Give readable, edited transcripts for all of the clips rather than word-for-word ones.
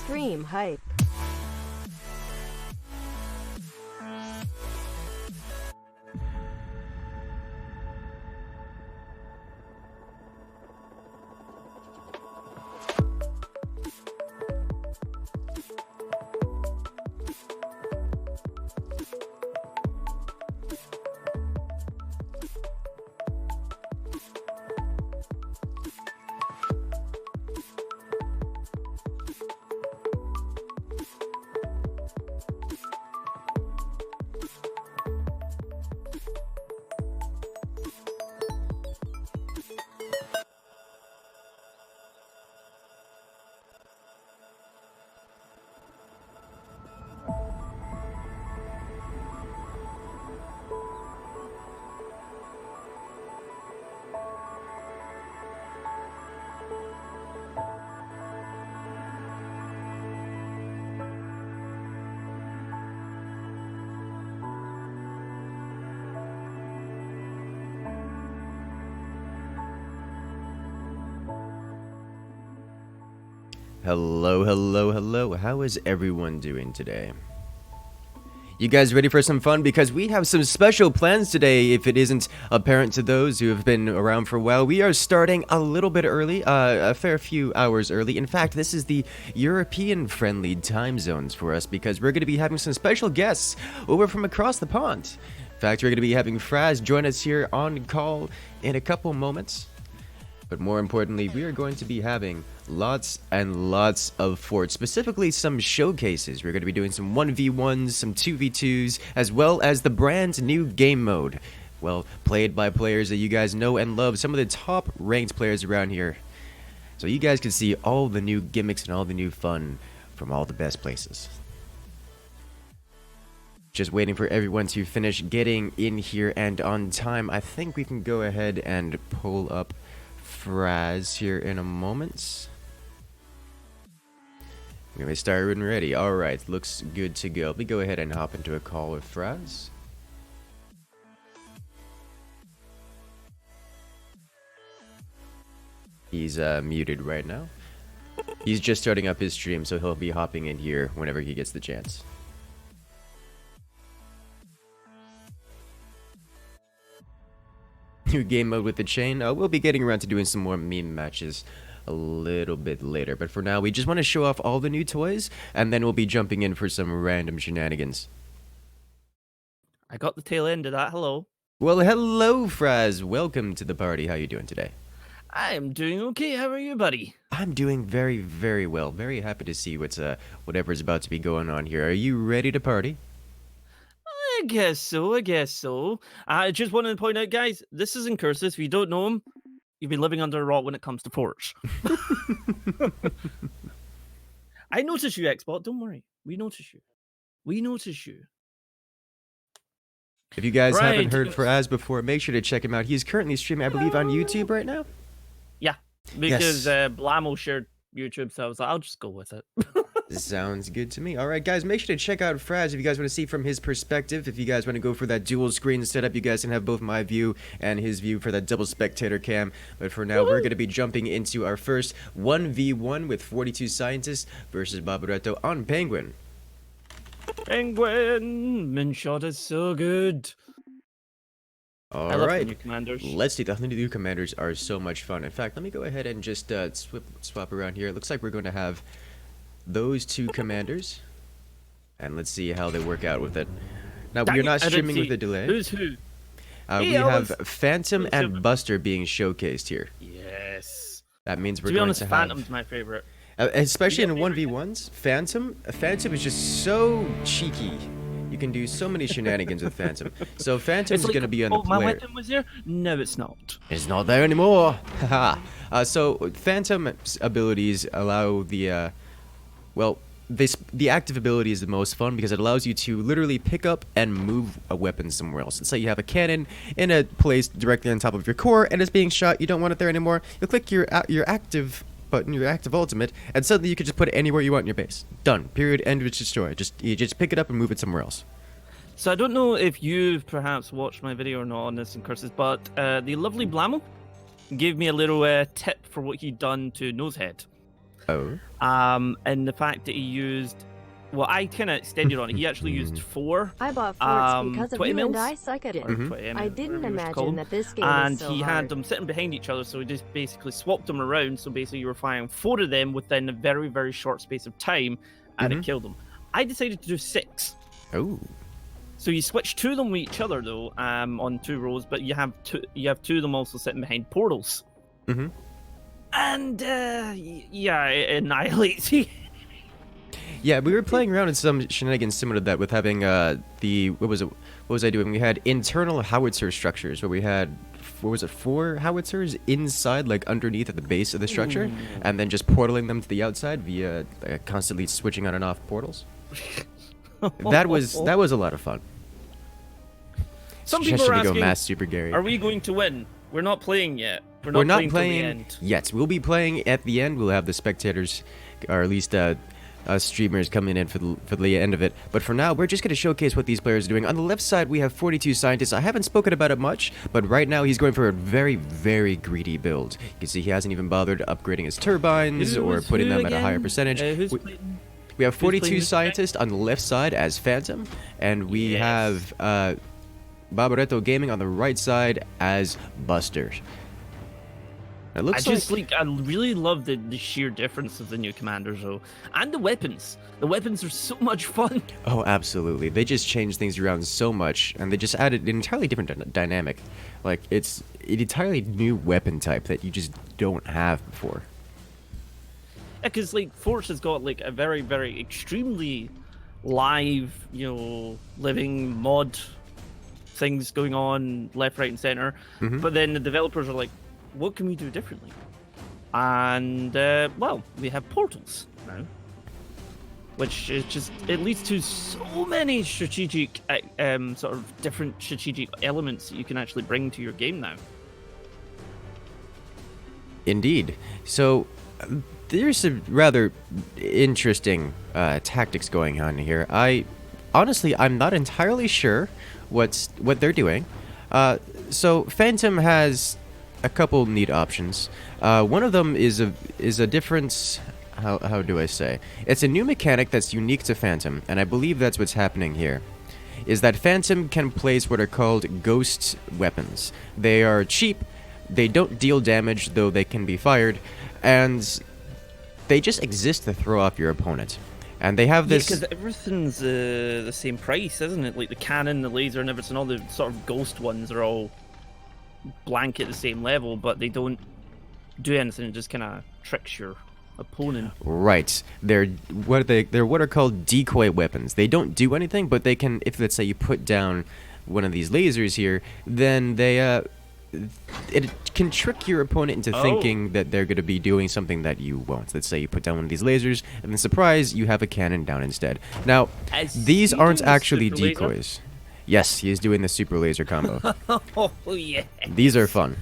Stream hype. Hello, hello, hello. How is everyone doing today? You guys ready for some fun? Because we have some special plans today, if it isn't apparent to those who have been around for a while. We are starting a little bit early, a fair few hours early. In fact, this is the European-friendly time zones for us because we're going to be having some special guests over from across the pond. In fact, we're going to be having Fraz join us here on call in a couple moments. But more importantly, we are going to be having lots and lots of forts, specifically some showcases. We're going to be doing some 1v1s, some 2v2s, as well as the brand new game mode. Well, played by players that you guys know and love, some of the top ranked players around here. So you guys can see all the new gimmicks and all the new fun from all the best places. Just waiting for everyone to finish getting in here and on time. I think we can go ahead and pull up Fraz here in a moment. We're gonna start when we're ready. Alright, looks good to go. Let me go ahead and hop into a call with Fraz. He's muted right now. He's just starting up his stream, so he'll be hopping in here whenever he gets the chance. New game mode with the chain. We'll be getting around to doing some more meme matches a little bit later, but for now we just want to show off all the new toys and then we'll be jumping in for some random shenanigans. I got the tail end of that. Hello. Well, hello Fraz, welcome to the party. How you doing today? I am doing okay. How are you, buddy? I'm doing very, very well. Very happy to see whatever's about to be going on here. Are you ready to party? I guess so. I just wanted to point out, guys, this is Incursus. If you don't know him, you've been living under a rock when it comes to forts. I noticed you, Xbot. Don't worry. We notice you. If you guys haven't heard Fraz before, make sure to check him out. He's currently streaming, I believe, on YouTube right now. Yeah, because Blamo shared YouTube, so I was like, I'll just go with it. Sounds good to me. All right, guys, make sure to check out Fraz if you guys want to see from his perspective. If you guys want to go for that dual screen setup, you guys can have both my view and his view for that double spectator cam. But for now, we're going to be jumping into our first 1v1 with 42 scientists versus Barbaretto on Penguin. Penguin! Moonshot is so good. All right, let's see. The new commanders are so much fun. In fact, let me go ahead and just swap around here. It looks like we're going to have those two commanders, and let's see how they work out with it. Now, we're not streaming with a delay. Who's who? We have Phantom and Buster being showcased here. Yes. That means we're to be going honest, to have... Phantom's my favorite. Especially in 1v1s, Phantom is just so cheeky. You can do so many shenanigans with Phantom. So Phantom's going to be on the player. My weapon was there? No, it's not. It's not there anymore. Haha. So Phantom's abilities allow the... the active ability is the most fun because it allows you to literally pick up and move a weapon somewhere else. Let's say you have a cannon in a place directly on top of your core and it's being shot. You don't want it there anymore. You'll click your active button, your active ultimate, and suddenly you can just put it anywhere you want in your base. Done. Period. End of destroy. You just pick it up and move it somewhere else. So I don't know if you've perhaps watched my video or not on this Incursus, but the lovely Blamo, gave me a little tip for what he'd done to Nosehead. Oh. And the fact that he used, well, I kind of extended on it. He actually used 4. I bought forts because of 20 you mils, and I suck at it. or 20 I didn't whatever you wish to call imagine them. that this game And is so he hard. had them sitting behind each other, so he just basically swapped them around. So basically, you were firing 4 of them within a very, very short space of time, and it killed them. I decided to do 6. Oh. So you switch 2 of them with each other though, on 2 rows, but you have 2 of them also sitting behind portals. And yeah, it annihilates you. Yeah, we were playing around in some shenanigans similar to that with having what was I doing? We had internal howitzer structures where we had 4 howitzers inside, like underneath at the base of the structure, and then just portaling them to the outside via constantly switching on and off portals. That was a lot of fun. Some people are asking, Mass Super Gary. are we going to win? We're not playing yet. We're not playing till the end. yet. We'll be playing at the end. We'll have the spectators, or at least streamers coming in for the end of it. But for now, we're just going to showcase what these players are doing. On the left side, we have 42 scientists. I haven't spoken about it much, but right now he's going for a very, very greedy build. You can see he hasn't even bothered upgrading his turbines or putting them at a higher percentage. We have 42 scientists on the left side as Phantom, and we have Barbaretto Gaming on the right side as Buster. It looks I really love the sheer difference of the new commanders, though, and the weapons. The weapons are so much fun. Oh, absolutely! They just changed things around so much, and they just added an entirely different dynamic. Like it's an entirely new weapon type that you just don't have before. Yeah, because like Force has got like a very, very extremely live, living mod things going on left, right, and center. But then the developers are like, what can we do differently? And well, we have portals now, which is just, it leads to so many strategic sort of different strategic elements that you can actually bring to your game now. Indeed. So there's some rather interesting tactics going on here. I'm not entirely sure what they're doing. So Phantom has a couple neat options. One of them is a different, how do I say? It's a new mechanic that's unique to Phantom, and I believe that's what's happening here. Is that Phantom can place what are called ghost weapons. They are cheap, they don't deal damage, though they can be fired, and they just exist to throw off your opponent. And they have this... because everything's the same price, isn't it? Like the cannon, the laser, and everything, all the sort of ghost ones are all blank at the same level, but they don't do anything. It just kind of tricks your opponent. Right. They're what are called decoy weapons. They don't do anything, but they can, if let's say you put down one of these lasers here, then they it can trick your opponent into thinking that they're going to be doing something that you won't. Let's say you put down one of these lasers, and then surprise, you have a cannon down instead. Now, these aren't actually decoys. Yes, he is doing the super laser combo. Oh, yeah. These are fun.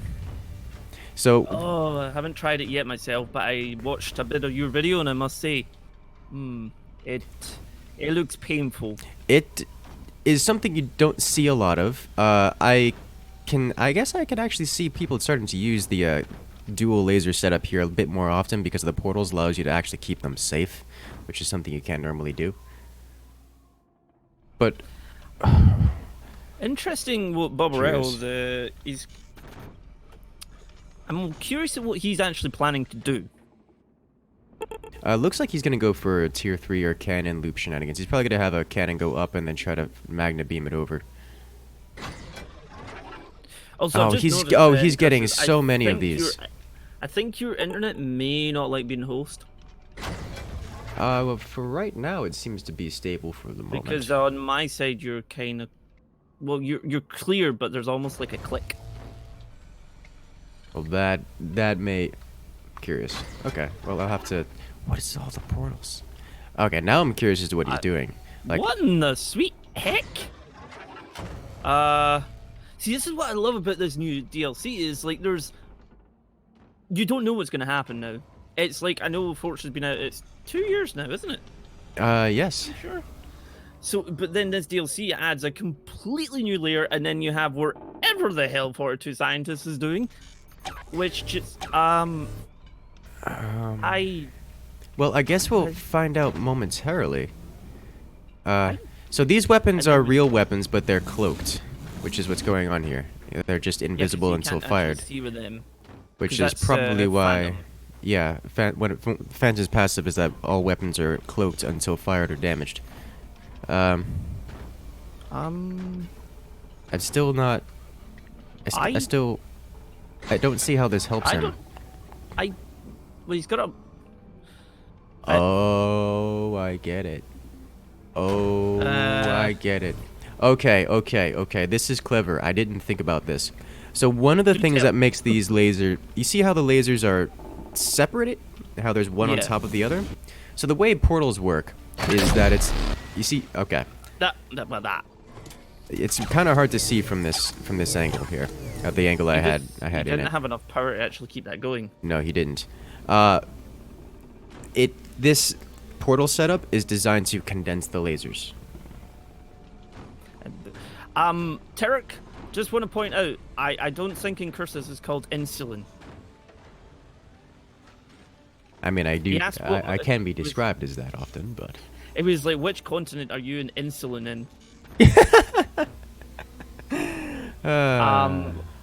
So... oh, I haven't tried it yet myself, but I watched a bit of your video, and I must say, it looks painful. It is something you don't see a lot of. I guess I could actually see people starting to use the dual laser setup here a bit more often because the portals allows you to actually keep them safe, which is something you can't normally do. But interesting what Barbaretto's is. I'm curious at what he's actually planning to do. Looks like he's gonna go for a tier 3 or cannon loop shenanigans. He's probably gonna have a cannon go up and then try to magna beam it over. Also, he's getting so many of these. I think your internet may not like being host. Well, for right now, it seems to be stable for the moment. Because on my side, you're kind of, well, you're clear, but there's almost like a click. Well, that may... curious. Okay, well, I'll have to... what is all the portals? Okay, now I'm curious as to what he's doing. Like, what in the sweet heck? See, this is what I love about this new DLC, is like you don't know what's going to happen now. It's like, I know Forza's been out, it's 2 years now, isn't it? Yes. Sure. So, but then this DLC adds a completely new layer, and then you have wherever the hell 42 Scientists is doing, which just I Well, I guess we'll find out momentarily. I- So these weapons I are never- real weapons, but they're cloaked, which is what's going on here. They're just yeah, 'cause invisible you until can't actually fired, see with them. which 'Cause is that's, probably why. Phantom. Yeah, Phantom's passive is that all weapons are cloaked until fired or damaged. I'm still not. I don't see how this helps I him. don't. Well, he's got a. Oh, I get it. Oh, I get it. Okay. This is clever. I didn't think about this. So one of the things that makes these lasers... You see how the lasers are separated? How there's one on Yeah. top of the other? So the way portals work is that it's... You see... Okay. That. It's kind of hard to see from this angle here. At the angle I had He in didn't it. have enough power to actually keep that going. No, he didn't. This portal setup is designed to condense the lasers. Tarek, just want to point out, I don't think Incursus is called insulin. I mean, I do. He asked what- I can be it was- described as that often, but It was like, which continent are you in insulin in?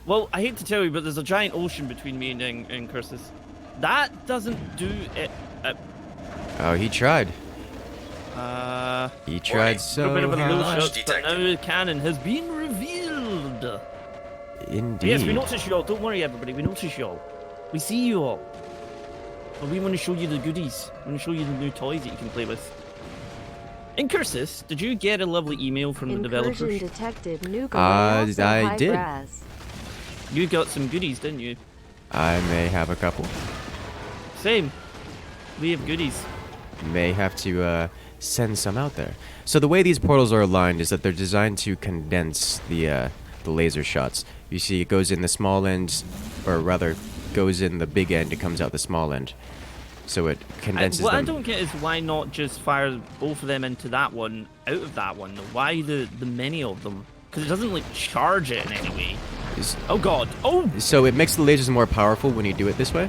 Well, I hate to tell you, but there's a giant ocean between me and Incursus. That doesn't do it. oh, he tried. He tried A so bit of a little hard. shot, but now the cannon has been revealed. Indeed. Yes, we notice you all. Don't worry, everybody. We notice you all. We see you all. But we want to show you the goodies. We want to show you the new toys that you can play with. Incursus, did you get a lovely email from the Incursion developers? detected. New I high did. Raz. You got some goodies, didn't you? I may have a couple. Same. We have goodies. May have to send some out there. So the way these portals are aligned is that they're designed to condense the laser shots. You see, it goes in the small end, or rather, goes in the big end. It comes out the small end. So it condenses What them. I don't get is why not just fire both of them into that one, out of that one? Why the many of them? Because it doesn't like charge it in any way. Oh god! Oh! So it makes the lasers more powerful when you do it this way.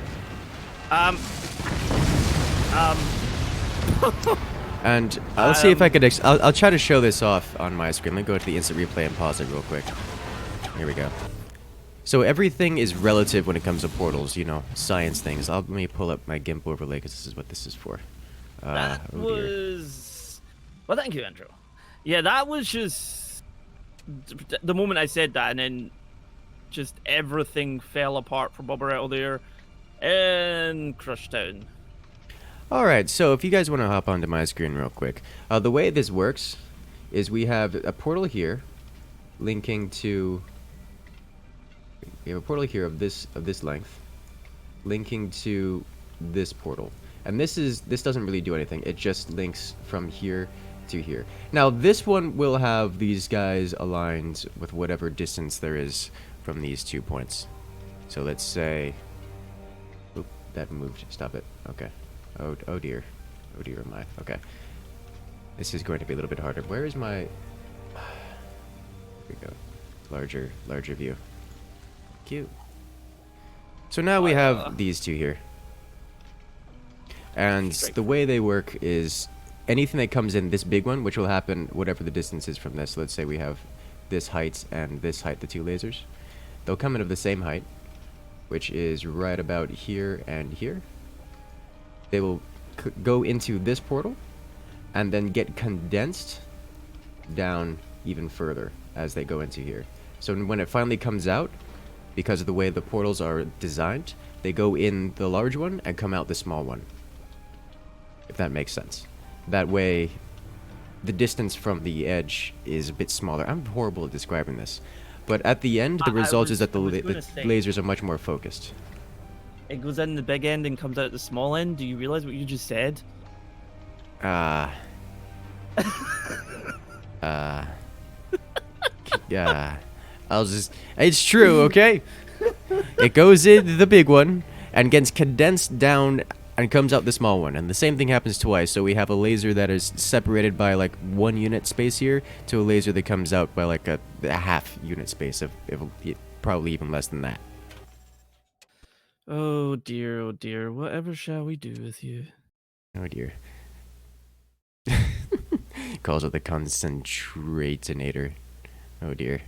And I'll see if I could. I'll try to show this off on my screen. Let me go to the instant replay and pause it real quick. Here we go. So everything is relative when it comes to portals. You know, science things. Let me pull up my GIMP overlay because this is what this is for. That oh dear. was... Well, thank you, Andrew. Yeah, that was just... The moment I said that, and then just everything fell apart for Bubba out there and crushed down. Alright, so if you guys want to hop onto my screen real quick. The way this works is we have a portal here linking to... We have a portal here of this length linking to this portal. And this doesn't really do anything. It just links from here to here. Now this one will have these guys aligned with whatever distance there is from these 2 points. So let's say... Oop, that moved. Stop it. Okay. Oh dear. Oh dear my. Okay. This is going to be a little bit harder. Where is my... Here we go. Larger view. Cute. So now we have these two here. And the way they work is anything that comes in this big one, which will happen whatever the distance is from this. Let's say we have this height and this height, the two lasers. They'll come in of the same height, which is right about here and here. They will go into this portal and then get condensed down even further as they go into here. So when it finally comes out, because of the way the portals are designed, they go in the large one and come out the small one. If that makes sense. That way, the distance from the edge is a bit smaller. I'm horrible at describing this. But at the end, the result is that the lasers are much more focused. It goes in the big end and comes out the small end. Do you realize what you just said? Yeah. It's true, okay? It goes in the big one and gets condensed down and comes out the small one. And the same thing happens twice. So we have a laser that is separated by like 1 unit space here to a laser that comes out by like a half unit space of probably even less than that. Oh dear, whatever shall we do with you? Oh dear. Calls it the concentrator. Oh dear.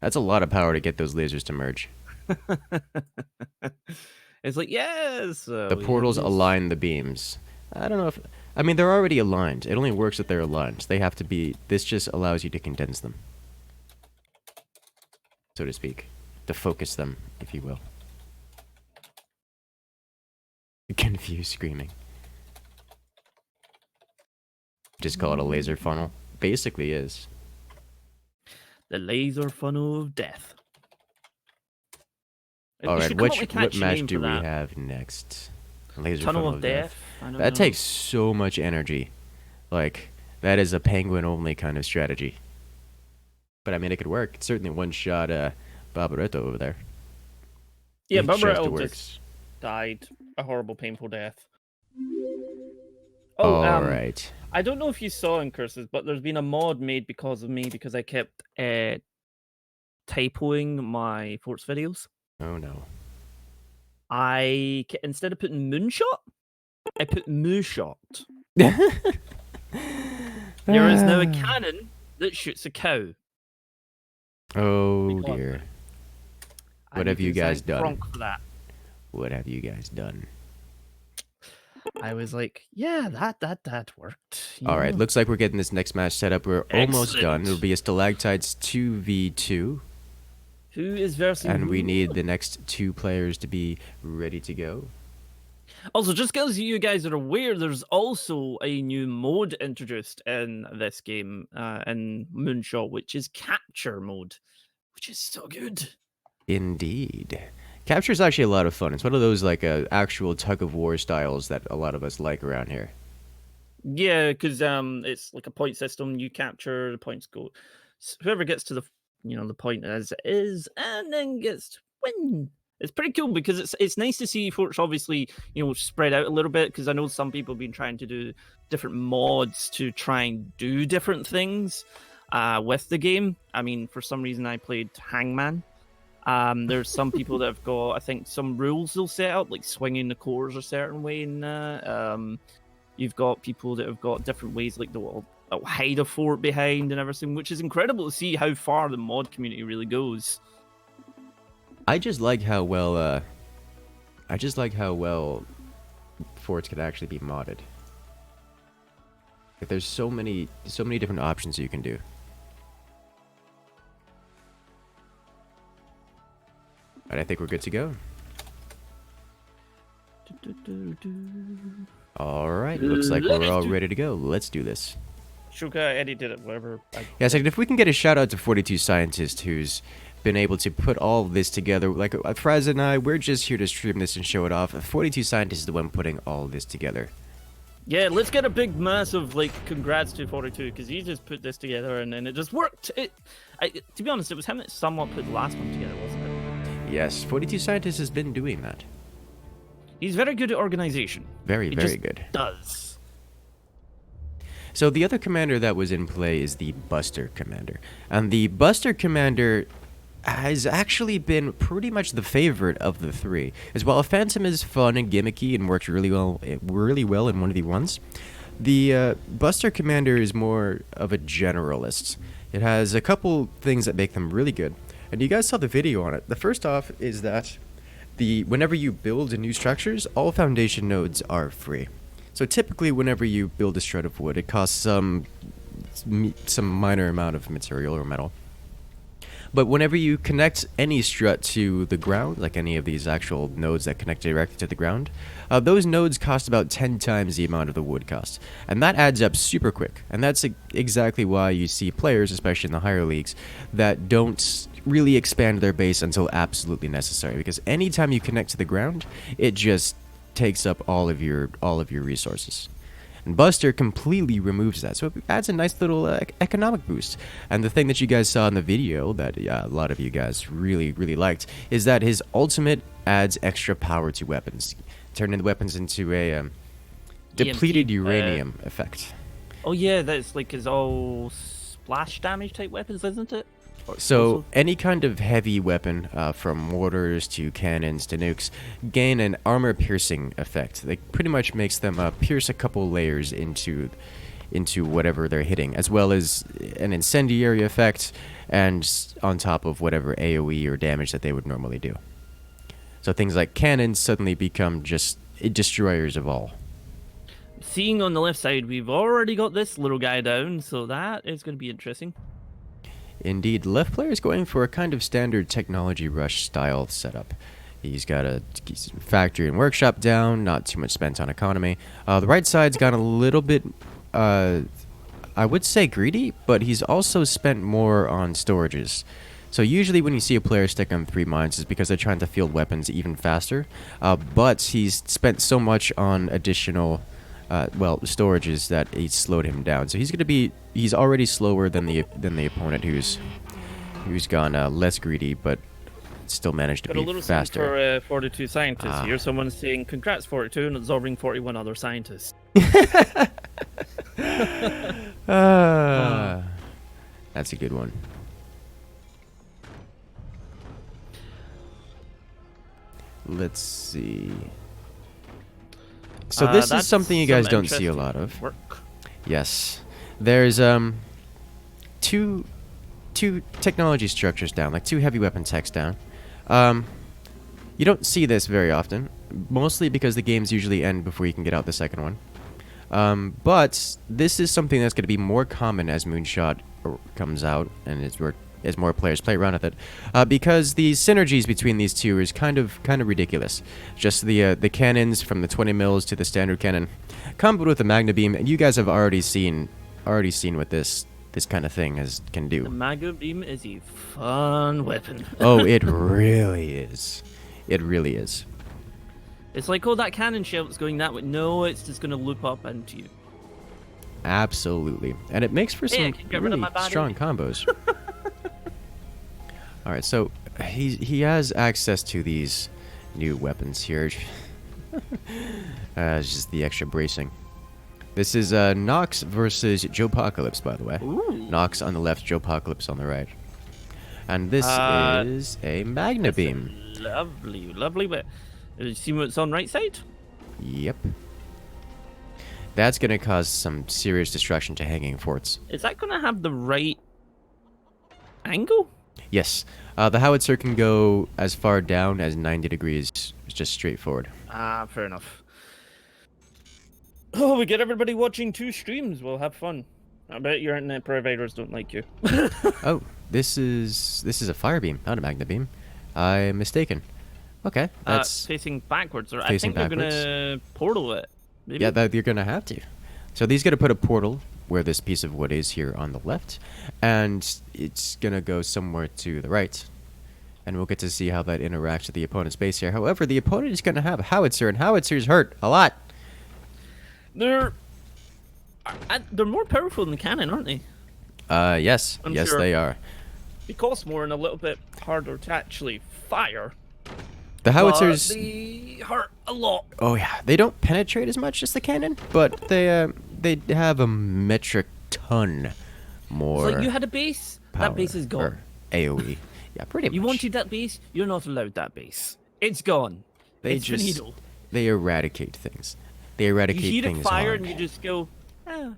That's a lot of power to get those lasers to merge. It's like, yes, The we have portals this. align the beams. I don't know if... I mean, they're already aligned. It only works if they're aligned. They have to be... This just allows you to condense them. So to speak. To focus them, if you will. Confused screaming. Just call it a laser funnel. Basically is. The laser funnel of death. We Alright, should come up with a what catchy match name do for we that. have next? Laser Tunnel funnel of death? I don't That know. takes so much energy. Like, that is a penguin-only kind of strategy. But I mean, it could work. It's certainly one-shot Barbaretto over there. Yeah, It just Barbaretto works. just died a horrible, painful death. Alright. I don't know if you saw Incursus, but there's been a mod made because of me because I kept typoing my Forts videos. Oh no. Instead of putting Moonshot, I put Moonshot. There is now a cannon that shoots a cow. Oh Because dear. I What have need you to guys thank done? Gronk for that. What have you guys done? I was like, yeah, that worked. you Alright, know? looks like we're getting this next match set up. We're almost done. Excellent. It'll be a Stalactites 2v2. Who is versing And we who? need the next two players to be ready to go. Also, just because you guys are aware, there's also a new mode introduced in this game, in Moonshot, which is capture mode, which is so good. Indeed. Capture is actually a lot of fun. It's one of those like actual tug of war styles that a lot of us like around here. Yeah, because it's like a point system. You capture, the points go. Whoever gets to the the point as it is, and then gets to win. It's pretty cool because it's nice to see Forts obviously spread out a little bit, because I know some people have been trying to do different mods to try and do different things with the game. I mean, for some reason I played Hangman. There's some people that have got, I think, some rules they'll set out, like swinging the cores a certain way in that. You've got people that have got different ways, like they'll hide a fort behind and everything, which is incredible to see how far the mod community really goes. I just like how well forts could actually be modded. Like, there's so many different options you can do. But I think we're good to go. Alright, looks like we're all ready to go. Let's do this. Shuka, Eddie did it, whatever. Yeah, so if we can get a shout out to 42 Scientist, who's been able to put all of this together. Like Fraz and I, we're just here to stream this and show it off. 42 Scientist is the one putting all this together. Yeah, let's get a big, massive, congrats to 42, because he just put this together and then it just worked. To be honest, it was him that somewhat put the last one together, wasn't it? Yes, 42 Scientist has been doing that. He's very good at organization. Very just good. Does. So the other commander that was in play is the Buster Commander. And the Buster Commander has actually been pretty much the favorite of the three. As while Phantom is fun and gimmicky and works really well in 1v1s, the Buster Commander is more of a generalist. It has a couple things that make them really good. And you guys saw the video on it. The first off is that whenever you build new structures, all foundation nodes are free. So typically whenever you build a strut of wood, it costs some minor amount of material or metal. But whenever you connect any strut to the ground, like any of these actual nodes that connect directly to the ground, those nodes cost about 10 times the amount of the wood cost. And that adds up super quick. And that's exactly why you see players, especially in the higher leagues, that don't really expand their base until absolutely necessary. Because anytime you connect to the ground, it just takes up all of your resources. And Buster completely removes that, so it adds a nice little economic boost. And the thing that you guys saw in the video that a lot of you guys really liked is that his ultimate adds extra power to weapons, turning the weapons into a depleted uranium effect. Oh yeah, that's like his all splash damage type weapons, isn't it? So any kind of heavy weapon, from mortars to cannons to nukes, gain an armor-piercing effect. That pretty much makes them pierce a couple layers into whatever they're hitting, as well as an incendiary effect, and on top of whatever AoE or damage that they would normally do. So things like cannons suddenly become just destroyers of all. Seeing on the left side, we've already got this little guy down, so that is going to be interesting. Indeed, left player is going for a kind of standard technology rush style setup. He's got a factory and workshop down, not too much spent on economy. The right side's got a little bit, I would say greedy, but he's also spent more on storages. So usually when you see a player stick on 3 mines, it's because they're trying to field weapons even faster. But he's spent so much on additional, storages that he slowed him down. So he's already slower than the opponent who's gone less greedy, but still managed to But a be little faster. for 42 scientists here. Someone's saying, "Congrats, 42, and absorbing 41 other scientists." That's a good one. Let's see. So this is That's something you guys some don't see a interesting lot of. work. Yes. There's two technology structures down, like 2 heavy weapon techs down. You don't see this very often, mostly because the games usually end before you can get out the second one. But this is something that's going to be more common as Moonshot comes out and as more players play around with it, because the synergies between these two is kind of ridiculous. Just the cannons from the 20 mils to the standard cannon, comboed with the Magna Beam, and you guys have already seen what this kind of thing can do. The Magna Beam is a fun weapon. Oh, it really is. It really is. It's like, oh, that cannon shell's going that way. No, it's just going to loop up into you. Absolutely. And it makes for Hey, I some can get rid of really my body. strong combos. Alright, so he has access to these new weapons here. It's just the extra bracing. This is Nox versus Joepocalypse, by the way. Ooh. Nox on the left, Joepocalypse on the right. And this is a Magna Beam. Lovely, lovely. But you see what's on right side? Yep. That's going to cause some serious destruction to hanging forts. Is that going to have the right angle? Yes. The howitzer can go as far down as 90 degrees. It's just straightforward. Ah, fair enough. Oh, we get everybody watching 2 streams. We'll have fun. I bet your internet providers don't like you. Oh, this is a fire beam, not a Magna Beam. I'm mistaken. Okay, that's facing backwards. Or facing I think they're backwards. going to portal it. Maybe? Yeah, that you're gonna have to. So these gonna put a portal where this piece of wood is here on the left, and it's gonna go somewhere to the right, and we'll get to see how that interacts with the opponent's base here. However, the opponent is gonna have a howitzer, and howitzers hurt a lot. They're more powerful than the cannon, aren't they? Yes, I'm yes sure. they are. They cost more and a little bit harder to actually fire. The howitzers. But they hurt a lot. Oh yeah, they don't penetrate as much as the cannon, but they have a metric ton more. It's like you had a base, that base is power, gone. or AOE. Yeah, pretty much. You wanted that base, you're not allowed that base. It's gone. They it's just finito. they eradicate things. They eradicate You heat things it fire hard. and you just go,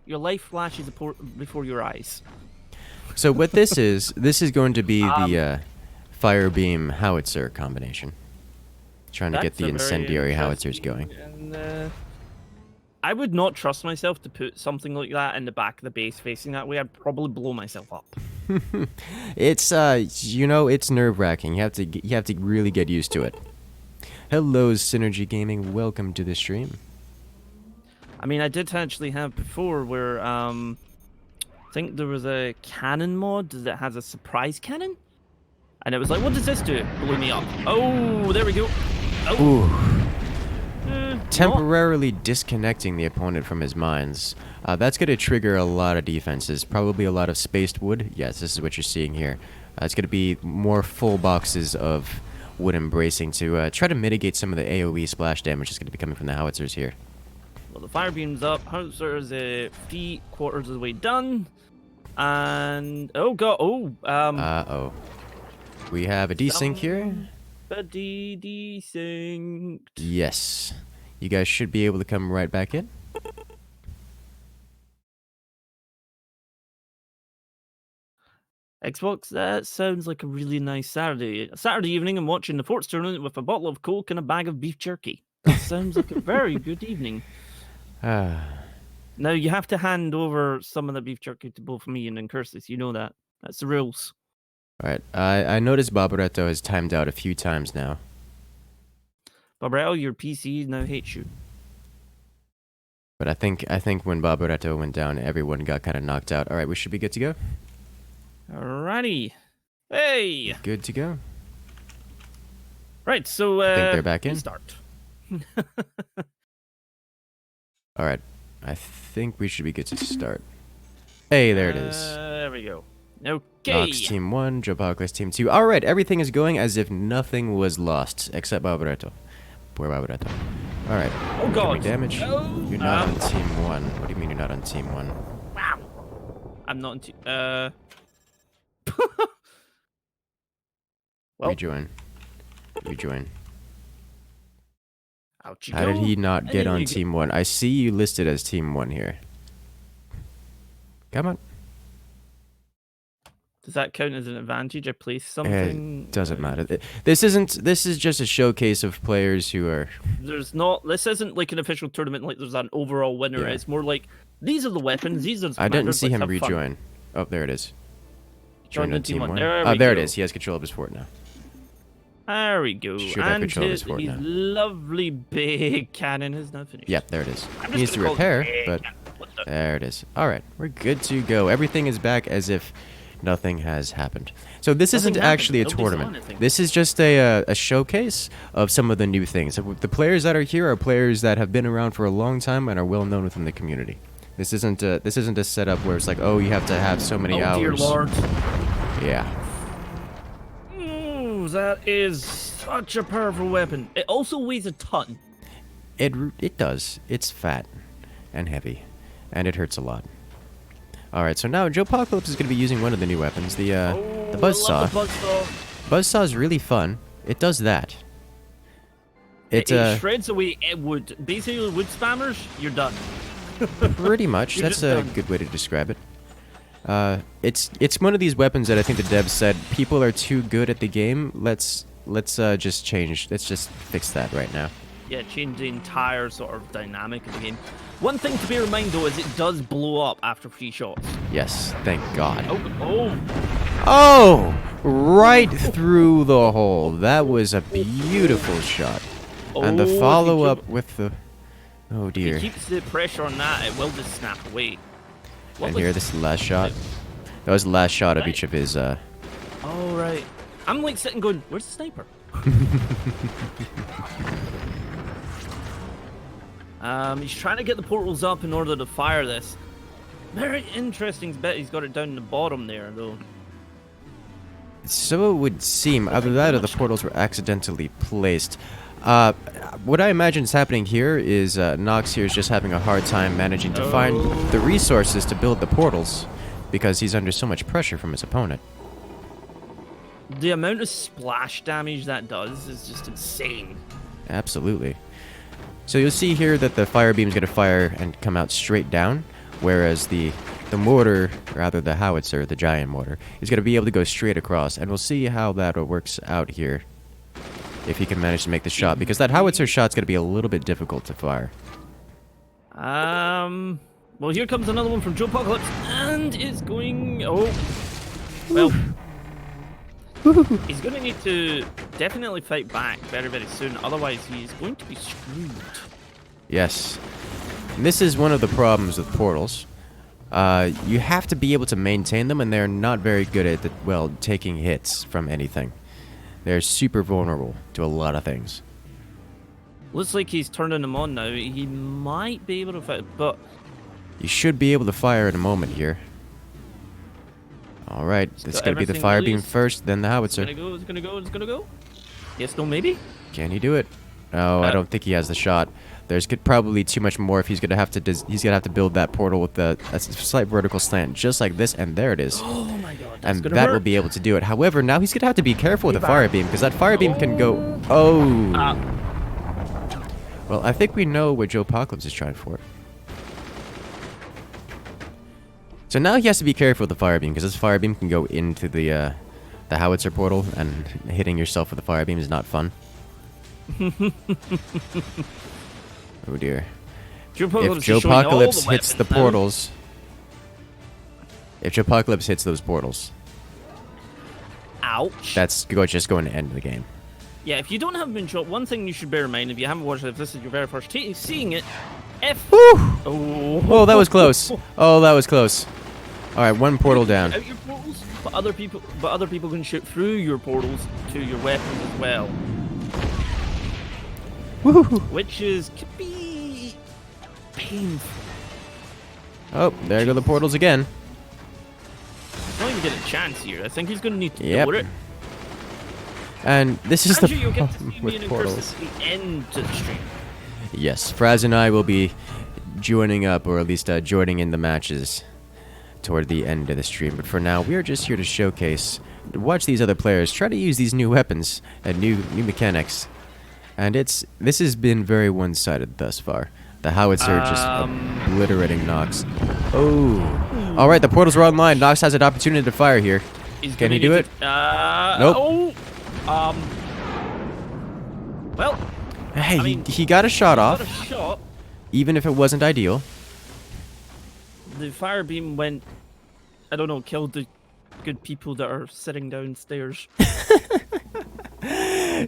your life flashes before your eyes. So what this is going to be the fire beam howitzer combination. Trying to get That's the a very incendiary howitzers interesting going. And, I would not trust myself to put something like that in the back of the base facing that way. I'd probably blow myself up. It's it's nerve-wracking. You have to really get used to it. Hello, Synergy Gaming. Welcome to the stream. I mean, I did actually have before where I think there was a cannon mod that has a surprise cannon, and it was like, what does this do? It blew me up. Oh, there we go. Oh. Ooh. Temporarily disconnecting the opponent from his mines. That's going to trigger a lot of defenses. Probably a lot of spaced wood. Yes, this is what you're seeing here. It's going to be more full boxes of wood embracing to try to mitigate some of the AoE splash damage that's going to be coming from the howitzers here. Well, the fire beam's up. Howitzer is 3/4 of the way done. And oh god, Uh-oh. We have a desync here. Somebody desync. Yes. You guys should be able to come right back in. Xbox, that sounds like a really nice Saturday. A Saturday evening, I'm watching the Forts tournament with a bottle of Coke and a bag of beef jerky. That sounds like a very good evening. Now, you have to hand over some of the beef jerky to both me and Incursus. You know that. That's the rules. Alright, I noticed Barbaretto has timed out a few times now. Barbarello, your PC now hates you. But I think when Barbaretto went down, everyone got kind of knocked out. Alright, we should be good to go. Alrighty. Hey! Good to go. Right, so I think they're back in. Start. Alright, I think we should be good to start. Hey, there it is. There we go. Okay. Nox Team 1, Joe Team 2. Alright, everything is going as if nothing was lost, except Barbaretto. Poor Barbaretto. Alright. Oh god. Damage. Oh, You're not on Team 1. What do you mean you're not on Team 1? Wow. I'm not on Team... well, Rejoin. Rejoin. out you How go. did he not And get then on you Team 1? I see you listed as Team 1 here. Come on. Does that count as an advantage? I placed something. It doesn't matter. This is just a showcase of players who are... There's not... This isn't like an official tournament like there's an overall winner. Yeah. It's more like, these are the weapons, these are the I didn't commanders, see let's him have fun. rejoin. Oh, there it is. Joined Joined on in Team 1. There Oh, we there it go. is. He has control of his fort now. There we go. Should have And control of his fort his now. lovely big cannon is now finished. Yep, there it is. I'm He needs just to gonna call it repair, big but cannon. What the- there it is. Alright, we're good to go. Everything is back as if nothing has happened. So this Nothing isn't happened. actually a Nobody saw tournament. anything. This is just a showcase of some of the new things. The players that are here are players that have been around for a long time and are well known within the community. This isn't a setup where it's like, oh, you have to have so many hours. Oh dear lord. Yeah. Ooh, that is such a powerful weapon. It also weighs a ton. It does. It's fat and heavy, and it hurts a lot. All right, so now Joe Apocalypse is going to be using one of the new weapons, the buzzsaw. The buzzsaw. Buzzsaw is really fun. It does that. It shreds away wood. Basically, wood spammers, you're done. Pretty much. You're That's just a done. good way to describe it. It's one of these weapons that I think the devs said people are too good at the game. Let's just change. Let's just fix that right now. Yeah, change the entire sort of dynamic of the game. One thing to bear in mind though is it does blow up after 3 shots. Yes, thank God. Oh. Oh, right through the hole. That was a beautiful shot. And the Oh, follow-up with the... Oh, If dear. he keeps the pressure on that, it will just snap away. What And was- here, this is the last shot. That was the last shot of Right. each of his... Oh, right. I'm like sitting going, where's the sniper? He's trying to get the portals up in order to fire this. Very interesting bit. He's got it down the bottom there, though. So it would seem. Either that or the portals were accidentally placed. What I imagine is happening here is Nox here is just having a hard time managing to find the resources to build the portals because he's under so much pressure from his opponent. The amount of splash damage that does is just insane. Absolutely. So you'll see here that the fire beam is going to fire and come out straight down, whereas the mortar, rather the howitzer, the giant mortar, is going to be able to go straight across, and we'll see how that works out here if he can manage to make the shot, because that howitzer shot's going to be a little bit difficult to fire. Well, here comes another one from Joe Apocalypse, and it's going... Oh. Well... He's going to need to definitely fight back very, very soon. Otherwise, he's going to be screwed. Yes. And this is one of the problems with portals. You have to be able to maintain them, and they're not very good at, taking hits from anything. They're super vulnerable to a lot of things. Looks like he's turning them on now. He might be able to fight, but... You should be able to fire in a moment here. Alright, it's got going to be the everything fire beam released. first, then the howitzer. It's gonna go. Yes, no, maybe? Can he do it? No, I don't think he has the shot. There's probably too much more if he's gonna have to build that portal with a slight vertical slant, just like this, and there it is. Oh my god, And that will be able to do it. However, now he's gonna have to be careful with the fire beam, because that fire beam can go. Oh. Well, I think we know what Joe Apocalypse is trying for. So now he has to be careful with the fire beam, because this fire beam can go into the howitzer portal, and hitting yourself with the fire beam is not fun. Oh dear. If Joe Apocalypse hits the portals... If Joe Apocalypse hits those portals... Ouch. That's just going to end the game. Yeah, if you don't have Moonshot, one thing you should bear in mind, if you haven't watched it, if this is your very first seeing it, Woo! Oh, that was close. Oh, that was close. Alright, one portal down. Out your portals, but other people can shoot through your portals to your weapons as well. Woo! Which could be painful. Oh, there go the portals again. He's not even getting a chance here. I think he's going to need to Yep. do it. And this is Andrew, the you'll get to problem see me with and portals. Incursus at the end to the stream. Yes, Fraz and I will be joining up, or at least joining in the matches toward the end of the stream. But for now, we are just here to showcase, watch these other players try to use these new weapons and new mechanics. And this has been very one-sided thus far. The howitzer just obliterating Nox. Oh, all right, the portals are online. Nox has an opportunity to fire here. Can he do it? Nope. Well, hey, I mean, he got a shot off, got a shot. even if it wasn't ideal. The fire beam went, I don't know, killed the good people that are sitting downstairs.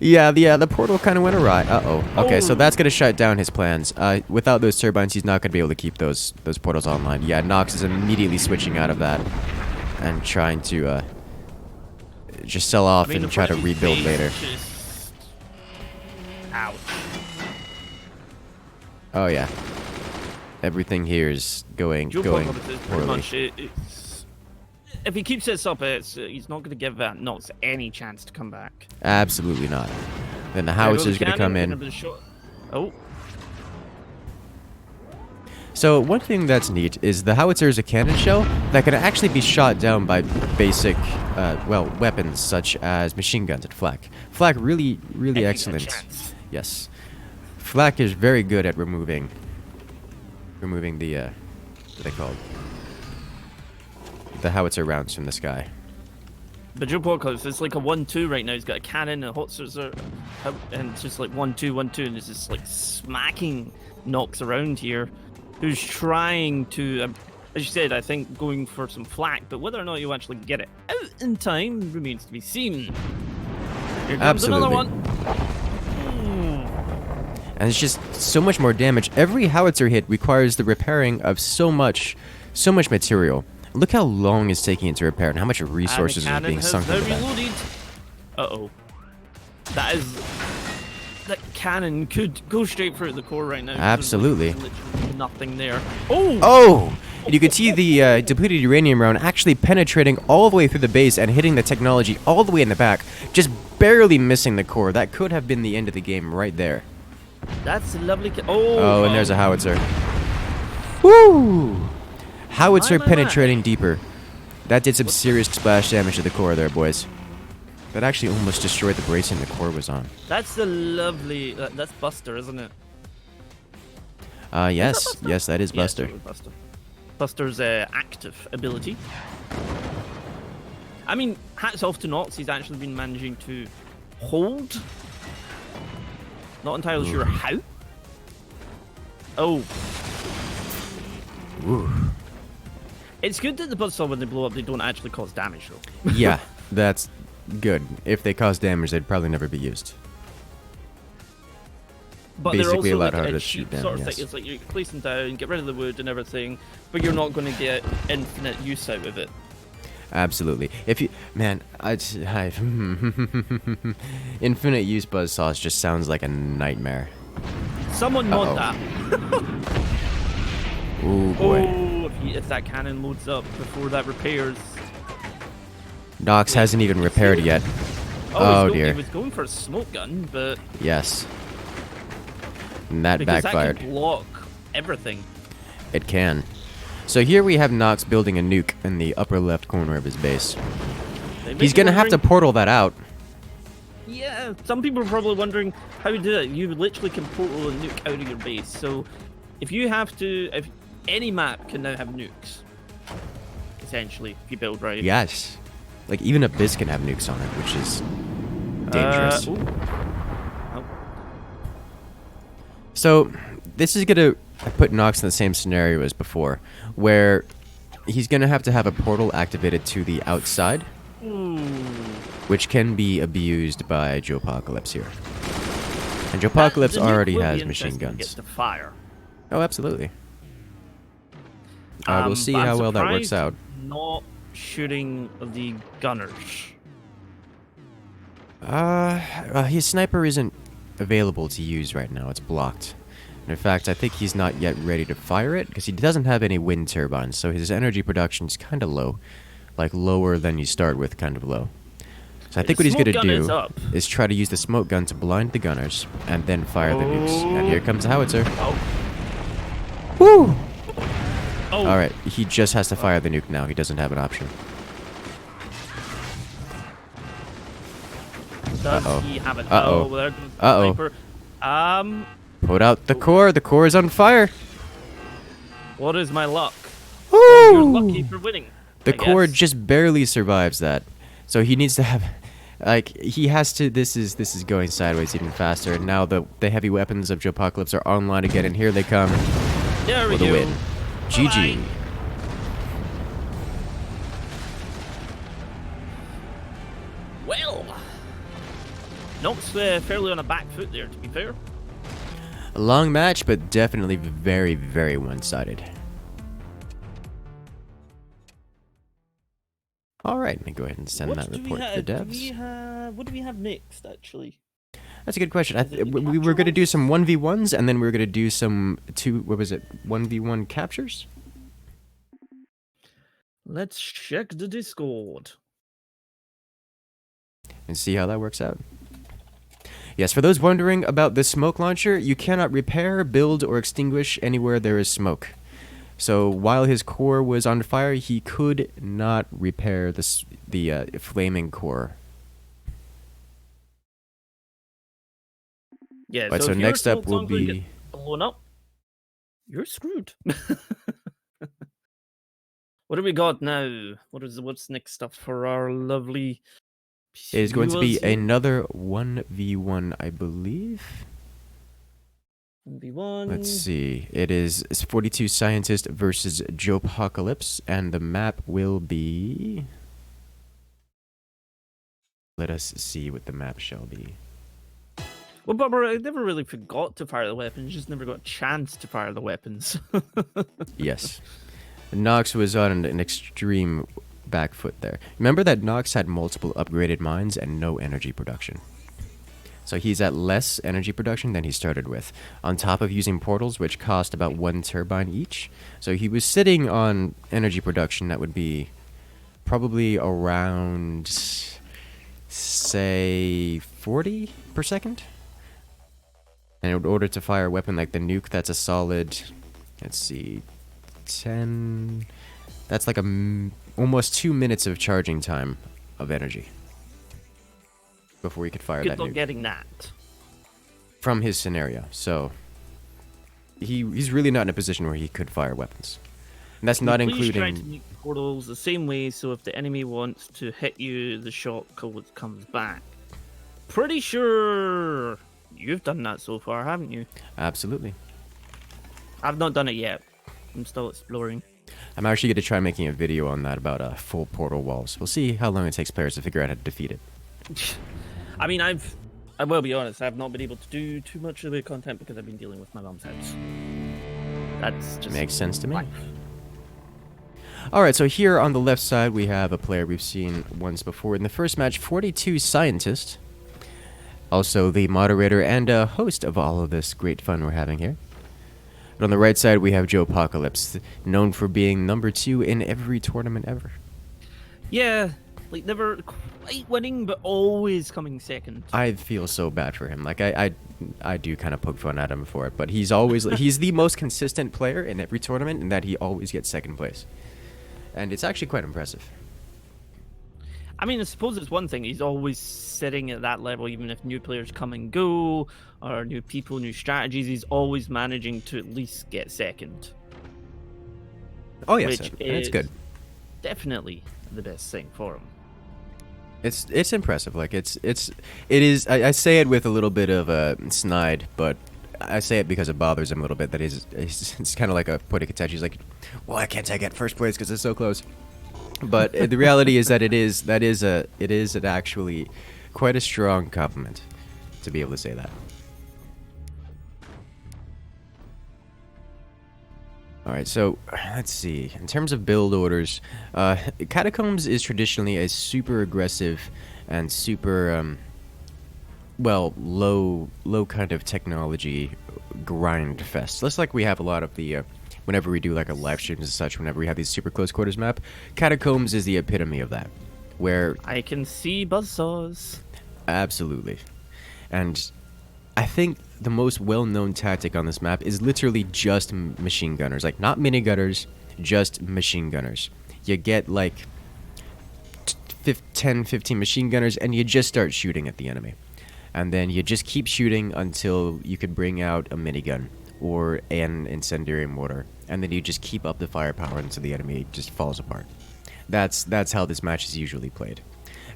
Yeah, the portal kind of went awry. Uh-oh. Okay, so that's going to shut down his plans. Without those turbines, he's not going to be able to keep those portals online. Yeah, Nox is immediately switching out of that and trying to just sell off and try to rebuild later. Ouch. Oh, yeah. Everything here is going poorly. If he keeps this up, he's not going to give Nox any chance to come back. Absolutely not. Then the howitzer's going to come in. Oh. So one thing that's neat is the howitzer is a cannon shell that can actually be shot down by basic, weapons such as machine guns and flak. Flak really excellent. Yes, flak is very good at removing the what are they called? The howitzer rounds from the sky. But Joe Apocalypse, it's like a 1-2 right now. He's got a cannon, a hot scissor, and it's just like 1-2, 1-2, and it's just like smacking Nox around here. Who's trying to, as you said, I think going for some flak, but whether or not you actually get it out in time remains to be seen. Here comes another one. And it's just so much more damage. Every howitzer hit requires the repairing of so much material. Look how long it's taking it to repair and how much resources is being sunk into that. Uh-oh. That cannon could go straight through the core right now. Absolutely. There's literally nothing there. Oh! Oh! And you can see the depleted uranium round actually penetrating all the way through the base and hitting the technology all the way in the back, just barely missing the core. That could have been the end of the game right there. That's a lovely... Oh, and there's a howitzer. Woo! Howitzer penetrating deeper. That did some serious splash damage to the core there, boys. That actually almost destroyed the bracing the core was on. That's the lovely... that's Buster, isn't it? Yes. Yes, that is Buster. Yes, Buster. Buster's active ability. I mean, hats off to Nox. He's actually been managing to hold. Not entirely sure how. Oh. Ooh. It's good that the buzzsaw, when they blow up, they don't actually cause damage, though. Yeah, that's good. If they cause damage, they'd probably never be used. But Basically they're also allowed like her a to cheap shoot down, sort of yes. thing. It's like you place them down, get rid of the wood and everything, but you're not going to get infinite use out of it. Absolutely. If you, man, infinite use buzzsaws just sounds like a nightmare. Someone mod that. Ooh, boy. Oh, if that cannon loads up before that repairs. Nox hasn't even repaired yet. Oh, dear. He was going for a smoke gun, but... Yes. And that because backfired. that can block everything. It can. So here we have Nox building a nuke in the upper left corner of his base. He's gonna have to portal that out. Yeah, some people are probably wondering how you do it. You literally can portal a nuke out of your base. So if you have to, if any map can now have nukes, essentially, if you build right. Yes. Like even Abyss can have nukes on it, which is dangerous. Oh. So this is gonna put Nox in the same scenario as before, where he's gonna have to have a portal activated to the outside, which can be abused by Joepocalypse here. And Joepocalypse already has machine guns. Get to fire. Oh, absolutely. We'll see how well that works out. Not shooting the gunners. His sniper isn't available to use right now. It's blocked. And in fact, I think he's not yet ready to fire it because he doesn't have any wind turbines, so his energy production is kind of low. Like lower than you start with, kind of low. So I think what he's going to do is try to use the smoke gun to blind the gunners and then fire the nukes. And here comes the howitzer. Woo! Alright, he just has to fire the nuke now. He doesn't have an option. Does he have an Put out the core. The core is on fire. What is my luck? Woo! Well, you're lucky for winning. The core just barely survives that. So he needs to have, like, he has to, this is going sideways even faster. And now the heavy weapons of Joepocalypse are online again, and here they come. There we for the go. win. GG. Bye. Well, Nox fairly on a back foot there, to be fair. A long match, but definitely very, very one-sided. Alright, let me go ahead and send that report to the devs. What do we have next, actually? That's a good question. We were going to do some 1v1s, and then we were going to do some 1v1 captures? Let's check the Discord. And see how that works out. Yes, for those wondering about this smoke launcher, you cannot repair, build, or extinguish anywhere there is smoke. So while his core was on fire, he could not repair the flaming core. Yeah, Right, so if next your up will smoke be... get blown up, you're screwed. What do we got now? What's next up for our lovely... It is going to be another 1v1, I believe. 1v1. Let's see. It is 42 Scientist versus Joepocalypse, and the map will be... Let us see what the map shall be. Well, Barbara, I never really forgot to fire the weapons, just never got a chance to fire the weapons. Yes. Nox was on an extreme back foot there. Remember that Nox had multiple upgraded mines and no energy production. So he's at less energy production than he started with, on top of using portals, which cost about 1 turbine each. So he was sitting on energy production that would be probably around, say, 40 per second. And in order to fire a weapon like the nuke, that's a solid, let's see, 10... That's like almost 2 minutes of charging time of energy before he could fire that nuke. Good luck getting that. From his scenario, so he's really not in a position where he could fire weapons. And that's not including... trying to make portals the same way, so if the enemy wants to hit you, the shot code comes back. Pretty sure you've done that so far, haven't you? Absolutely. I've not done it yet. I'm still exploring. I'm actually going to try making a video on that about full portal walls. We'll see how long it takes players to figure out how to defeat it. I mean, I will be honest, I've not been able to do too much of the content because I've been dealing with my mum's house. That's just... Makes sense to me. Life. Alright, so here on the left side we have a player we've seen once before in the first match, 42 Scientist. Also the moderator and host of all of this great fun we're having here. And on the right side, we have Joepocalypse, known for being number 2 in every tournament ever. Yeah, never quite winning, but always coming second. I feel so bad for him. I I do kind of poke fun at him for it, but he's always he's the most consistent player in every tournament, in that he always gets second place, and it's actually quite impressive. I mean, I suppose it's one thing. He's always sitting at that level, even if new players come and go, or new people, new strategies. He's always managing to at least get second. Oh yes, which it's good. Definitely the best thing for him. It's impressive. Like it is. I say it with a little bit of a snide, but I say it because it bothers him a little bit. That it's kind of like a point of contention. He's like, why can't I get first place because it's so close? But the reality is that it is an actually quite a strong compliment to be able to say that. Alright, so let's see. In terms of build orders, Catacombs is traditionally a super aggressive and super, low kind of technology grind fest. Just like we have a lot of the, whenever we do like a live streams and such, whenever we have these super close quarters map, Catacombs is the epitome of that. Where I can see buzzsaws. Absolutely. And I think the most well-known tactic on this map is literally just machine gunners. Like, not minigunners, just machine gunners. You get, like, 10, 15 machine gunners, and you just start shooting at the enemy. And then you just keep shooting until you could bring out a minigun or an incendiary mortar. And then you just keep up the firepower until the enemy just falls apart. That's how this match is usually played.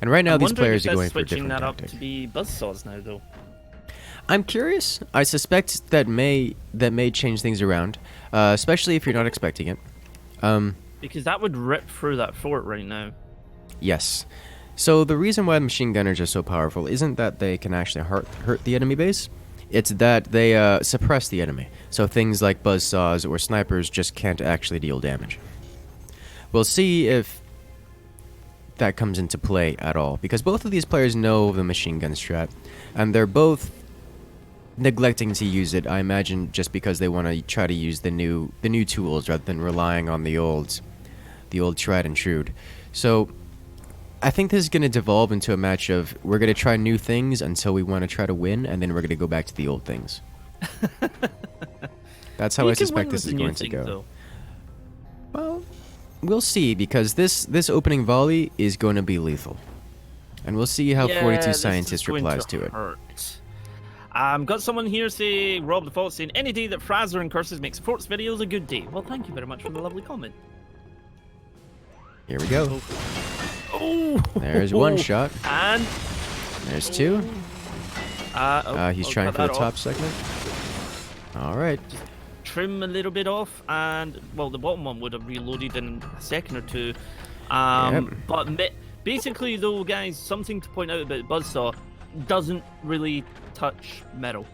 And right now, these players are going for a different tactic. Switching that up to be buzzsaws now, though. I'm curious. I suspect that may change things around, especially if you're not expecting it. Because that would rip through that fort right now. Yes. So the reason why machine gunners are so powerful isn't that they can actually hurt the enemy base. It's that they suppress the enemy. So things like buzzsaws or snipers just can't actually deal damage. We'll see if that comes into play at all, because both of these players know the machine gun strat, and they're both neglecting to use it, I imagine, just because they want to try to use the new tools rather than relying on the old tried and true. So I think this is going to devolve into a match of we're going to try new things until we want to try to win, and then we're going to go back to the old things. That's how I suspect this is going to go. Though. Well, we'll see, because this opening volley is going to be lethal. And we'll see how 42 Scientist replies to it. Got someone here say, Rob the Fault, saying, any day that Fraz or Incursus makes sports videos a good day. Well, thank you very much for the lovely comment. Here we go. Oh! There's one shot. And there's two. He's trying for the top segment. All right. Just trim a little bit off, and, well, the bottom one would have reloaded in a second or two. But basically, though, guys, something to point out about Buzzsaw, doesn't really touch metal.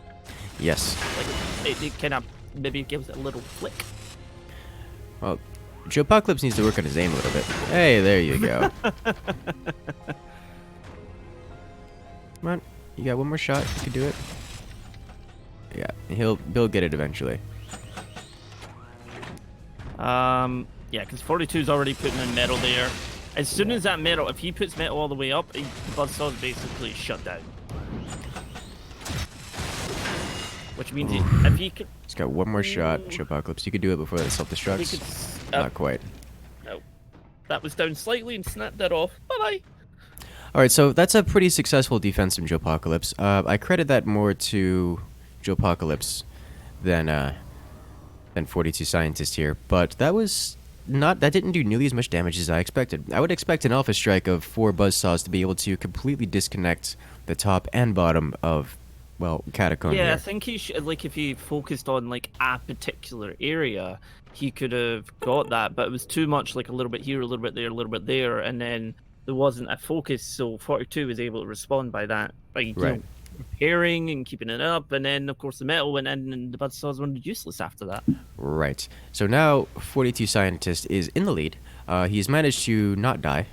Yes. Like, it kind of maybe gives it a little flick. Well, Joe Apocalypse needs to work on his aim a little bit. Hey, there you go. Come on, you got one more shot. You can do it. Yeah, he'll get it eventually. Yeah, because 42's already putting in metal there. As soon as that metal, if he puts metal all the way up, the Buzzsaw's basically shut down. Which means if he could... He's got one more shot, Joe Apocalypse. You could do it before that self-destructs. Not quite. No. That was down slightly and snapped that off. Bye-bye. Alright, so that's a pretty successful defense from Joe Apocalypse. I credit that more to Joe Apocalypse than 42 Scientist here, but that didn't do nearly as much damage as I expected. I would expect an Alpha Strike of 4 Buzzsaws to be able to completely disconnect the top and bottom of, well, Catacomb. Yeah, here. I think he should, like, if he focused on, like, a particular area, he could have got that, but it was too much, like, a little bit here, a little bit there, a little bit there, and then there wasn't a focus, so 42 was able to respond by that, by, you know, repairing and keeping it up, and then, of course, the metal went in, and the Buzzsaws were useless after that. Right. So now 42 Scientist is in the lead. He's managed to not die.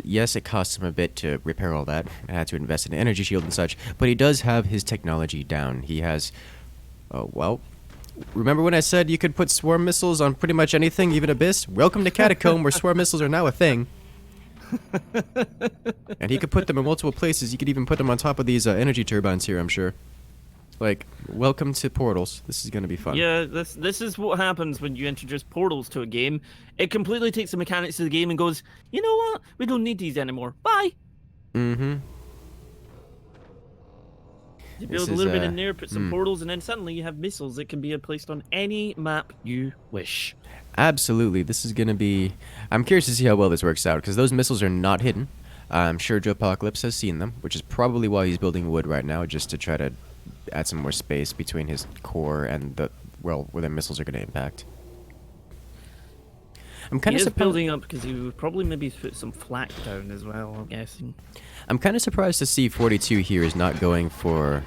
Yes, it costs him a bit to repair all that. I had to invest in an energy shield and such, but he does have his technology down. He has, well, remember when I said you could put swarm missiles on pretty much anything, even Abyss? Welcome to Catacomb, where swarm missiles are now a thing. And he could put them in multiple places. You could even put them on top of these energy turbines here, I'm sure. Like, welcome to portals. This is gonna be fun. Yeah, this is what happens when you introduce portals to a game. It completely takes the mechanics of the game and goes, you know what? We don't need these anymore. Bye. Mm-hmm. You build a little bit in there, put some portals, and then suddenly you have missiles that can be placed on any map you wish. Absolutely. This is gonna be. I'm curious to see how well this works out because those missiles are not hidden. I'm sure Joe Apocalypse has seen them, which is probably why he's building wood right now, just to try to add some more space between his core and the where the missiles are gonna impact. I'm kind of building up because he would probably maybe put some flak down as well, I'm guessing. I'm kind of surprised to see 42 here is not going for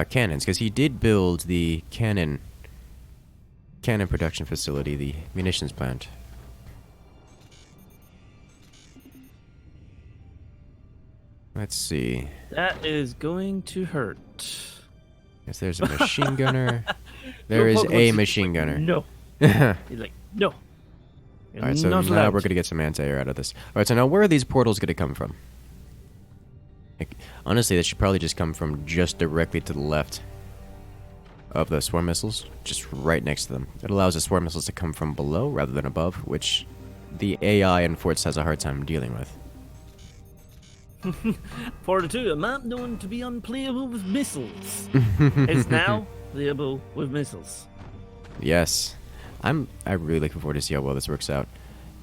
cannons, because he did build the cannon production facility, the munitions plant. Let's see. That is going to hurt. Yes, there's a machine gunner. There is a machine gunner. No. He's like, no. Alright, so now we're going to get some anti-air out of this. Alright, so now where are these portals going to come from? Like, honestly, they should probably just come from just directly to the left of the swarm missiles. Just right next to them. It allows the swarm missiles to come from below rather than above, which the AI in Forts has a hard time dealing with. 42, a map known to be unplayable with missiles, is now playable with missiles. Yes. I'm really looking forward to see how well this works out.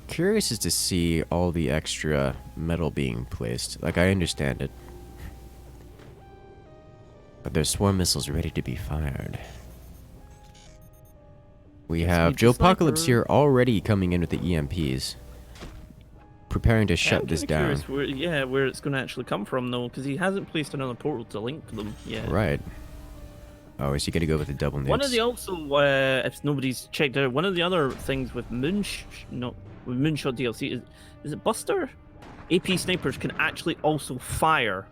Curious as to see all the extra metal being placed. Like, I understand it. But there's swarm missiles ready to be fired. We have Joe Apocalypse here already coming in with the EMPs. Preparing to shut this down. Where it's going to actually come from, though, because he hasn't placed another portal to link to them yet. Right. Oh, is he going to go with the double nukes? One of the also, if nobody's checked out, one of the other things with Moonshot DLC is it Buster? AP snipers can actually also fire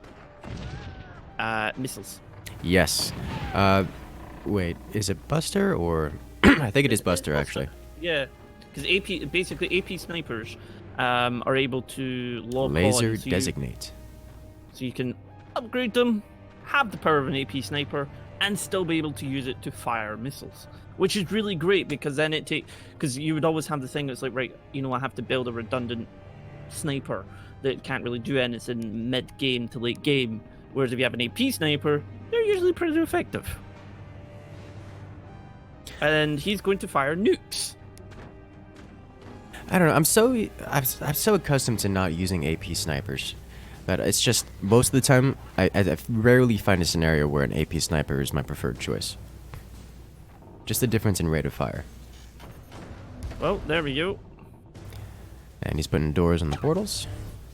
missiles. Yes. Wait, is it Buster or I think it is Buster actually. Yeah, because AP snipers are able to log laser on, so designate. So you can upgrade them, have the power of an AP sniper, and still be able to use it to fire missiles, which is really great because then because you would always have the thing that's like, right, I have to build a redundant sniper that can't really do anything mid-game to late game, whereas if you have an AP sniper, they're usually pretty effective. And he's going to fire nukes. I don't know. I'm so accustomed to not using AP snipers that it's just most of the time I rarely find a scenario where an AP sniper is my preferred choice. Just the difference in rate of fire. Well, there we go. And he's putting doors on the portals,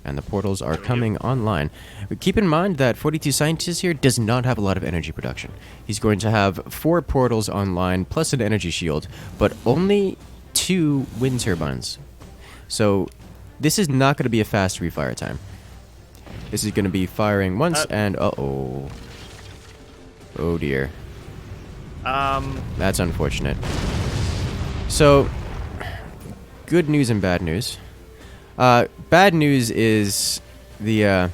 and the portals are coming online. But keep in mind that 42 Scientist here does not have a lot of energy production. He's going to have 4 portals online plus an energy shield, but only 2 wind turbines. So this is not going to be a fast refire time. This is going to be firing once and oh dear. That's unfortunate. So good news and bad news. Bad news is the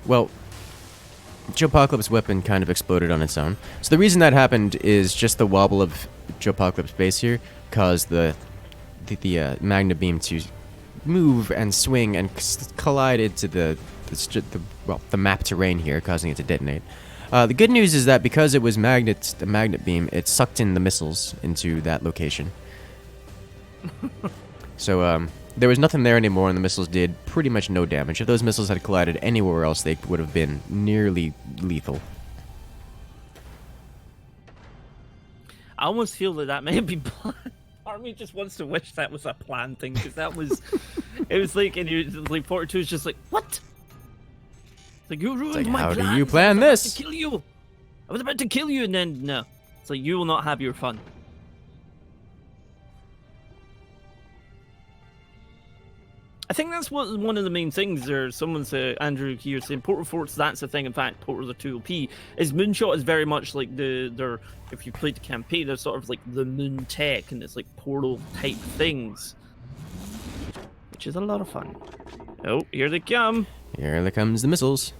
Joe Apocalypse's weapon kind of exploded on its own. So the reason that happened is just the wobble of Joe Apocalypse's base here caused the magna beam to move and swing and collide into the map terrain here, causing it to detonate. The good news is that because it was the magnet beam, it sucked in the missiles into that location. So there was nothing there anymore, and the missiles did pretty much no damage. If those missiles had collided anywhere else, they would have been nearly lethal. I almost feel that may be planned. Army just wants to wish that was a planned thing, because that was... it was like, and you, like 42 is just like, what? It's like, you ruined my plan. How do you plan this? To kill you. I was about to kill you, and then, no. It's like, you will not have your fun. I think that's one of the main things there. Someone said, Andrew here saying, Portal Forts, that's the thing. In fact, Portals are 2 OP. Is Moonshot is very much like their, if you played the campaign, they're sort of like the moon tech, and it's like portal type things. Which is a lot of fun. Oh, here they come. Here comes the missiles.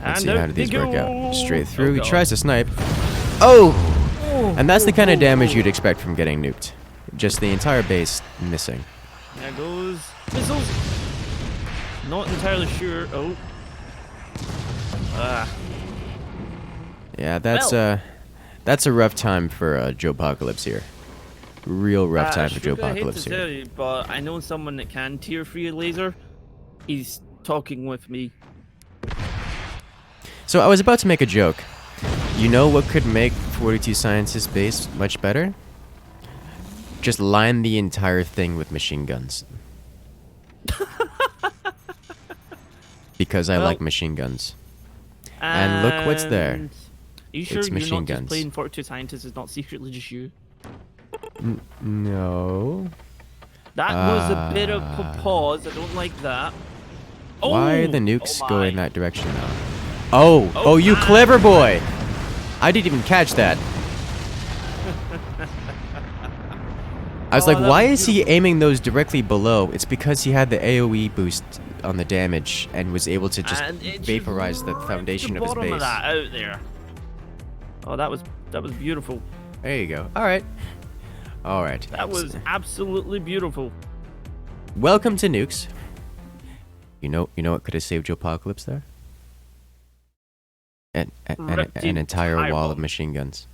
Let's And see, how out did these they work out? go. Straight through. Oh, He God. tries to snipe. Oh! Oh, And that's the kind of oh, damage oh. you'd expect from getting nuked. Just the entire base missing. There goes missiles. Not entirely sure. Oh. Ah. Yeah, that's Well. that's a rough time for Joe Apocalypse here. Real rough time for Joe Sugar, I hate Apocalypse to here. tell you, but I know someone that can tier 3 a laser. He's talking with me. So I was about to make a joke. You know what could make 42 Scientist base much better? Just line the entire thing with machine guns. Because I Well, like machine guns. And look what's there. Are you sure It's you're machine not just guns. playing 42 Scientists? It's not secretly just you. No. That was a bit of a pause. I don't like that. Oh, Why are the nukes oh going my. that direction now? Oh, Oh you my. clever boy! I didn't even catch that. I was Oh, like, that why was is he beautiful. aiming those directly below? It's because he had the AoE boost on the damage and was able to just And it vaporize the ripped foundation the of his bottom base. of that out there. Oh, that was beautiful. There you go. Alright. Alright. That was absolutely beautiful. Welcome to nukes. You know what could have saved Joe Apocalypse there? An entire wall of machine guns.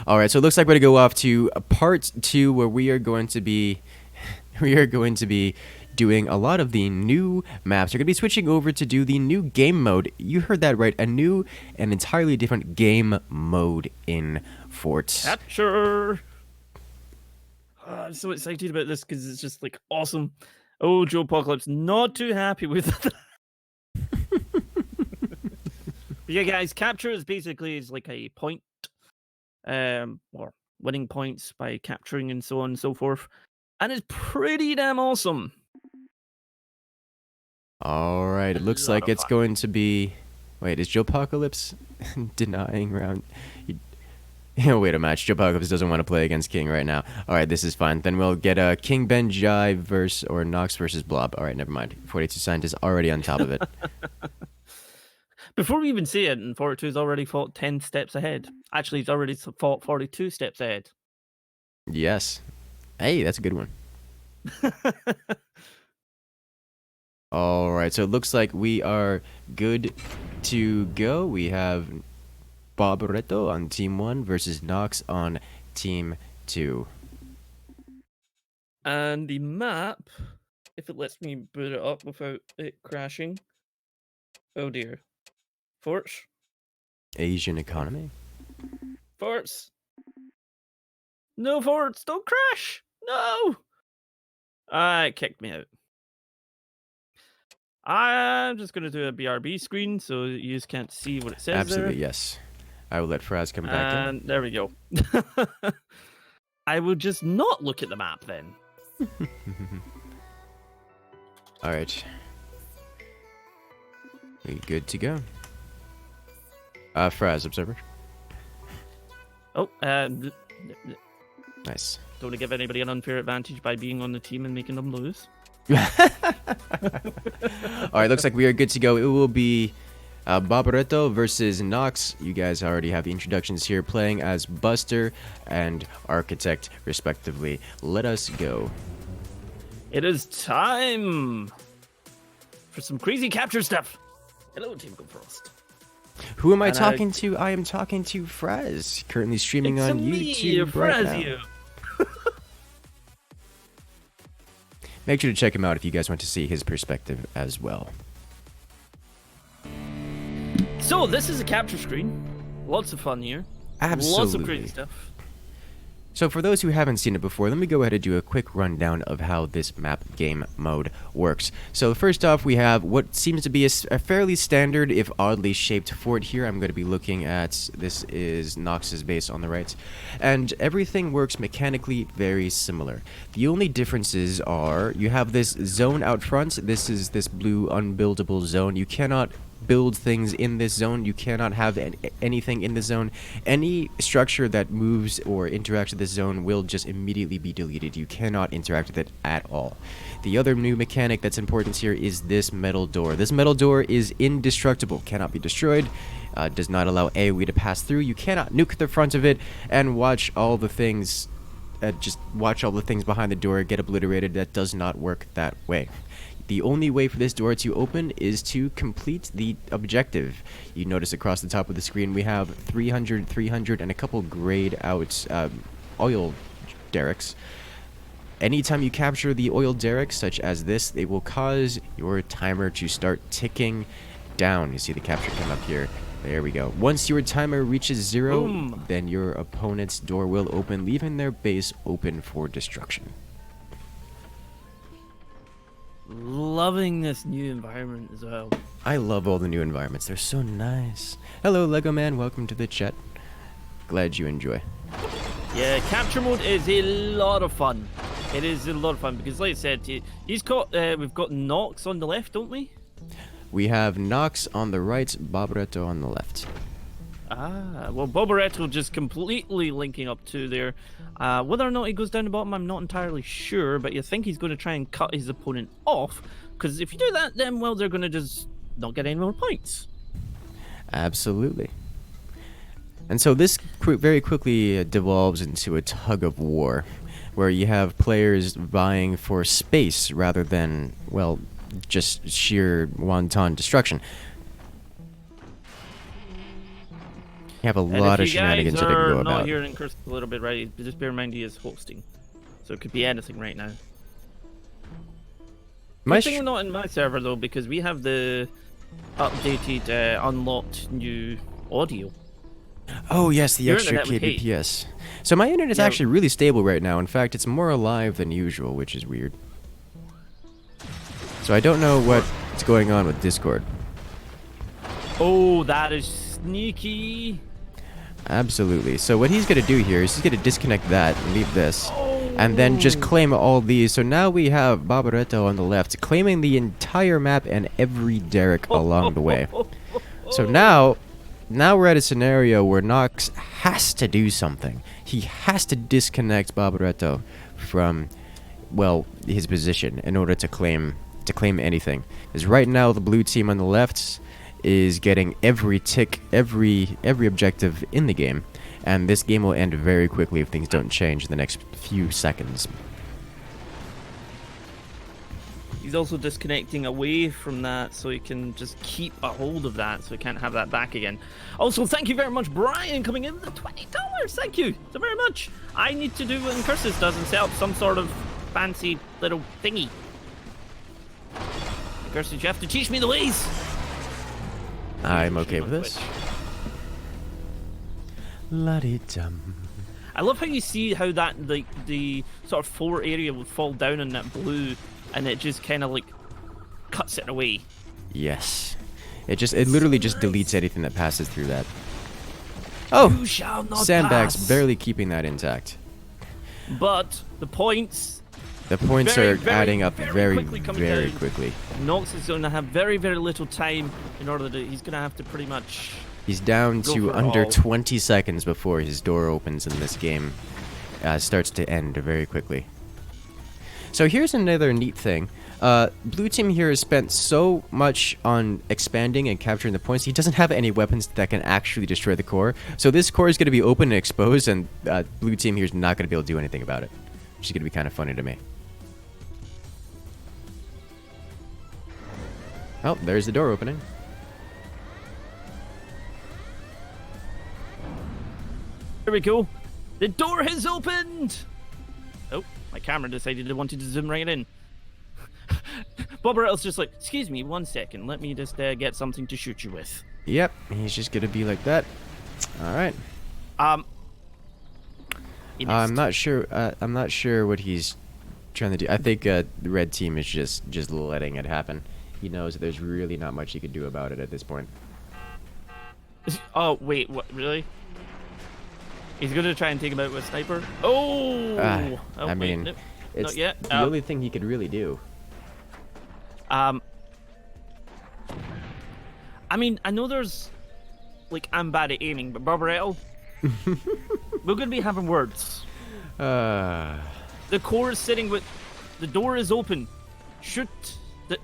Alright, so it looks like we're gonna go off to part 2 where we are going to be doing a lot of the new maps. We're gonna be switching over to do the new game mode. You heard that right, a new and entirely different game mode in Fort. Capture. Oh, I'm so excited about this because it's just like awesome. Oh, Joe Apocalypse, not too happy with that. Yeah, guys, capture is basically like a point, or winning points by capturing and so on and so forth, and it's pretty damn awesome. Alright, it looks lot like of it's fun. going to be... Wait, is Joe Apocalypse denying round... Wait a match. Joe Apocalypse doesn't want to play against King right now. Alright, this is fine. Then we'll get a King Ben Jai versus... or Nox versus Blob. Alright, never mind. 42 Scientist already on top of it. Before we even see it, and 42's already fought 10 steps ahead. Actually, he's already fought 42 steps ahead. Yes. Hey, that's a good one. Alright, so it looks like we are good to go. We have Bob Reto on Team 1 versus Nox on Team 2. And the map, if it lets me boot it up without it crashing. Oh dear. Forts? Asian economy? Forts? No, Forts, don't crash! No! It kicked me out. I'm just going to do a BRB screen so you just can't see what it says Absolutely, there. yes. I will let Fraz come back in. And there we go. I will just not look at the map then. Alright. We good to go. Fraz, observer. Oh, Nice. don't want to give anybody an unfair advantage by being on the team and making them lose. Alright, looks like we are good to go. It will be Barbaretto versus Nox. You guys already have the introductions here, playing as Buster and Architect, respectively. Let us go. It is time for some crazy capture stuff. Hello, Team Go Frost. Who am I And talking to? I am talking to Fraz, currently streaming It's on me, YouTube right now. Frazio. Make sure to check him out if you guys want to see his perspective as well. So this is a capture screen. Lots of fun here. Lots of Absolutely. crazy stuff. So for those who haven't seen it before, let me go ahead and do a quick rundown of how this map game mode works. So first off, we have what seems to be a fairly standard, if oddly shaped fort here. I'm going to be looking at, this is Nox's base on the right. And everything works mechanically very similar. The only differences are, you have this zone out front. This is this blue unbuildable zone. You cannot build things in this zone. You cannot have anything in the zone. Any structure that moves or interacts with this zone will just immediately be deleted. You cannot interact with it at all. The other new mechanic that's important here is this metal door. This metal door is indestructible, cannot be destroyed, does not allow AoE to pass through. You cannot nuke the front of it and watch all the things, just watch all the things behind the door get obliterated. That does not work that way. The only way for this door to open is to complete the objective. You notice across the top of the screen we have 300, 300, and a couple grayed out oil derricks. Anytime you capture the oil derrick, such as this, it will cause your timer to start ticking down. You see the capture come up here. There we go. Once your timer reaches 0, Boom. then your opponent's door will open, leaving their base open for destruction. Loving this new environment as well. I love all the new environments. They're so nice. Hello, Lego Man. Welcome to the chat. Glad you enjoy. Yeah, capture mode is a lot of fun. It is a lot of fun because, like I said, he's got. We've got Nox on the left, don't we? We have Nox on the right, Barbaretto on the left. Ah, well, Barbaretto just completely linking up to there. Whether or not he goes down the bottom, I'm not entirely sure, but you think he's going to try and cut his opponent off, because if you do that, then, well, they're going to just not get any more points. Absolutely. And so this very quickly devolves into a tug of war, where you have players vying for space rather than, well, just sheer wanton destruction. You have a lot of shenanigans that they can go If you guys are about. not hearing Incursus a little bit, right, just bear in mind he is hosting. So it could be anything right now. Good thing we're not in my server, though, because we have the updated, unlocked new audio. Oh yes, the Your extra internet would hate. kbps. So my internet is Yeah. actually really stable right now. In fact, it's more alive than usual, which is weird. So I don't know what's going on with Discord. Oh, that is sneaky. Absolutely. So what he's going to do here is he's going to disconnect that and leave this. And then just claim all these. So now we have Barbaretto on the left claiming the entire map and every derrick along the way. So now we're at a scenario where Nox has to do something. He has to disconnect Barbaretto from, well, his position in order to claim anything. Because right now the blue team on the left is getting every tick, every objective in the game, and this game will end very quickly if things don't change in the next few seconds. He's also disconnecting away from that so he can just keep a hold of that so he can't have that back again. Also, thank you very much, Brian, coming in with the $20. Thank you so very much. I need to do what Incursus does and set up some sort of fancy little thingy. Incursus, you have to teach me the ways. I'm okay with this. La-di-dum. I love how you see how that, like, the sort of floor area would fall down on that blue, and it just kind of like cuts it away. Yes. It literally just deletes anything that passes through that. Oh! You shall not Sandbags pass. barely keeping that intact. But the points. The points Very, are very, adding up very very, quickly coming very down. quickly. Nox is going to have very, very little time in order to. He's going to have to pretty much. He's down Go to for under all. 20 seconds before his door opens and this game starts to end very quickly. So here's another neat thing. Blue team here has spent so much on expanding and capturing the points, he doesn't have any weapons that can actually destroy the core. So this core is going to be open and exposed, and blue team here is not going to be able to do anything about it. Which is going to be kind of funny to me. Oh, there's the door opening. There we go. The door has opened. Oh, my camera decided it wanted to zoom right in. Barbaretto's just like, excuse me, 1 second. Let me just get something to shoot you with. Yep, he's just going to be like that. All right. He I'm missed. not sure what he's trying to do. I think the red team is just letting it happen. He knows that there's really not much he could do about it at this point. Oh, wait, what? Really? He's going to try and take him out with a sniper? Oh! I Wait, mean, nope, it's not yet. the only thing he could really do. I mean, I know there's, like, I'm bad at aiming, but Barbarello, we're going to be having words. The core is sitting with, the door is open. Shoot the...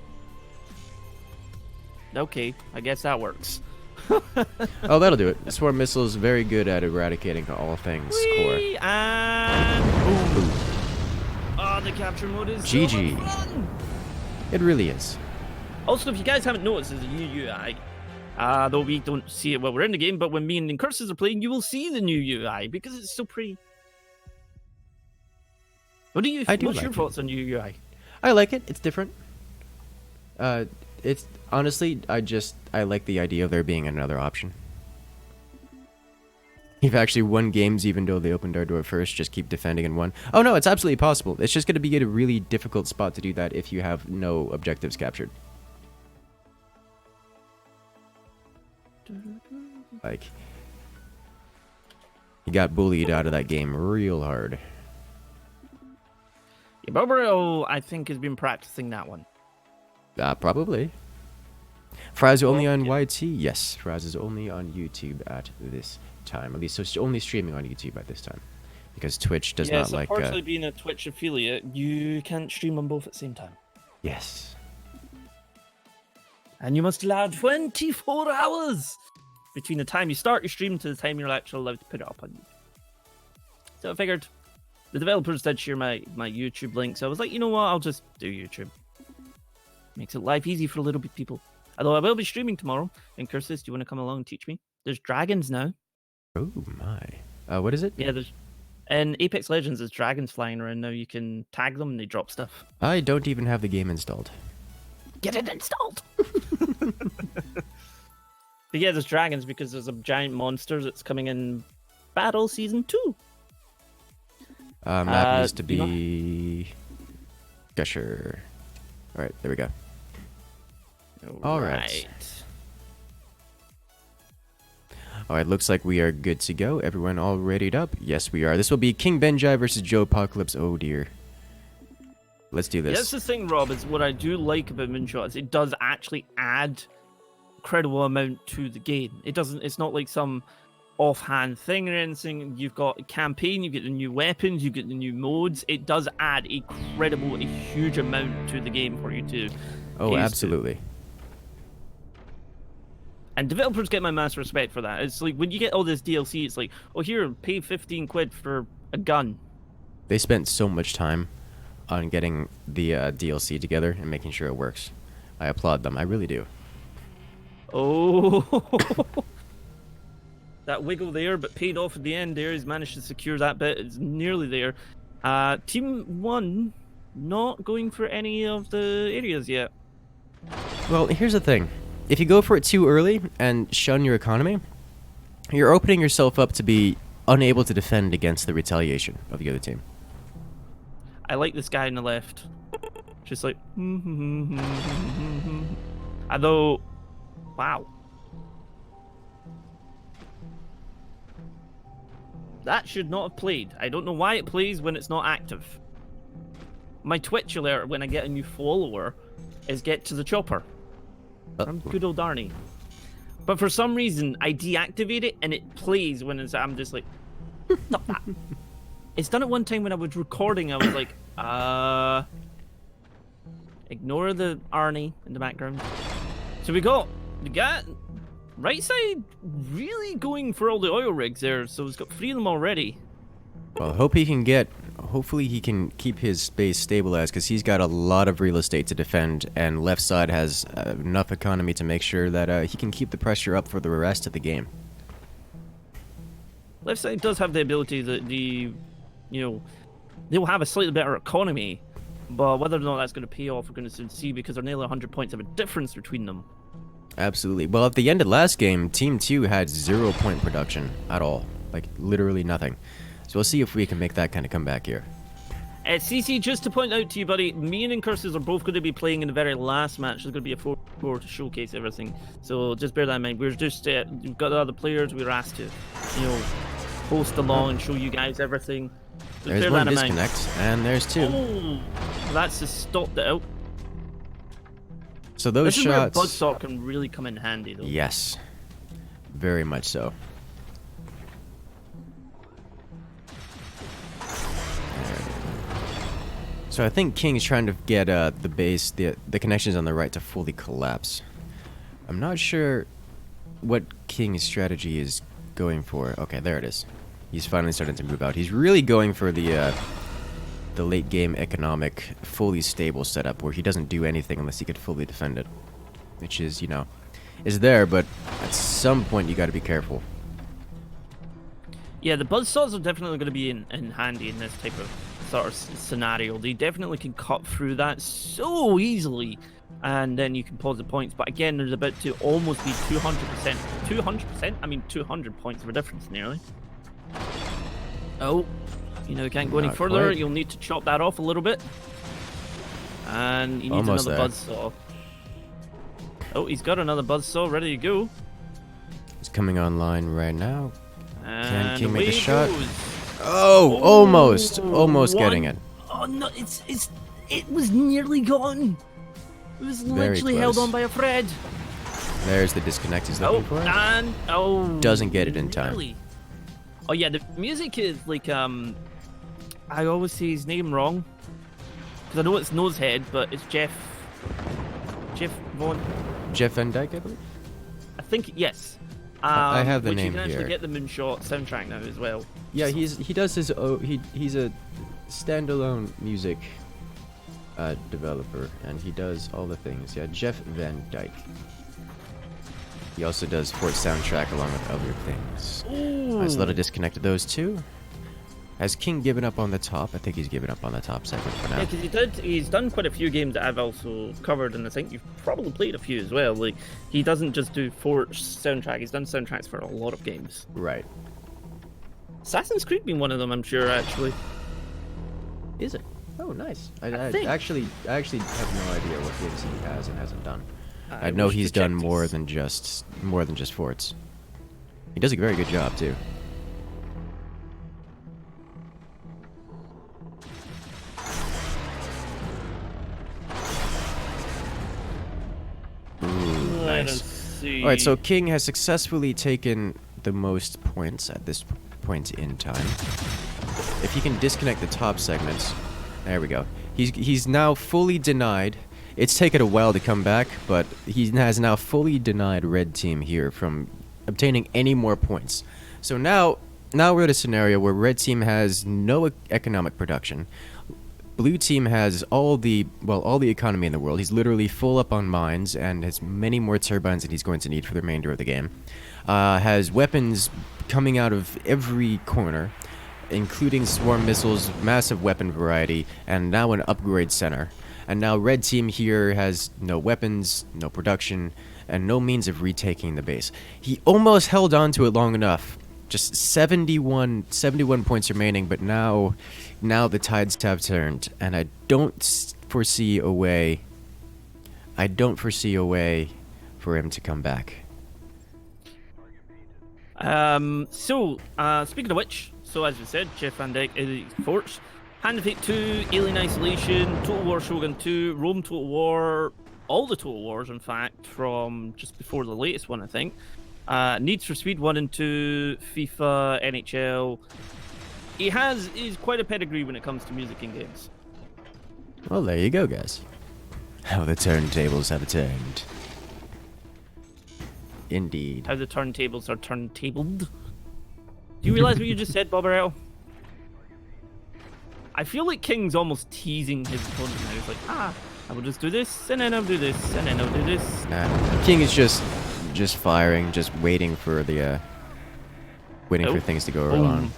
Okay, I guess that works. Oh, that'll do it. Swarm Missile is very good at eradicating all things core. Whee! And... boom. Oh, the capture mode is so GG. much fun. It really is. Also, if you guys haven't noticed, there's a new UI. Though we don't see it while we're in the game, but when me and Incursus are playing, you will see the new UI because it's so pretty. What's your thoughts on new UI? I like it. It's different. It's honestly, I like the idea of there being another option. You've actually won games even though they opened our door first. Just keep defending and won. Oh no, it's absolutely possible. It's just going to be a really difficult spot to do that if you have no objectives captured. Like, he got bullied out of that game real hard. Yeah, Barbarello, I think, has been practicing that one. Probably. Fraz only on YT? Yes, Fraz is only on YouTube at this time. At least, so it's only streaming on YouTube at this time. Because Twitch does not like... Unfortunately, being a Twitch affiliate, you can't stream on both at the same time. Yes. And you must allow 24 hours between the time you start your stream to the time you're actually allowed to put it up on YouTube. So I figured the developers did share my YouTube link, so I was like, you know what, I'll just do YouTube. Makes it life easy for a little bit people. Although I will be streaming tomorrow. Incursus, do you want to come along and teach me? There's dragons now. Oh my. What is it? Yeah, there's... In Apex Legends, there's dragons flying around now. You can tag them and they drop stuff. I don't even have the game installed. Get it installed! But yeah, there's dragons because there's a giant monster that's coming in Battle Season 2. Map needs to be... Gusher. Alright, there we go. Alright. Alright, looks like we are good to go. Everyone all readied up? Yes, we are. This will be King Benjai versus Joe Apocalypse. Oh dear. Let's do this. Yeah, that's the thing, Rob, is what I do like about Moonshot is it does actually add incredible amount to the game. It's not like some offhand thing or anything. You've got a campaign, you get the new weapons, you get the new modes. It does add a huge amount to the game for you to... Oh, absolutely. And developers get my massive respect for that. It's like, when you get all this DLC, it's like, oh, here, pay 15 quid for a gun. They spent so much time on getting the DLC together and making sure it works. I applaud them. I really do. Oh. That wiggle there, but paid off at the end there. He's managed to secure that bit. It's nearly there. Team 1 not going for any of the areas yet. Well, here's the thing. If you go for it too early and shun your economy, you're opening yourself up to be unable to defend against the retaliation of the other team. I like this guy on the left. Just like... Although... Wow. That should not have played. I don't know why it plays when it's not active. My Twitch alert when I get a new follower is get to the chopper. I'm good old Arnie. But for some reason, I deactivate it and it plays when I'm just like, stop that. It's done it one time when I was recording. I was like, ignore the Arnie in the background. So we got the guy right side really going for all the oil rigs there. So he's got 3 of them already. Well, hopefully he can keep his space stabilized because he's got a lot of real estate to defend, and left side has enough economy to make sure that he can keep the pressure up for the rest of the game. Left side does have the ability that they'll have a slightly better economy, but whether or not that's going to pay off, we're going to soon see because they're nearly 100 points of a difference between them. Absolutely. Well, at the end of last game, Team 2 had 0 point production at all. Like, literally nothing. So we'll see if we can make that kind of comeback here. CC, just to point out to you, buddy, me and Incursus are both going to be playing in the very last match. There's going to be a 4-4 to showcase everything. So just bear that in mind. We're just, we've got the other players. We were asked to, host along and show you guys everything. Just there's one disconnect, and there's 2. Oh, that's just stopped it out. So those This is where shots. Buzzsaw can really come in handy, though. Yes, very much so. So I think King's trying to get the base, the connections on the right to fully collapse. I'm not sure what King's strategy is going for. Okay, there it is. He's finally starting to move out. He's really going for the late game economic, fully stable setup where he doesn't do anything unless he could fully defend it. Which is, you know, is there, but at some point you got to be careful. Yeah, the buzzsaws are definitely going to be in handy in this type of sort of scenario. They definitely can cut through that so easily, and then you can pause the points. But again, there's about to almost be 200%. 200%? I mean, 200 points of a difference nearly. Oh, you know, you can't go any Not further. quite. You'll need to chop that off a little bit. And he needs Almost another there. buzzsaw. Oh, he's got another buzzsaw ready to go. It's coming online right now. And King make away the it shot? goes. Oh, almost getting it. Oh no, it was nearly gone. It was literally held close. on by a thread. There's the disconnect he's looking for. And Doesn't get it in time. nearly. Oh yeah, the music is like I always say his name wrong because I know it's Nosehead, but it's Jeff Vaughn. Jeff Van Dyke, I believe. I think yes. I have the which name you can here. actually get the Moonshot soundtrack now as well. Yeah, he does his he's a standalone music developer, and he does all the things. Yeah, Jeff Van Dyke. He also does Fort soundtrack along with other things. There's a lot of disconnect of those two. Has King given up on the top? I think he's given up on the top segment for now. Yeah, because he's done quite a few games that I've also covered, and I think you've probably played a few as well. Like, he doesn't just do Forge soundtrack, he's done soundtracks for a lot of games. Right. Assassin's Creed being one of them, I'm sure, actually. Is it? Oh, nice. I think. actually have no idea what games he has and hasn't done. I I know wish to he's done check more this. than just Forts. He does a very good job too. Ooh, Let us nice. see. All right, so King has successfully taken the most points at this point in time. If he can disconnect the top segments, there we go. He's now fully denied. It's taken a while to come back, but he has now fully denied Red Team here from obtaining any more points. So now we're at a scenario where Red Team has no economic production. Blue Team has all the economy in the world. He's literally full up on mines and has many more turbines than he's going to need for the remainder of the game. Has weapons coming out of every corner, including swarm missiles, massive weapon variety, and now an upgrade center. And now Red Team here has no weapons, no production, and no means of retaking the base. He almost held on to it long enough. Just 71 points remaining, but now the tides have turned, and I don't foresee a way for him to come back. Speaking of which, so as we said, Jeff Van Dyke is Forge. Hand of Fate 2, Alien Isolation, Total War Shogun 2, Rome Total War, all the Total Wars, in fact, from just before the latest one, I think. Needs for Speed 1 and 2, FIFA, NHL. He's quite a pedigree when it comes to music in games. Well, there you go, guys. How the turntables have turned. Indeed. How the turntables are turntabled. Do you realize what you just said, Bobberell? I feel like King's almost teasing his opponent now. He's like, I will just do this, and then I'll do this, and then I'll do this. Nah, King is just firing, just waiting for the for things to go along.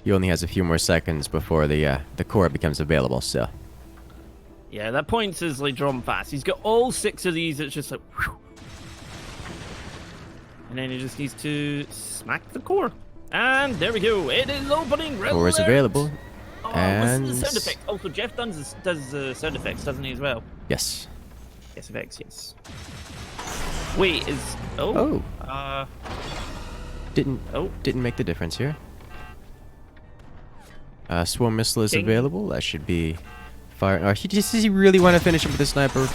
He only has a few more seconds before the core becomes available, so. Yeah, that points is like drawn fast. He's got all 6 of these. It's just like, whew. And then he just needs to smack the core. And there we go. It is opening. Core is available. Oh, And listen to the sound effects. Also, Jeff does sound effects, doesn't he, as well? yes. Yes, effects, yes. Wait, is... Oh. Didn't Oh. make the difference here. Swarm missile is King. available. That should be fire. Oh, does he really want to finish him with a sniper?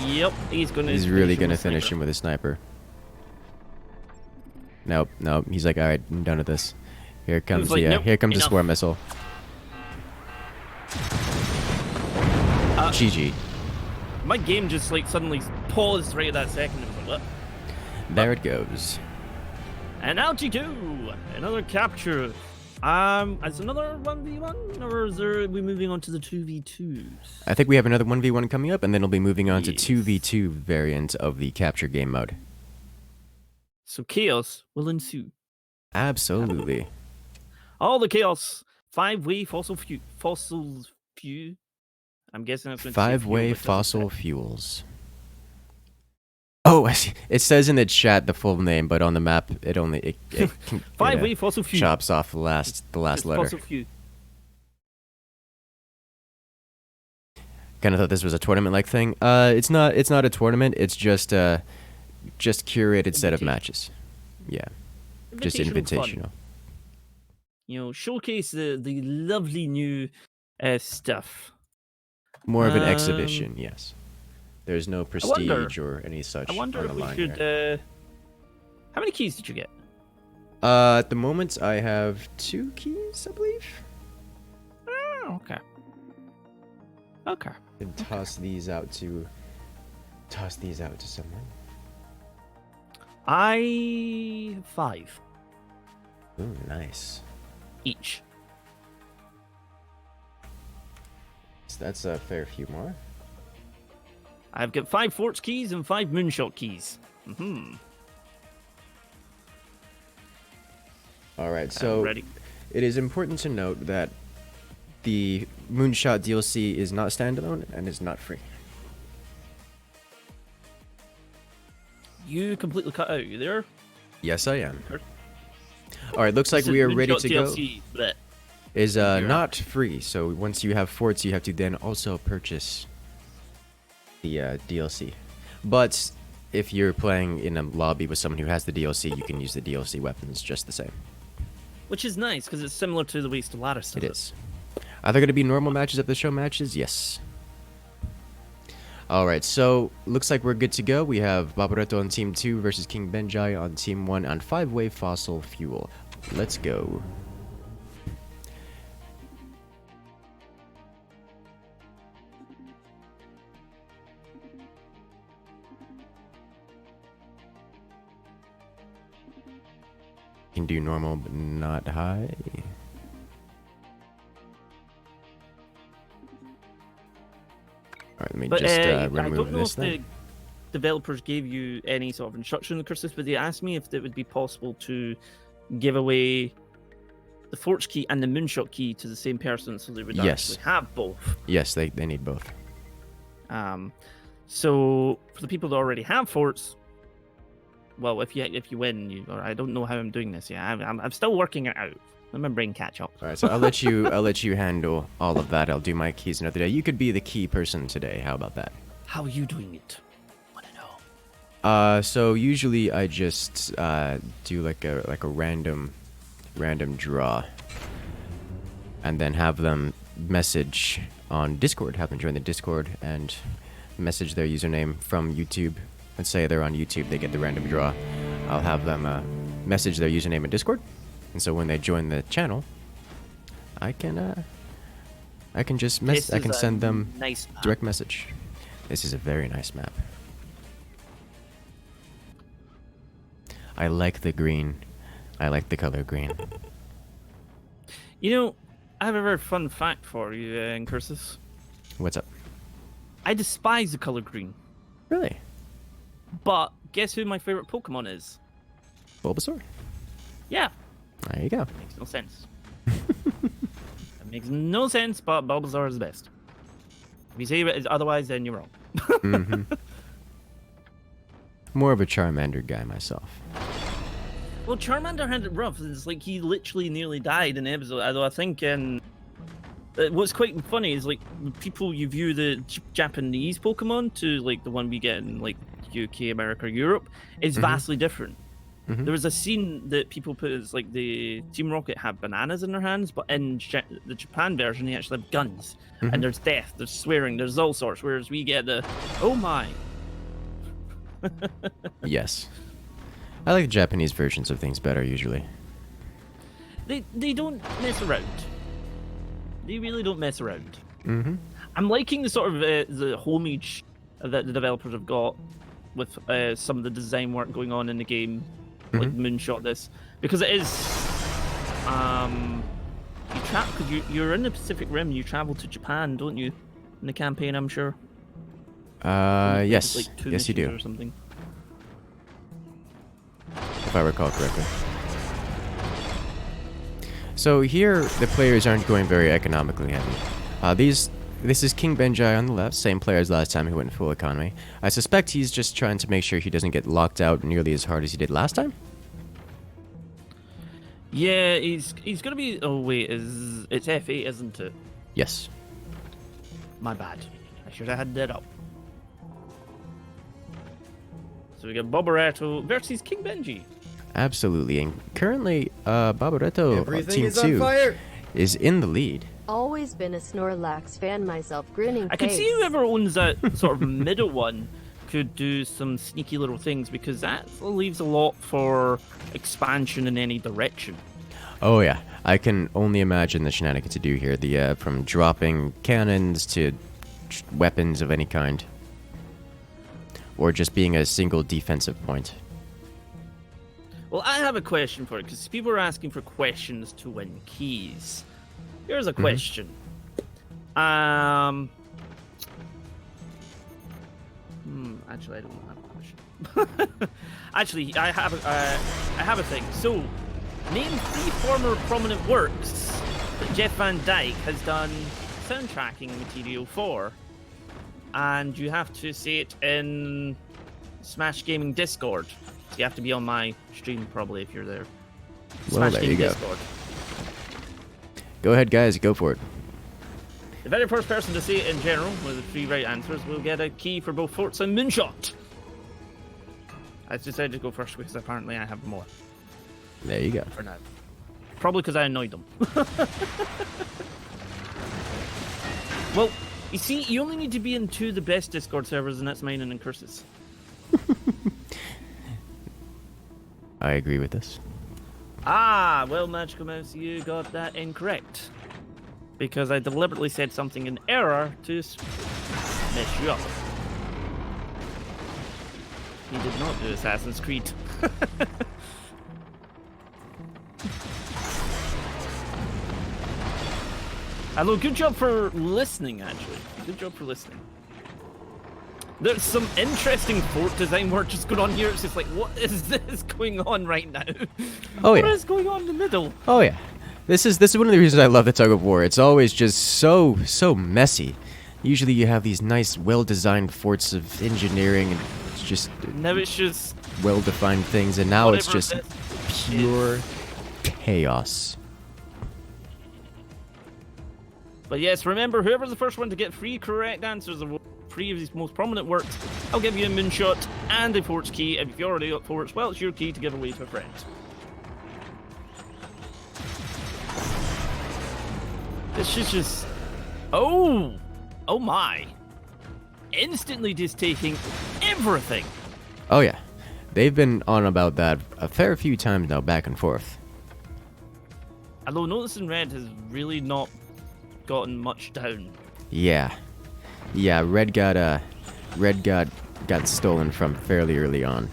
Yep, he's gonna. He's really gonna finish him with a sniper. Nope, nope. He's like, all right, I'm done with this. Here comes like, nope, here comes the enough. swarm missile. GG. My game just like suddenly paused right at that second. It was like, what? There it goes. And now G2, another capture. Is another 1v1, or are we moving on to the 2v2s? I think we have another 1v1 coming up, and then we'll be moving on to 2v2 variant of the capture game mode. So chaos will ensue. Absolutely. All the chaos. 5-way fossil fuel. I'm guessing that's meant to say fuel, 5-way but it doesn't fossil say. fuels. Oh, I see. It says in the chat the full name, but on the map it only 5-way fossil fuel. chops off the last It's letter. Fossil fuel. Kind of thought this was a tournament-like thing. It's not a tournament. It's just curated set of matches. Yeah, just invitational. Fun. You know, showcase the lovely new stuff. More of an exhibition, yes. There's no prestige or any such. I wonder on if the we line should. here. How many keys did you get? At the moment, I have 2 keys, I believe. Oh, okay. Okay. And toss these out to someone. I have 5 Ooh, nice. each. So that's a fair few more. I've got 5 forts keys and 5 moonshot keys. All right, so ready. It is important to note that the Moonshot DLC is not standalone and is not free. You completely cut out. You there? Yes, I am. All right, looks like we are ready to go. DLC, bleh. Is not free, so once you have forts, you have to then also purchase the DLC. But if you're playing in a lobby with someone who has the DLC, you can use the DLC weapons just the same. Which is nice, because it's similar to the way Stellaris does It is. Are there going to be normal matches at the show matches? Yes. Alright, so looks like we're good to go. We have Babaretto on Team 2 versus King Benjai on Team 1 on 5-way fossil fuel. Let's go. Can do normal, but not high. Alright, let me just I remove don't know this if then. the developers gave you any sort of instruction in Incursus, but they asked me if it would be possible to give away the Forge key and the Moonshot key to the same person, so they would Yes. actually have both. Yes, they need both. So for the people that already have forts, well, if you win, or I don't know how I'm doing this. Yeah, I'm still working it out. Let my brain catch up. All right, so I'll let you handle all of that. I'll do my keys another day. You could be the key person today. How about that? How are you doing it? Want to know? So usually I just do like a random draw, and then have them message on Discord. Have them join the Discord and message their username from YouTube. Let's say they're on YouTube, they get the random draw. I'll have them message their username in Discord, and so when they join the channel, I can just send them nice direct message. This is a very nice map. I like the green. I like the color green. You know, I have a very fun fact for you, Incursus. What's up? I despise the color green. Really? But guess who my favorite Pokemon is? Bulbasaur? Yeah. There you go. Makes no sense. It makes no sense, but Bulbasaur is the best. If you say it is otherwise, then you're wrong. Mm-hmm. More of a Charmander guy myself. Well, Charmander had it rough. It's like he literally nearly died in the episode. Although I think what's quite funny is like people you view the Japanese Pokemon to like the one we get in like UK, America, Europe is vastly different. There was a scene that people put as like the Team Rocket have bananas in their hands, but in the Japan version, they actually have guns. And there's death, there's swearing, there's all sorts. Whereas we get the, oh my. Yes. I like the Japanese versions of things better usually. They don't mess around. They really don't mess around. Mm-hmm. I'm liking the sort of the homage that the developers have got with some of the design work going on in the game, like Moonshot this, because it is you're in the Pacific Rim. You travel to Japan, don't you? In the campaign, I'm sure. Yes, like 2 yes you do. or something. If I recall correctly. So here, the players aren't going very economically heavy. This is King Benjai on the left, same player as last time who went full economy. I suspect he's just trying to make sure he doesn't get locked out nearly as hard as he did last time. Yeah, he's gonna be. Oh wait, it's F8, isn't it? Yes. My bad. I should have had that up. So we got Bobaretto versus King Benji. Absolutely, and currently, Barbaretto Team 2 is in the lead. Always been a Snorlax fan myself, grinning I can see whoever owns that sort of middle one could do some sneaky little things, because that leaves a lot for expansion in any direction. Oh yeah, I can only imagine the shenanigans to do here. The from dropping cannons to weapons of any kind, or just being a single defensive point. Well, I have a question for it, because people are asking for questions to win keys. Here's a question. Actually, I don't have a question. Actually, I have a thing. So, name 3 former prominent works that Jeff Van Dyke has done soundtracking material for, and you have to say it in Smash Gaming Discord. You have to be on my stream probably if you're there. Well, there you go. Discord. Go ahead, guys. Go for it. The very first person to say it in general with the 3 right answers will get a key for both Forts and Moonshot. I decided to go first because apparently I have more. There you go. For now. Probably because I annoyed them. Well, you see, you only need to be in 2 of the best Discord servers, and that's mine and Incursus. I agree with this. Ah, well, Magical Mouse, you got that incorrect. Because I deliberately said something in error to mess you up. He did not do Assassin's Creed. Hello, good job for listening, actually. Good job for listening. There's some interesting fort design work just going on here. It's just like, what is this going on right now? Oh yeah. What is going on in the middle? Oh yeah. This is one of the reasons I love the tug of war. It's always just so messy. Usually you have these nice, well-designed forts of engineering and it's just now it's just well-defined things, and now it's just this pure chaos. But yes, remember, whoever's the first one to get 3 correct answers of 3 of these most prominent works, I'll give you a Moonshot and a Forts key. And if you already got Forts, well, it's your key to give away to a friend. This is just... Oh my. Instantly just taking everything. Oh yeah. They've been on about that a fair few times now, back and forth. Although Notice in Red has really not gotten much down. Yeah. Yeah, Red got stolen from fairly early on.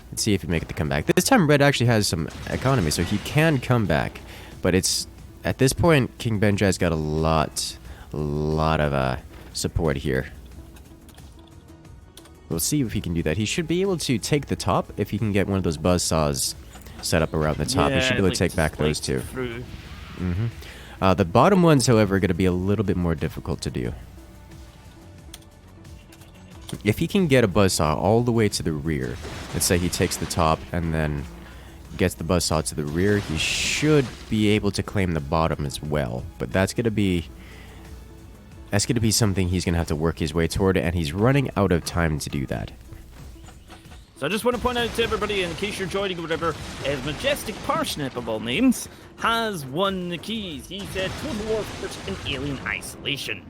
Let's see if he make it the comeback. This time Red actually has some economy, so he can come back. But it's at this point King Benjai's got a lot of support here. We'll see if he can do that. He should be able to take the top if he can get one of those buzzsaws set up around the top. Yeah, he should be able to take back those 2. Through. The bottom ones, however, are going to be a little bit more difficult to do. If he can get a buzzsaw all the way to the rear, let's say he takes the top and then gets the buzzsaw to the rear, he should be able to claim the bottom as well. But that's going to be something he's going to have to work his way toward, and he's running out of time to do that. So So I just want to point out to everybody, in case you're joining or whatever, Majestic Parsnip of all names has won the keys. He said Total War Force and Alien Isolation.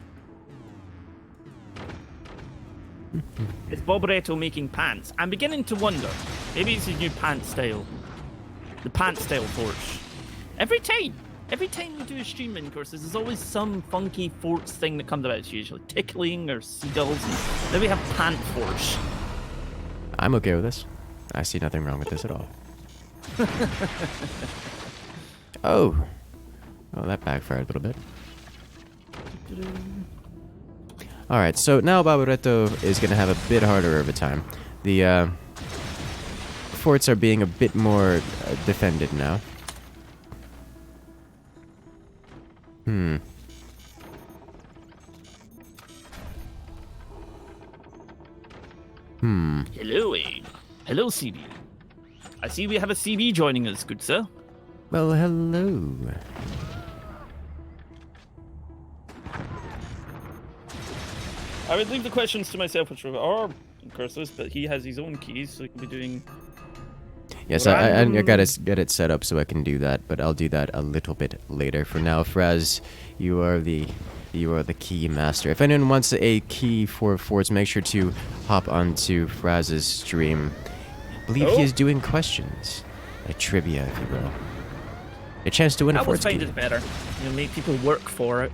It's Boboretto making pants. I'm beginning to wonder. Maybe it's his new pants style. The pants style Force. Every time we do a stream in courses, there's always some funky Force thing that comes about. It's usually tickling or seagulls. And then we have pant Force. I'm okay with this. I see nothing wrong with this at all. Oh. Well, that backfired a little bit. Alright, so now Boboretto is going to have a bit harder of a time. The forts are being a bit more defended now. Hello, Abe. Hello, CB. I see we have a CB joining us, good sir. Well, hello. I would leave the questions to myself, which are Incursus, but he has his own keys, so he can be doing... Yes, I gotta get it set up so I can do that, but I'll do that a little bit later. For now, Fraz, you are the key master. If anyone wants a key for forts, make sure to hop onto Fraz's stream. I believe he is doing questions, a trivia, if you will. A chance to win a forts key. I always find it better. You know, make people work for it.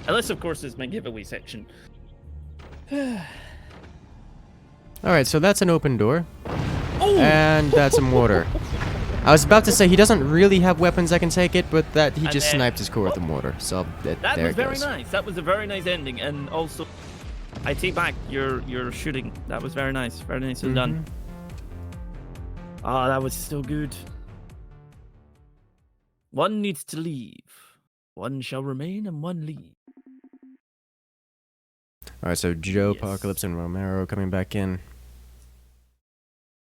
Unless, of course, it's my giveaway section. Alright, so that's an open door. Oh! And that's some water. I was about to say he doesn't really have weapons that can take it, but that he just sniped his core with the mortar. So that there was it very goes. nice. That was a very nice ending, and also, I take back your shooting. That was very nice. Very nicely done. Oh, that was so good. One needs to leave. One shall remain, and one leave. Alright, so Joe, Apocalypse, and Romero coming back in.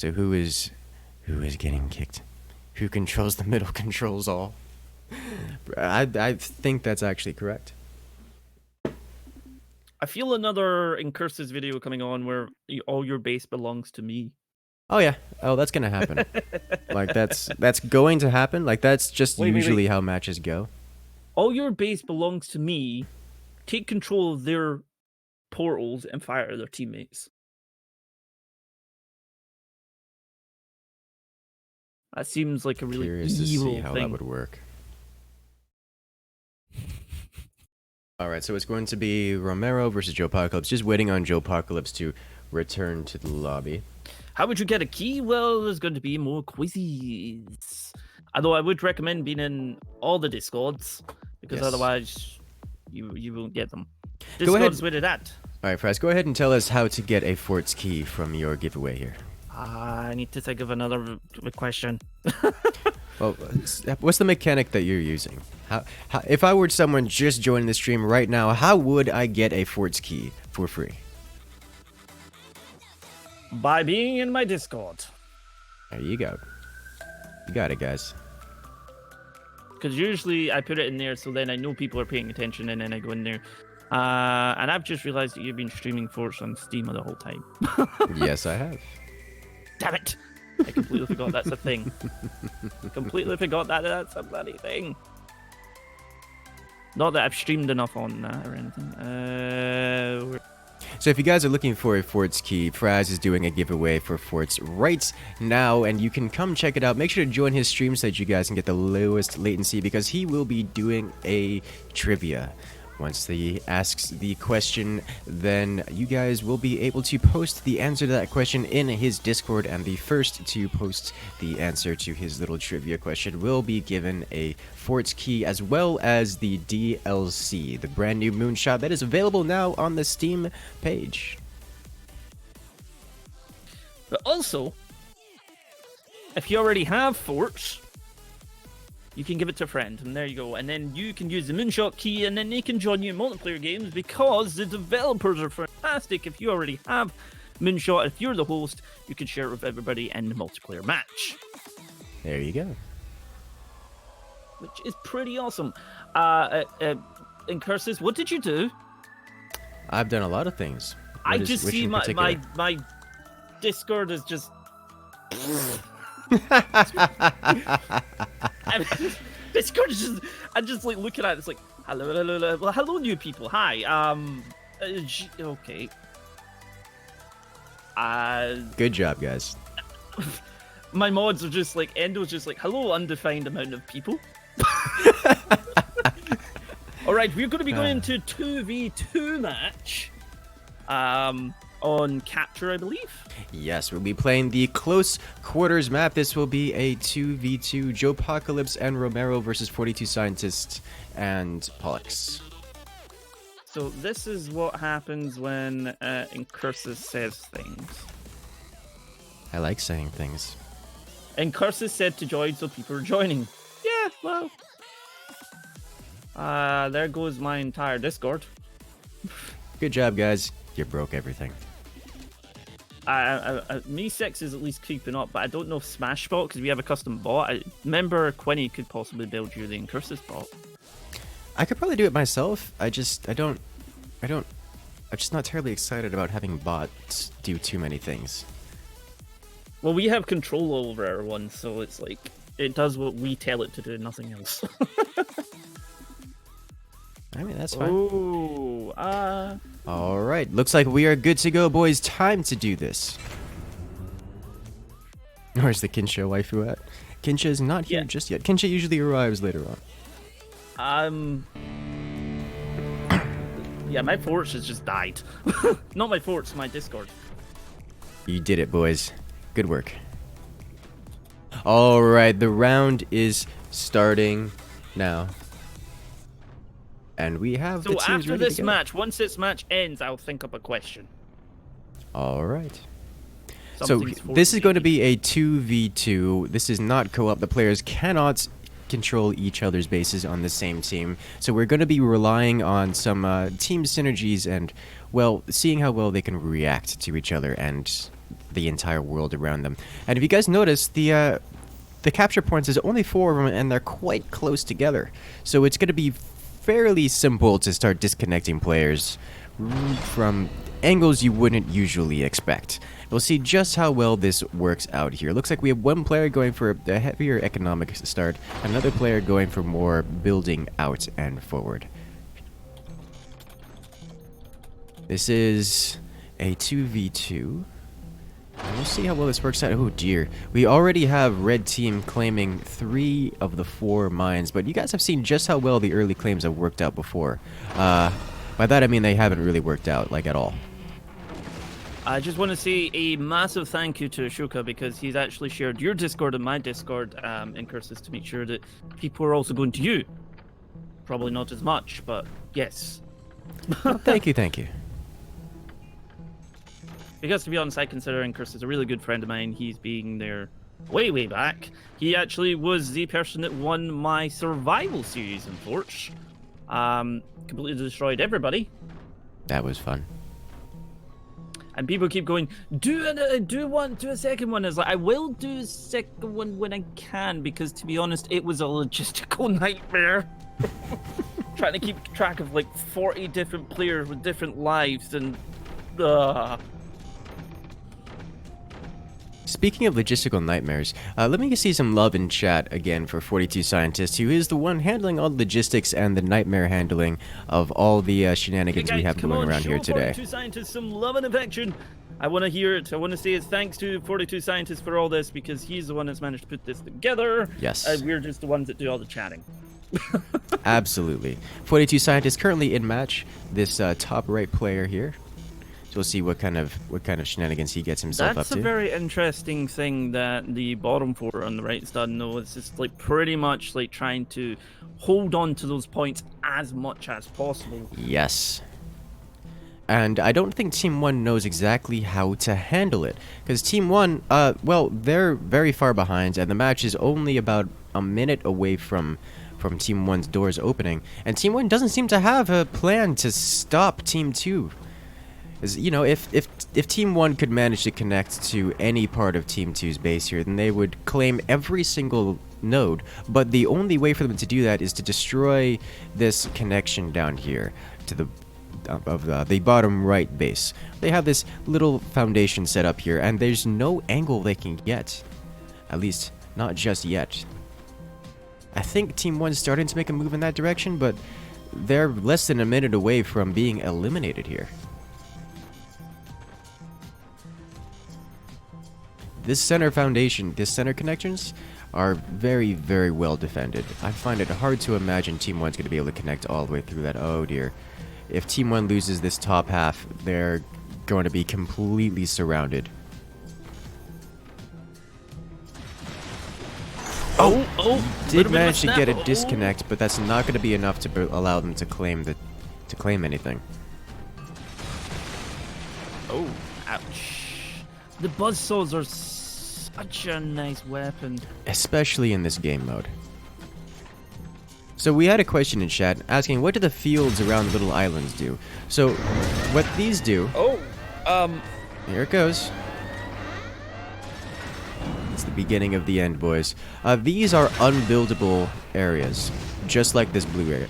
So who is getting kicked? Who controls the middle controls all? I think that's actually correct. I feel another Incursus video coming on where all your base belongs to me. Oh yeah. Oh, that's gonna happen. Like that's going to happen. Like that's just usually how matches go. All your base belongs to me. Take control of their portals and fire their teammates. That seems like a really Curious to evil see how thing. that would work. Alright, so it's going to be Romero versus Joe Apocalypse. Just waiting on Joe Apocalypse to return to the lobby. How would you get a key? Well, there's going to be more quizzes. Although I would recommend being in all the Discords, because otherwise you won't get them. Discords with it at. Alright, Fraz, go ahead and tell us how to get a fort's key from your giveaway here. I need to think of another question. Well, what's the mechanic that you're using? How, if I were someone just joining the stream right now, how would I get a fort's key for free? By being in my Discord. There you go. You got it, guys. Because usually I put it in there so then I know people are paying attention and then I go in there. And I've just realized that you've been streaming Force on Steam the whole time. Yes, I have. Damn it! I completely forgot that's a thing. Completely forgot that that's a bloody thing. Not that I've streamed enough on that or anything. So if you guys are looking for a fort's key, Fraz is doing a giveaway for forts right now, and you can come check it out. Make sure to join his stream so that you guys can get the lowest latency, because he will be doing a trivia. Once he asks the question, then you guys will be able to post the answer to that question in his Discord, and the first to post the answer to his little trivia question will be given a fort's key, as well as the DLC, the brand new Moonshot that is available now on the Steam page. But also, if you already have forts, you can give it to a friend, and there you go. And then you can use the Moonshot key, and then they can join you in multiplayer games, because the developers are fantastic. If you already have Moonshot, if you're the host, you can share it with everybody in the multiplayer match. There you go. Which is pretty awesome. Incursus, what did you do? I've done a lot of things. I What is- just which see in my particular? Discord is just. I mean, Discord is just. I'm just like looking at it. It's like hello, hello, hello. Well, hello, new people. Hi. Okay. Good job, guys. My mods are just like Endo's just like hello, undefined amount of people. All right, we're going to be going into 2v2 match. On capture, I believe. Yes, we'll be playing the close quarters map. This will be a 2v2 Joe Apocalypse and Romero versus 42 Scientists and Pollux. So this is what happens when Incursus says things. I like saying things. Incursus said to join, so people are joining. Yeah, well. There goes my entire Discord. Good job, guys. You broke everything. Me 6 is at least keeping up, but I don't know if Smash bot, because we have a custom bot. I remember Quinny could possibly build you the Incursus bot. I could probably do it myself. I'm just not terribly excited about having bots do too many things. Well, we have control over everyone, so it's like, it does what we tell it to do, nothing else. I mean, that's fine. Ooh, Alright, looks like we are good to go, boys. Time to do this. Where's the Kinsha waifu at? Kinsha is not here just yet. Kinsha usually arrives later on. Yeah, my forts has just died. Not my forts, my Discord. You did it, boys. Good work. Alright, the round is starting now. And we have the So teams after ready this to go. match, once this match ends, I'll think up a question. Alright. So Something's this is going to forcing be a 2v2. This is not co-op. The players cannot control each other's bases on the same team. So we're going to be relying on some team synergies and, well, seeing how well they can react to each other and the entire world around them. And if you guys notice, the capture points is only 4 of them, and they're quite close together. So it's going to be fairly simple to start disconnecting players from angles you wouldn't usually expect. We'll see just how well this works out here. Looks like we have one player going for a heavier economic start, another player going for more building out and forward. This is a 2v2. And we'll see how well this works out. Oh dear. We already have red team claiming 3 of the 4 mines, but you guys have seen just how well the early claims have worked out before. By that I mean they haven't really worked out, like, at all. I just want to say a massive thank you to Ashoka, because he's actually shared your Discord and my Discord Incursus to make sure that people are also going to you. Probably not as much, but yes. Thank you, thank you. Because to be honest, I consider Incursus a really good friend of mine. He's being there way back. He actually was the person that won my survival series in Forge. Completely destroyed everybody. That was fun. And people keep going, do a second one. It's like, I will do a second one when I can, because to be honest, it was a logistical nightmare. Trying to keep track of like 40 different players with different lives and Speaking of logistical nightmares, let me see some love in chat again for 42 Scientists, who is the one handling all the logistics and the nightmare handling of all the shenanigans we have going around here today. 42 Scientists some love and affection. I want to hear it. I want to say it's thanks to 42 Scientists for all this, because he's the one that's managed to put this together. Yes. We're just the ones that do all the chatting. Absolutely. 42 Scientists currently in match. This top right player here. So we'll see what kind of shenanigans he gets himself up to. That's a very interesting thing that the bottom 4 on the right's done. No, it's just like pretty much like trying to hold on to those points as much as possible. Yes. And I don't think Team 1 knows exactly how to handle it. Because Team 1, well, they're very far behind, and the match is only about a minute away from Team 1's doors opening. And Team 1 doesn't seem to have a plan to stop Team 2. You know, if Team 1 could manage to connect to any part of Team 2's base here, then they would claim every single node. But the only way for them to do that is to destroy this connection down here to the the bottom right base. They have this little foundation set up here, and there's no angle they can get. At least, not just yet. I think Team 1's starting to make a move in that direction, but they're less than a minute away from being eliminated here. This center foundation, this center connections are very, very well defended. I find it hard to imagine Team 1's going to be able to connect all the way through that. Oh dear. If Team 1 loses this top half, they're going to be completely surrounded. Did manage to get a disconnect, but that's not going to be enough to allow them to claim anything. Oh, ouch. The buzzsaws are such a nice weapon. Especially in this game mode. So we had a question in chat asking, what do the fields around the little islands do? So, what these do... Here it goes. It's the beginning of the end, boys. These are unbuildable areas, just like this blue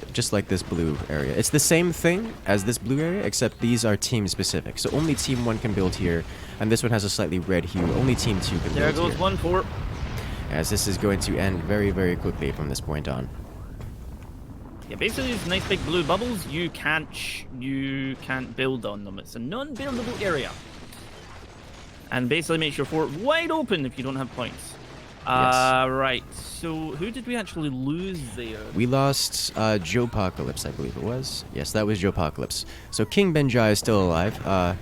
area. It's the same thing as this blue area, except these are team specific. So only Team 1 can build here, and this one has a slightly red hue. Only Team 2 can build here. There goes 1-4. As this is going to end very, very quickly from this point on. Yeah, basically these nice big blue bubbles, you can't build on them. It's a non-buildable area. And basically makes your fort wide open if you don't have points. Yes. Right, so who did we actually lose there? We lost Joe Apocalypse, I believe it was. Yes, that was Joe Apocalypse. So King Benjai is still alive.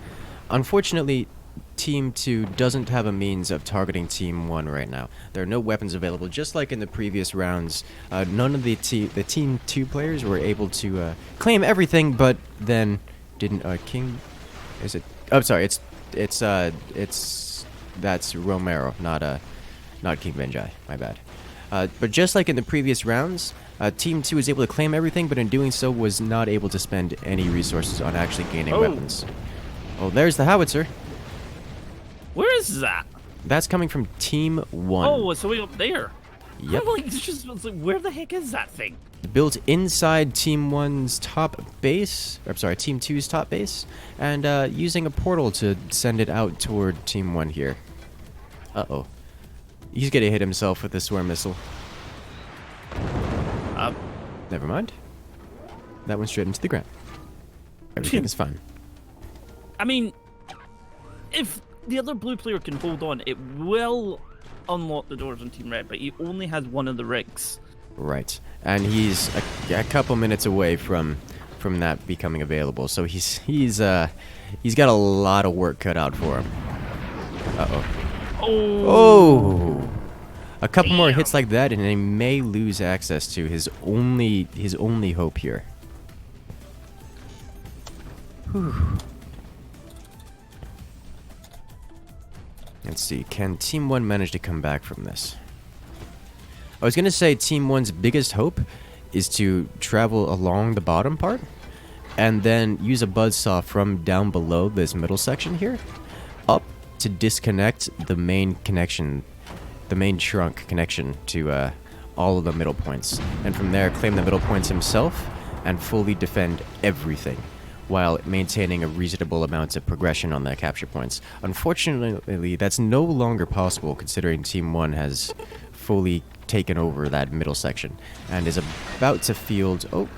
Unfortunately, Team 2 doesn't have a means of targeting Team 1 right now. There are no weapons available, just like in the previous rounds. None of the Team 2 players were able to claim everything, but then didn't... King... Is it... Oh, sorry, that's Romero, not King Benjai. My bad. But just like in the previous rounds, Team 2 was able to claim everything, but in doing so was not able to spend any resources on actually gaining weapons. Oh, there's the howitzer. Where is that? That's coming from Team 1. Oh, it's way up there. Yep. It's like, where the heck is that thing? Built inside Team 1's top base, I'm sorry, Team 2's top base, and using a portal to send it out toward Team 1 here. Uh-oh. He's gonna hit himself with the swarm missile. Never mind. That went straight into the ground. Everything is fine. I mean, if the other blue player can hold on, it will unlock the doors on Team Red, but he only has one of the rigs. Right, and he's a couple minutes away from that becoming available, so he's got a lot of work cut out for him. Oh! A couple more hits like that, and he may lose access to his only hope here. Whew. Let's see, can Team 1 manage to come back from this? I was going to say Team 1's biggest hope is to travel along the bottom part and then use a buzzsaw from down below this middle section here up to disconnect the main connection, the main trunk connection to all of the middle points. And from there, claim the middle points himself and fully defend everything, while maintaining a reasonable amount of progression on the capture points. Unfortunately, that's no longer possible considering Team 1 has fully taken over that middle section and is about to field... Oh,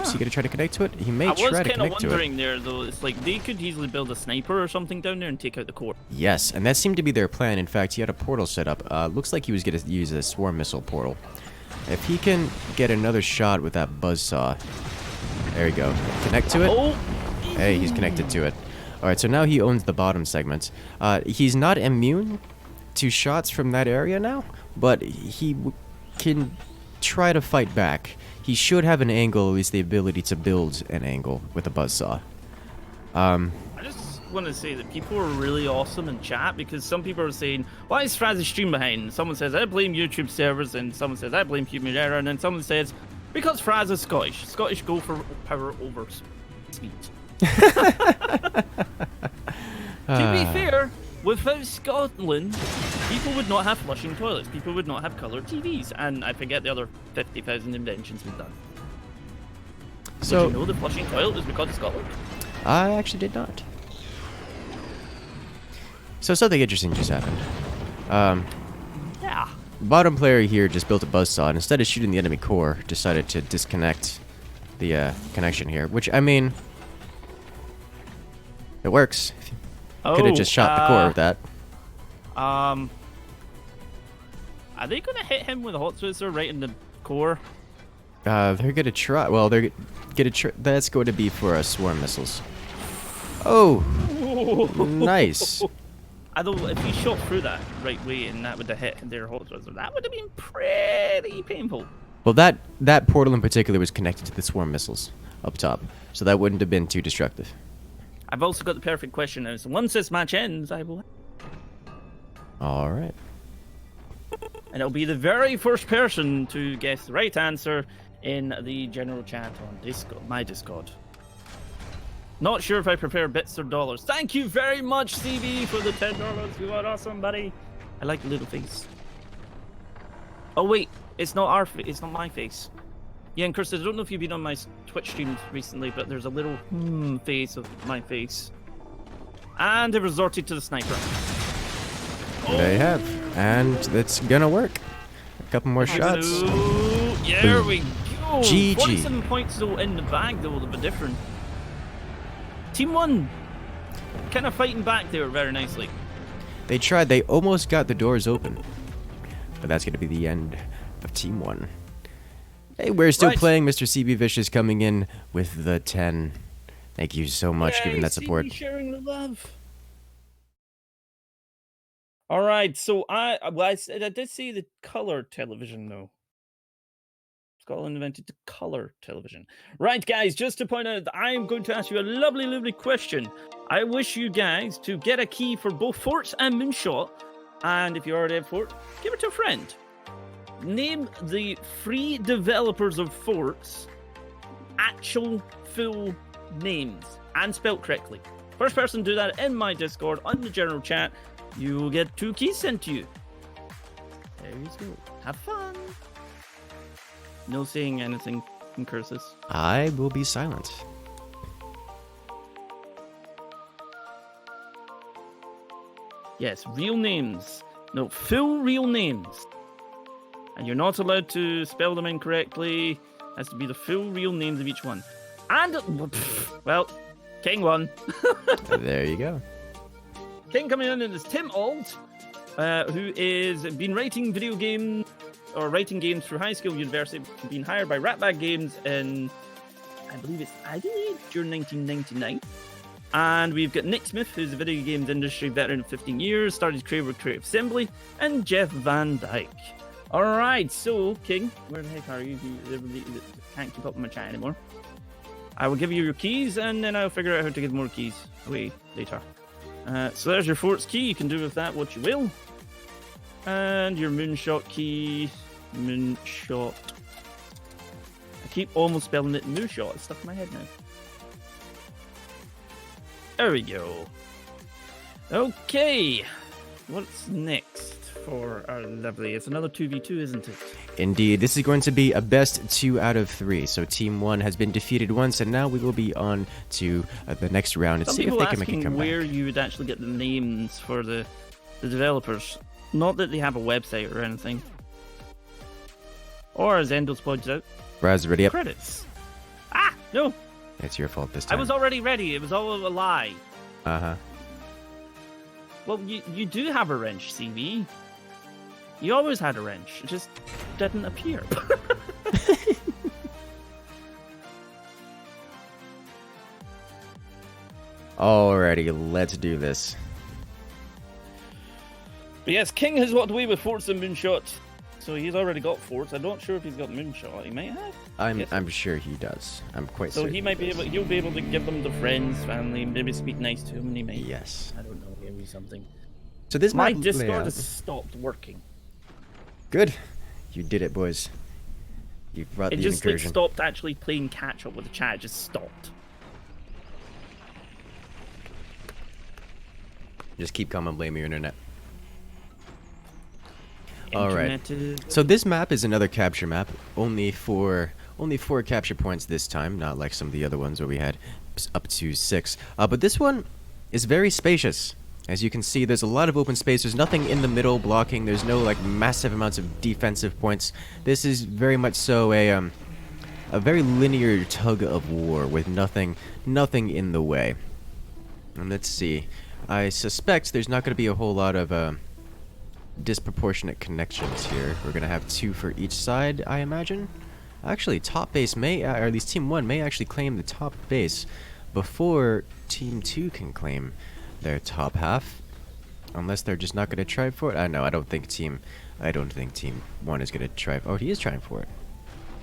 is he going to try to connect to it? He may try to connect to it. I was kind of wondering there, though. It's like they could easily build a sniper or something down there and take out the core. Yes, and that seemed to be their plan. In fact, he had a portal set up. Looks like he was going to use a swarm missile portal. If he can get another shot with that buzzsaw... There we go. Connect to it. Oh. Hey, he's connected to it. Alright, so now he owns the bottom segment. He's not immune to shots from that area now, but he can try to fight back. He should have an angle, at least the ability to build an angle with a buzzsaw. I just want to say that people are really awesome in chat, because some people are saying, why is Fraz's stream behind? Someone says, I blame YouTube servers, and someone says, I blame human error, and then someone says, because Fraz is Scottish. Scottish go for power over speed. To be fair, without Scotland, people would not have flushing toilets. People would not have colored TVs. And I forget the other 50,000 inventions we've done. So did you know the flushing toilet was because of Scotland? I actually did not. So something interesting just happened. Yeah. Bottom player here just built a buzzsaw, and instead of shooting the enemy core, decided to disconnect the connection here. Which, I mean, it works. Could have just shot the core with that. Are they gonna hit him with a hot switzer right in the core? They're gonna try. Well, they're gonna try. That's going to be for swarm missiles. Oh, nice. Although if he shot through that right way and that would have hit their hot switzer, that would have been pretty painful. Well, that portal in particular was connected to the swarm missiles up top, so that wouldn't have been too destructive. I've also got the perfect question now. So once this match ends, I will. All right. And it'll be the very first person to guess the right answer in the general chat on Discord, my Discord. Not sure if I prefer bits or dollars. Thank you very much, CB, for the $10. You are awesome, buddy. I like the little face. Oh wait, it's not it's not my face. Yeah, and Incursus, I don't know if you've been on my Twitch streams recently, but there's a little face of my face. And they resorted to the sniper. They have, and it's gonna work. A couple more shots. There we go. GG. 47 points though in the bag though, a little bit different. Team 1 kind of fighting back there very nicely. They tried. They almost got the doors open, but that's gonna be the end of Team 1. Hey, we're still playing. Mr. CB Vicious coming in with the 10. Thank you so much, giving that support. CB sharing the love. All right, so I did see the color television though. Scotland invented the color television. Right, guys, just to point out that I am going to ask you a lovely, lovely question. I wish you guys to get a key for both Forts and Moonshot, and if you already have Fort, give it to a friend. Name the free developers of Forts actual full names and spelled correctly. First person to do that in my Discord on the general chat, you will get 2 keys sent to you. There you go. Have fun. No saying anything in curses. I will be silent. Yes, real names. No, full real names. And you're not allowed to spell them incorrectly. It has to be the full real names of each one. And, well, King won. There you go. King coming in is Tim Alt, who is been writing video games or writing games through high school university, being hired by Ratbag Games in, I believe it's Adelaide during 1999. And we've got Nick Smith, who's a video games industry veteran of 15 years, started his career with Creative Assembly, and Jeff Van Dyke. All right, so King, where the heck are you? You can't keep up with my chat anymore. I will give you your keys, and then I'll figure out how to give more keys away later. So there's your Forts key. You can do with that what you will. And your Moonshot key. Moonshot. I keep almost spelling it Moonshot. It's stuck in my head now. There we go. Okay. What's next for our lovely? It's another 2v2, isn't it? Indeed. This is going to be a best 2 out of 3. So Team 1 has been defeated once, and now we will be on to the next round and see if they can make a comeback. Where you would actually get the names for the developers. Not that they have a website or anything. Or as Endos points out, Brad's ready up. Credits. Ah, no. It's your fault this time. I was already ready. It was all a lie. Uh-huh. Well, you do have a wrench, CV. You always had a wrench. It just didn't appear. Alrighty, let's do this. But yes, King has walked away with Forts and Moonshot. So he's already got Forts. I'm not sure if he's got Moonshot. He might have. I'm sure he does. I'm quite certain. So he might be able. He'll be able to give them to friends, family, maybe speak nice to him, and he might. Yes. I don't know. Maybe something. So this my Discord has stopped working. Good. You did it, boys. You brought the incursion. It just stopped actually playing catch up with the chat. It just stopped. Just keep calm and blame your internet. Alright, so this map is another capture map, only for Only 4 capture points this time, not like some of the other ones where we had up to 6. But this one is very spacious. As you can see, there's a lot of open space. There's nothing in the middle blocking. There's no like massive amounts of defensive points. This is very much so a very linear tug of war with nothing in the way. And let's see. I suspect there's not going to be a whole lot of disproportionate connections here. We're going to have 2 for each side, I imagine. Actually, top base may, or at least Team 1 may actually claim the top base before Team 2 can claim their top half. Unless they're just not going to try for it. No, I don't think Team 1 is going to try. Oh, he is trying for it.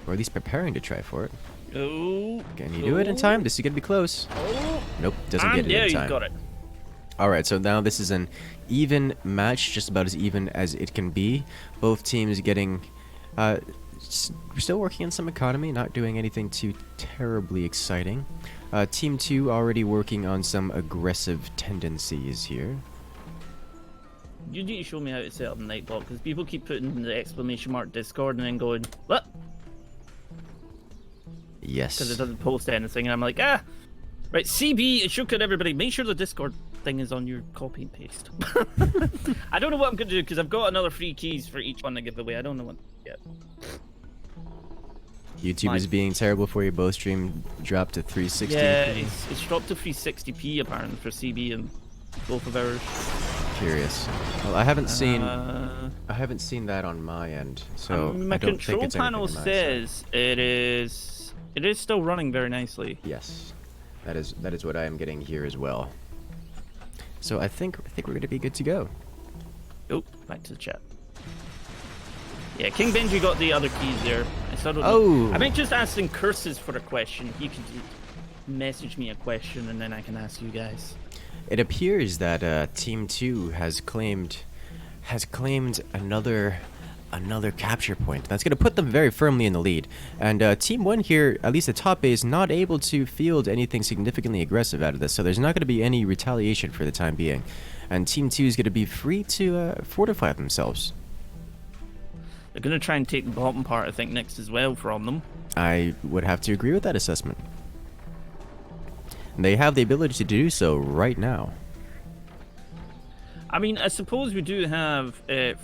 Or at least preparing to try for it. Oh. Can you do it in time? This is going to be close. Oh. Nope, doesn't get it in time. You got it. Alright, so now this is an even match, just about as even as it can be. Both teams getting... still working on some economy, not doing anything too terribly exciting. Team 2 already working on some aggressive tendencies here. You need to show me how to set up Nightbot, because people keep putting the exclamation mark Discord and then going, what? Yes. Because it doesn't post anything, and I'm like, ah! Right, CB, it should cut everybody. Make sure the Discord thing is on your copy and paste. I don't know what I'm going to do, because I've got another free keys for each one to give away. I don't know what yet. YouTube is being terrible for you. Both stream dropped to 360. Yeah, it's dropped to 360p apparently for CB and both of ours. Curious. Well, I haven't seen that on my end, so my I don't think it's control panel anything on my says side. it is still running very nicely. Yes, that is what I am getting here as well. So I think we're going to be good to go. Oh, back to the chat. Yeah, King Benji got the other keys there. I might just ask Incursus for a question. He could message me a question and then I can ask you guys. It appears that Team 2 has claimed another capture point. That's going to put them very firmly in the lead. And Team 1 here, at least the top base, not able to field anything significantly aggressive out of this. So there's not going to be any retaliation for the time being. And Team 2 is going to be free to fortify themselves. They're going to try and take the bottom part, I think, next as well from them. I would have to agree with that assessment. And they have the ability to do so right now. I mean, I suppose we do have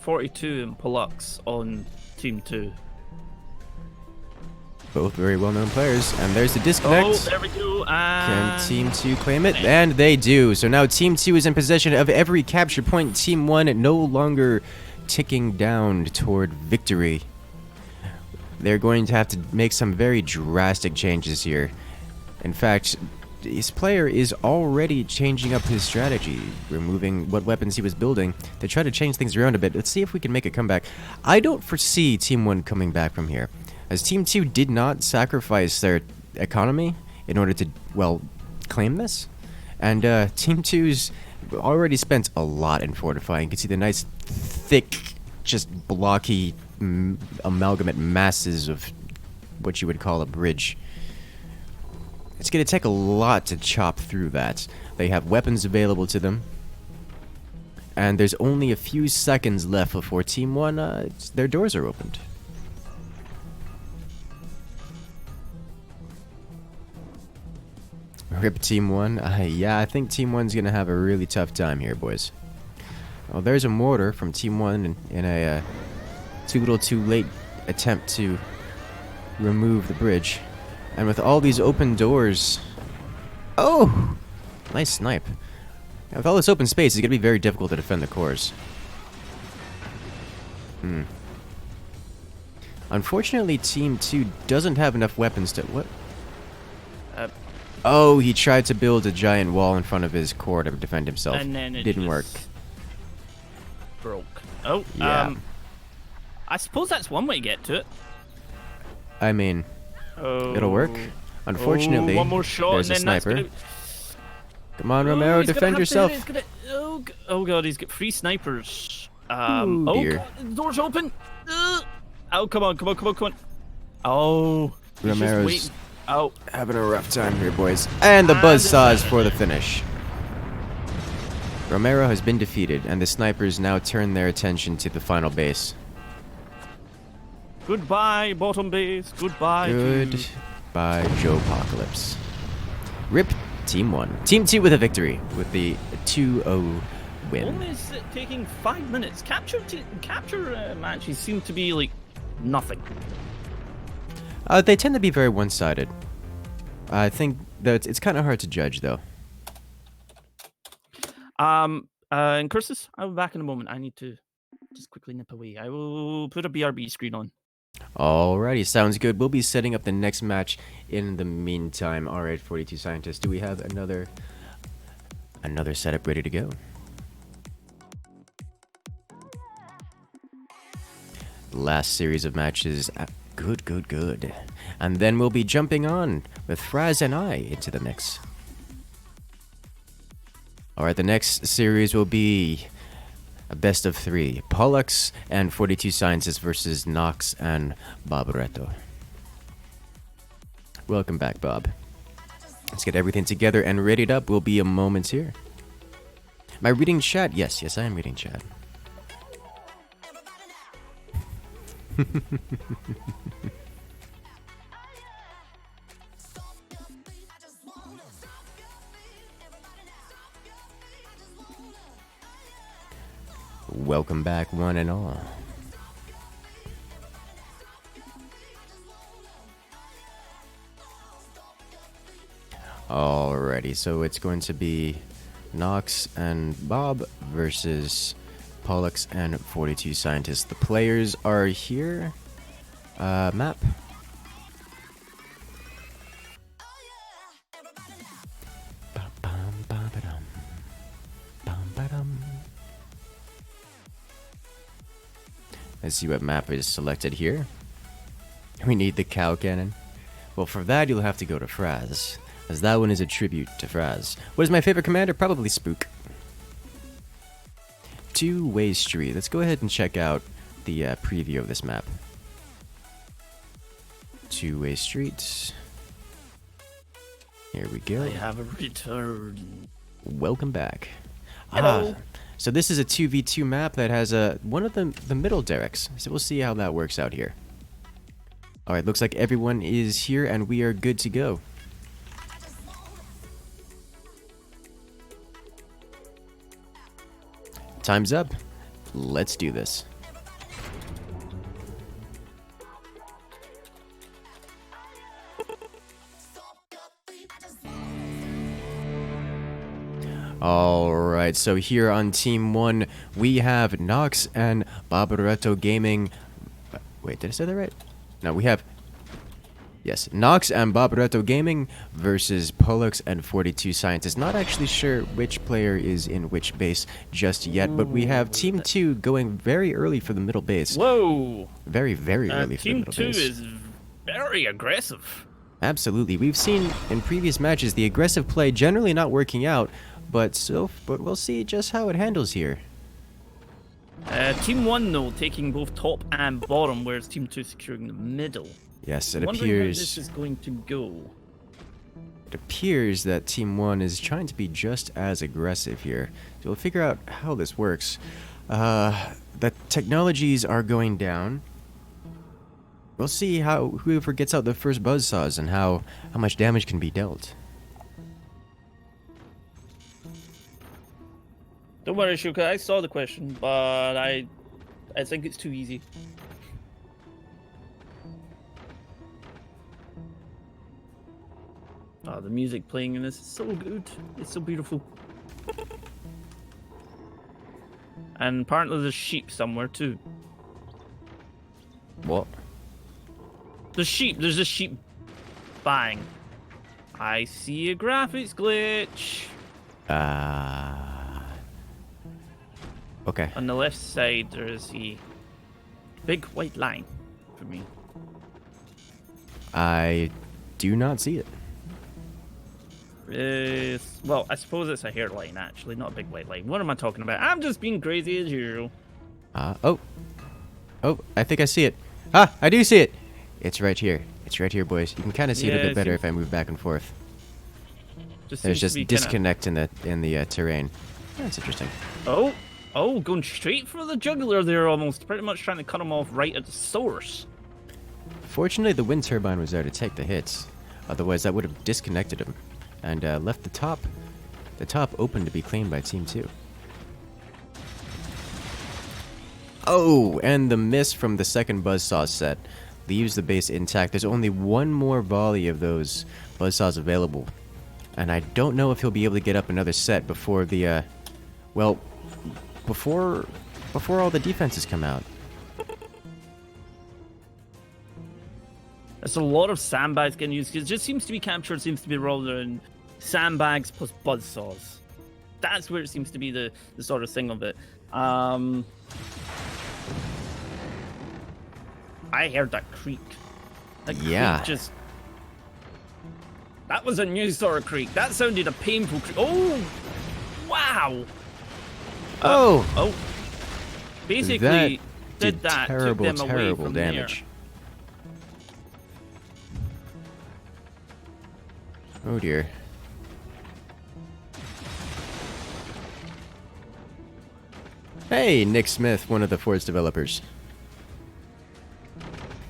42 and Pollux on Team 2. Both very well-known players. And there's the disconnect. Oh, there we go. Can Team 2 claim it? And they do. So now Team 2 is in possession of every capture point. Team 1 no longer ticking down toward victory. They're going to have to make some very drastic changes here. In fact, this player is already changing up his strategy, removing what weapons he was building to try to change things around a bit. Let's see if we can make a comeback. I don't foresee Team 1 coming back from here, as Team 2 did not sacrifice their economy in order to, well, claim this. And Team 2's already spent a lot in fortifying. You can see the nice, thick, just blocky amalgamate masses of what you would call a bridge. It's going to take a lot to chop through that. They have weapons available to them. And there's only a few seconds left before Team 1, their doors are opened. Rip Team 1. Yeah, I think Team 1's going to have a really tough time here, boys. Well, there's a mortar from Team 1 in a too little too late attempt to remove the bridge. And with all these open doors... Oh! Nice snipe. Now, with all this open space, it's going to be very difficult to defend the cores. Unfortunately, Team 2 doesn't have enough weapons to... What? Oh, he tried to build a giant wall in front of his core to defend himself. And then it didn't work. Broke. Oh, yeah. I suppose that's one way to get to it. I mean, it'll work. Unfortunately, one more shot there's a and then sniper. Come on, Romero, defend yourself. Oh god, he's got 3 snipers. Ooh, dear. God, the door's open. Oh, come on. Oh, Romero's having a rough time here, boys. And the buzzsaw is for the finish. Romero has been defeated, and the snipers now turn their attention to the final base. Goodbye, bottom base. Goodbye. Goodbye, Joe Apocalypse. Rip Team 1. Team 2 with a victory with the 2-0 win. Only taking 5 minutes. Capture matches seem to be like nothing. They tend to be very one-sided. I think that it's kind of hard to judge, though. Incursus, I'll be back in a moment. I need to just quickly nip away. I will put a BRB screen on. Alrighty, sounds good. We'll be setting up the next match in the meantime. Alright, 42 Scientists. Do we have another setup ready to go? Last series of matches. Good. And then we'll be jumping on with Fraz and I into the mix. Alright, the next series will be a best of 3. Pollux and 42 Scientists versus Nox and Bob Reto. Welcome back, Bob. Let's get everything together and readied up. We'll be a moment here. Am I reading chat? Yes, I am reading chat. Welcome back, one and all. Alrighty, so it's going to be Nox and Bob versus Pollux and 42 Scientists. The players are here. Map. Let's see what map is selected here. We need the cow cannon. Well, for that you'll have to go to Fraz, as that one is a tribute to Fraz. What is my favorite commander? Probably Spook. Two-way street. Let's go ahead and check out the preview of this map. Two-way streets. Here we go. I have a return. Welcome back. Hello. So this is a 2v2 map that has one of the middle derricks. So we'll see how that works out here. Alright, looks like everyone is here and we are good to go. Time's up. Let's do this. Alright, so here on Team 1, we have Nox and Barbaretto Gaming. Wait, did I say that right? No, we have... Yes, Nox and Barbaretto Gaming versus Pollux and 42 Scientists. Not actually sure which player is in which base just yet, but we have Team 2 going very early for the middle base. Whoa! Very, very early for the middle base. Team 2 is very aggressive. Absolutely. We've seen in previous matches the aggressive play generally not working out, but we'll see just how it handles here. Team 1 though taking both top and bottom, whereas Team 2 securing the middle. Yes, it appears how this is going to go. It appears that Team 1 is trying to be just as aggressive here. So we'll figure out how this works. The technologies are going down. We'll see how whoever gets out the first buzzsaws and how much damage can be dealt. Don't worry, Shuka. I saw the question, but I think it's too easy. Oh, the music playing in this is so good. It's so beautiful. And apparently there's sheep somewhere too. What? There's sheep. There's a sheep. Bang. I see a graphics glitch. Okay. On the left side, there is a big white line for me. I do not see it. Well, I suppose it's a hairline, actually, not a big white line. What am I talking about? I'm just being crazy as usual. Oh, I think I see it. Ah, I do see it. It's right here. It's right here, boys. You can kind of see it a bit better if I move back and forth. There's just disconnect in the terrain. That's interesting. Oh, going straight for the jugular there almost. Pretty much trying to cut him off right at the source. Fortunately, the wind turbine was there to take the hits. Otherwise, that would have disconnected him and left the top open to be claimed by Team 2. Oh, and the miss from the second buzzsaw set leaves the base intact. There's only one more volley of those buzzsaws available. And I don't know if he'll be able to get up another set before the, well, before all the defenses come out. There's a lot of sandbags getting used, because it just seems to be captured, seems to be rather in sandbags plus buzzsaws. That's where it seems to be the sort of thing of it. I heard that creak. That yeah. Creak just... That was a new sort of creak. That sounded a painful creak. Oh! Wow! Oh! Basically, that did that. Terrible, took them away terrible from damage. There. Oh dear. Hey, Nick Smith, one of the Force developers.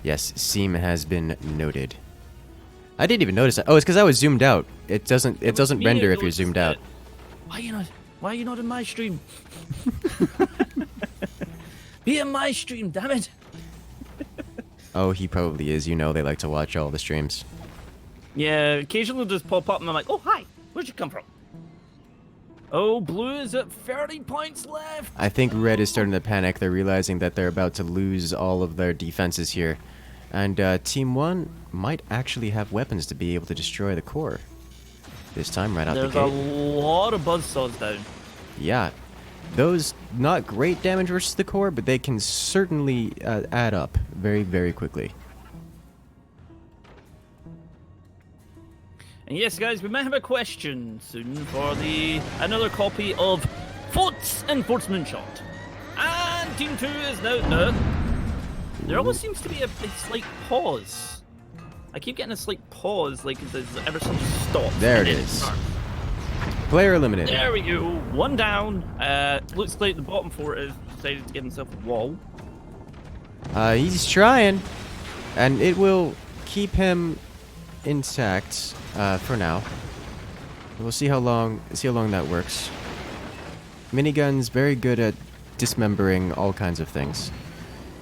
Yes, seam has been noted. I didn't even notice that. Oh, it's because I was zoomed out. It doesn't render if you're zoomed out. Why are you not in my stream? Be in my stream, damn it! Oh, he probably is. You know, they like to watch all the streams. Yeah, occasionally they'll just pop up and I'm like, oh hi, where'd you come from? Oh, blue is at 30 points left. I think red is starting to panic. They're realizing that they're about to lose all of their defenses here. And Team 1 might actually have weapons to be able to destroy the core. This time, right out the gate. There's a lot of buzzsaws down. Yeah. Those, not great damage versus the core, but they can certainly add up very, very quickly. And yes, guys, we might have a question soon for another copy of Forts and Forts Moonshot. And Team 2 is now... No. There almost seems to be a slight pause. I keep getting a slight pause, like there's ever since stopped. There it is. Player eliminated. There we go. One down. Looks like the bottom fort has decided to give himself a wall. He's trying, and it will keep him intact for now. We'll see how long that works. Miniguns very good at dismembering all kinds of things,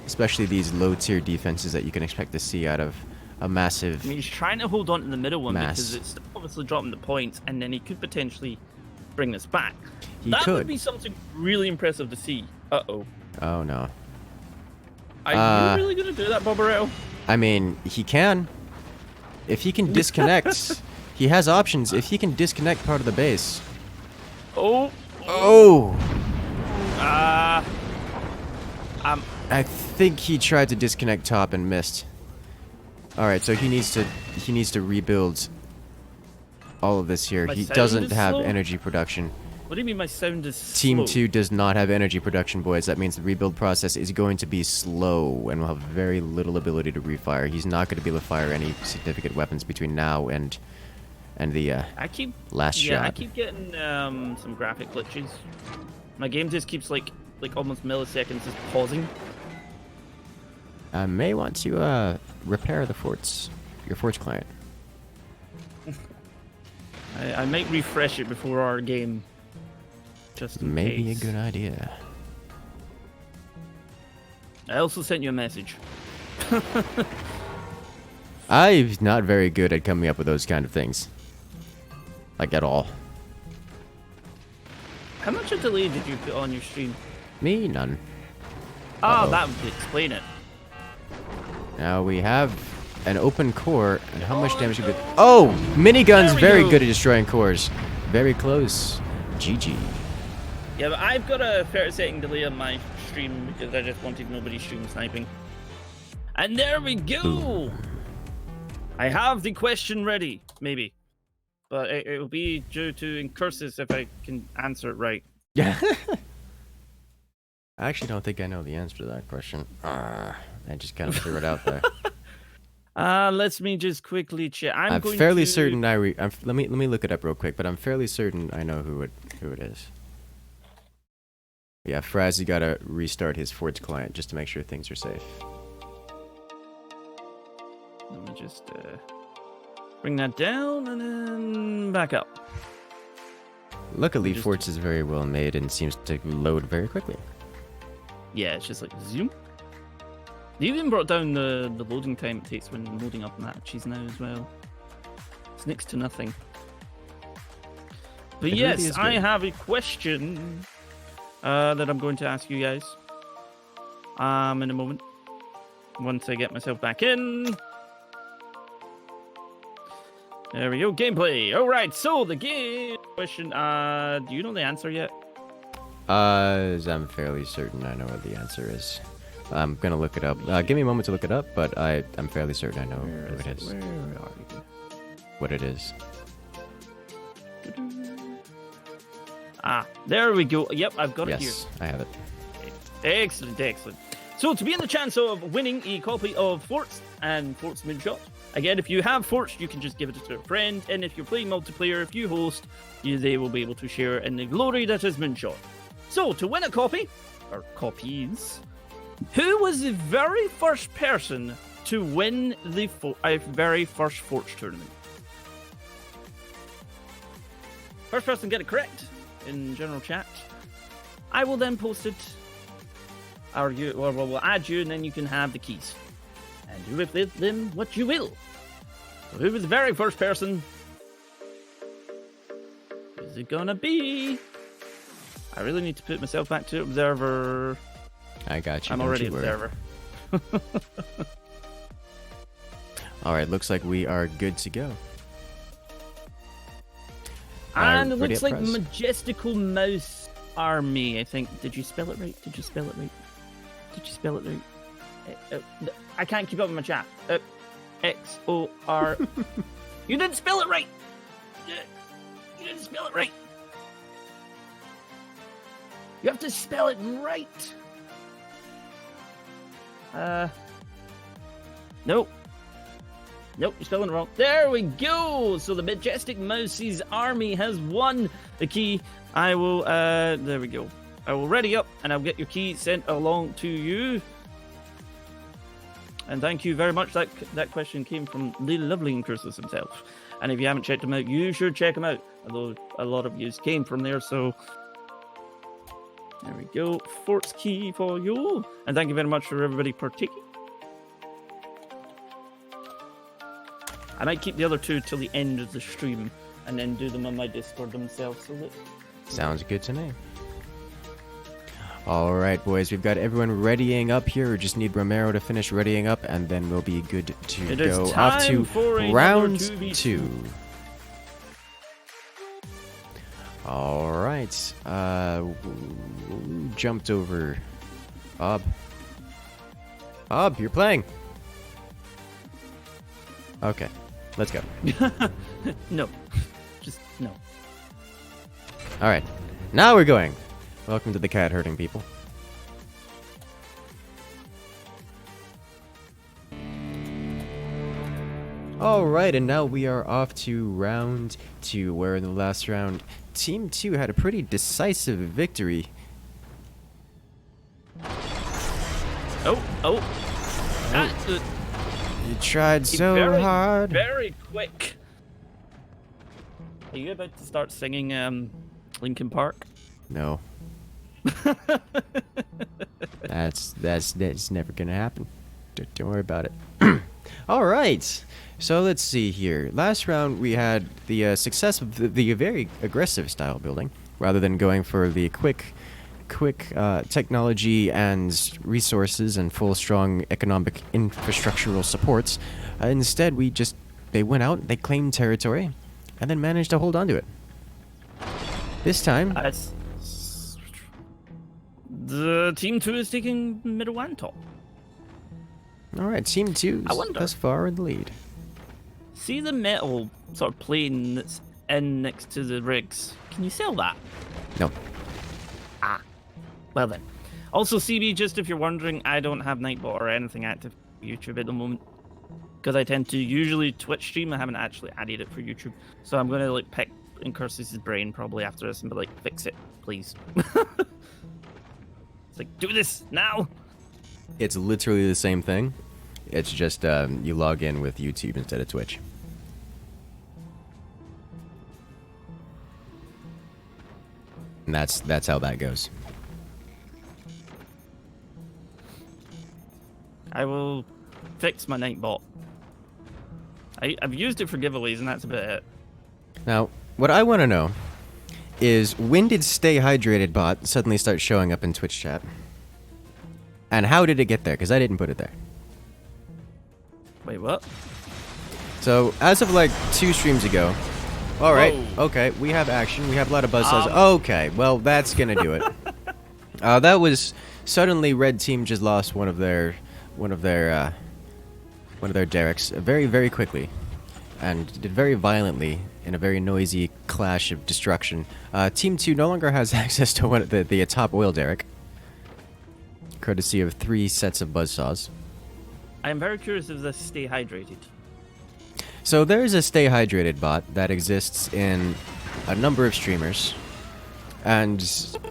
especially these low-tier defenses that you can expect to see out of a massive. I mean, he's trying to hold on to the middle one mass. Because it's obviously dropping the points, and then he could potentially bring this back. That would be something really impressive to see. Uh-oh. Oh no. Are you really gonna do that, Barbarell? I mean, he can. If he can disconnect, he has options. If he can disconnect part of the base. Oh. Oh. I think he tried to disconnect top and missed. All right, so he needs to rebuild all of this here. He doesn't have energy production. What do you mean my sound is Team slow? 2 does not have energy production, boys. That means the rebuild process is going to be slow and will have very little ability to refire. He's not going to be able to fire any significant weapons between now and the last shot. Yeah, I keep getting some graphic glitches. My game just keeps like almost milliseconds just pausing. I may want to repair the forts, your forts client. I might refresh it before our game. Just in Maybe case. a good idea. I also sent you a message. I'm not very good at coming up with those kind of things. Like, at all. How much of delay did you put on your stream? Me? None. Oh, that would explain it. Now we have an open core, and how much damage we Oh! Miniguns very good at destroying cores. Very close. GG. Yeah, but I've got a 30-second delay on my stream because I just wanted nobody stream sniping. And there we go! Ooh. I have the question ready, maybe. But it will be due to Incursus if I can answer it right. Yeah. I actually don't think I know the answer to that question. I just kind of threw it out there. Let me just quickly check. I'm fairly certain let me look it up real quick, but I'm fairly certain I know who it is. Yeah, Fraz, you gotta restart his Forts client just to make sure things are safe. Let me just bring that down and then back up. Luckily, Forts is very well made and seems to load very quickly. Yeah, it's just like zoom. They even brought down the loading time it takes when loading up matches now as well. It's next to nothing. But It yes, really is I good. have a question that I'm going to ask you guys in a moment. Once I get myself back in. There we go, gameplay. All right, so the game question. Do you know the answer yet? I'm fairly certain I know what the answer is. I'm gonna look it up. Give me a moment to look it up, but I'm fairly certain I know what it is. Where are you? What it is. There we go. Yep, I've got it here. Yes, I have it. Excellent, excellent. So to be in the chance of winning a copy of Forts and Forts Moonshot, again, if you have Forts, you can just give it to a friend, and if you're playing multiplayer, if you host, they will be able to share in the glory that is Moonshot. So to win a copy, or copies, who was the very first person to win the very first Forts tournament? First person to get it correct in general chat. I will then post it, or we'll add you, and then you can have the keys. And do with them what you will. So who was the very first person? Who's it gonna be? I really need to put myself back to observer. I got you. I'm don't already you worry. observer. All right, looks like we are good to go. And it ready looks at like press. Majestical Mouse Army, I think. Did you spell it right? Did you spell it right? Did you spell it right? I can't keep up with my chat. X-O-R... You didn't spell it right! You didn't spell it right! You have to spell it right! Nope. Nope, you're spelling it wrong. There we go! So the Majestic Mouse's army has won the key. I will, there we go. I will ready up and I'll get your key sent along to you. And thank you very much. That question came from the lovely Incursus himself. And if you haven't checked him out, you should check him out. Although a lot of yous came from there, so... There we go. Fort's key for you. And thank you very much for everybody partaking. I might keep the other two till the end of the stream and then do them on my Discord themselves. So that... Sounds good to me. All right, boys, we've got everyone readying up here. We just need Romero to finish readying up, and then we'll be good to It is go time off to for another round 2v2. 2. All right, jumped over. Bob, you're playing. Okay, let's go. No. Just no. All right, now we're going. Welcome to the cat herding, people. All right, and now we are off to round 2, where in the last round, Team 2 had a pretty decisive victory. Oh. You tried so very, hard. Very quick. Are you about to start singing Linkin Park? No. That's never gonna happen. Don't worry about it. All right. So let's see here. Last round we had the success of the very aggressive style building, rather than going for the quick technology and resources and full strong economic infrastructural supports. Instead, they went out, they claimed territory, and then managed to hold on to it. This time, the Team 2 is taking middle and top. all right, Team 2 I is wonder. thus far in the lead. See the metal sort of plane that's in next to the rigs. Can you sell that? No. Well then. Also, CB, just if you're wondering, I don't have Nightbot or anything active for YouTube at the moment. Because I tend to usually Twitch stream. I haven't actually added it for YouTube. So I'm going to pick Incursus' brain probably after this and be like, fix it, please. It's like, do this now! It's literally the same thing. It's just you log in with YouTube instead of Twitch. And that's how that goes. I will fix my Nightbot. I've used it for giveaways, and that's about it. Now, what I want to know is when did Stay Hydrated bot suddenly start showing up in Twitch chat? And how did it get there? Because I didn't put it there. Wait, what? So, as of like 2 streams ago... Alright, Whoa. okay, we have action, we have a lot of buzzsaws. Okay, well, that's gonna do it. That was... Suddenly, Red Team just lost one of their derricks very, very quickly. And did very violently in a very noisy clash of destruction. Team 2 no longer has access to the top oil derrick. Courtesy of 3 sets of buzzsaws. I am very curious if this stay hydrated. So there is a Stay Hydrated bot that exists in a number of streamers. And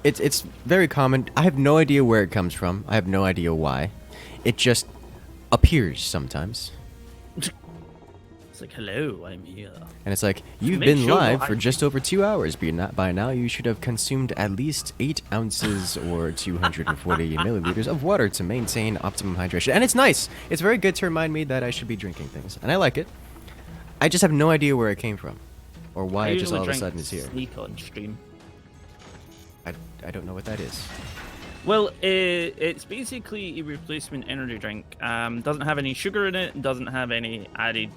it's very common. I have no idea where it comes from. I have no idea why. It just appears sometimes. It's like, hello, I'm here. And it's like, you've Make been sure live no for just over 2 hours, but by now you should have consumed at least 8 ounces or 240 milliliters of water to maintain optimum hydration. And it's nice. It's very good to remind me that I should be drinking things. And I like it. I just have no idea where it came from. Or why it just all of a sudden is here. Sneak on stream. I don't know what that is. Well, it's basically a replacement energy drink. Doesn't have any sugar in it, doesn't have any added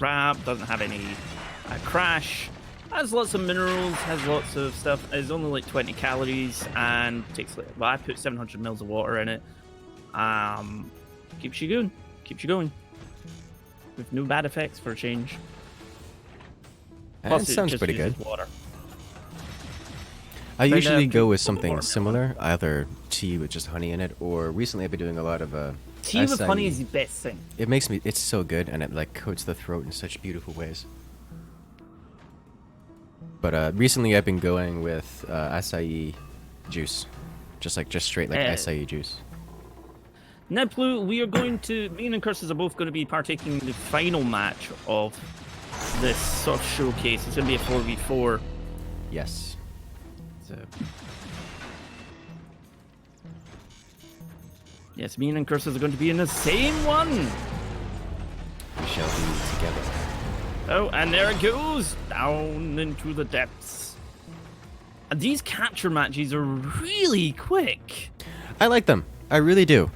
wrap, doesn't have any crash. Has lots of minerals, has lots of stuff. It's only like 20 calories and takes like, well, I put 700 mils of water in it. Keeps you going. With no bad effects for a change. That sounds pretty good. Water. I usually go with something similar, either tea with just honey in it, or recently I've been doing a lot of tea with honey is the best thing. It's so good, and it like coats the throat in such beautiful ways. But recently I've been going with acai juice, just straight acai juice. Neplu, we are going to, me and Incursus are both going to be partaking in the final match of this sort of showcase. It's going to be a 4v4. Yes. So. Yes, me and Incursus are going to be in the same one. We shall be together. Oh, and there it goes, down into the depths. And these capture matches are really quick. I like them. I really do.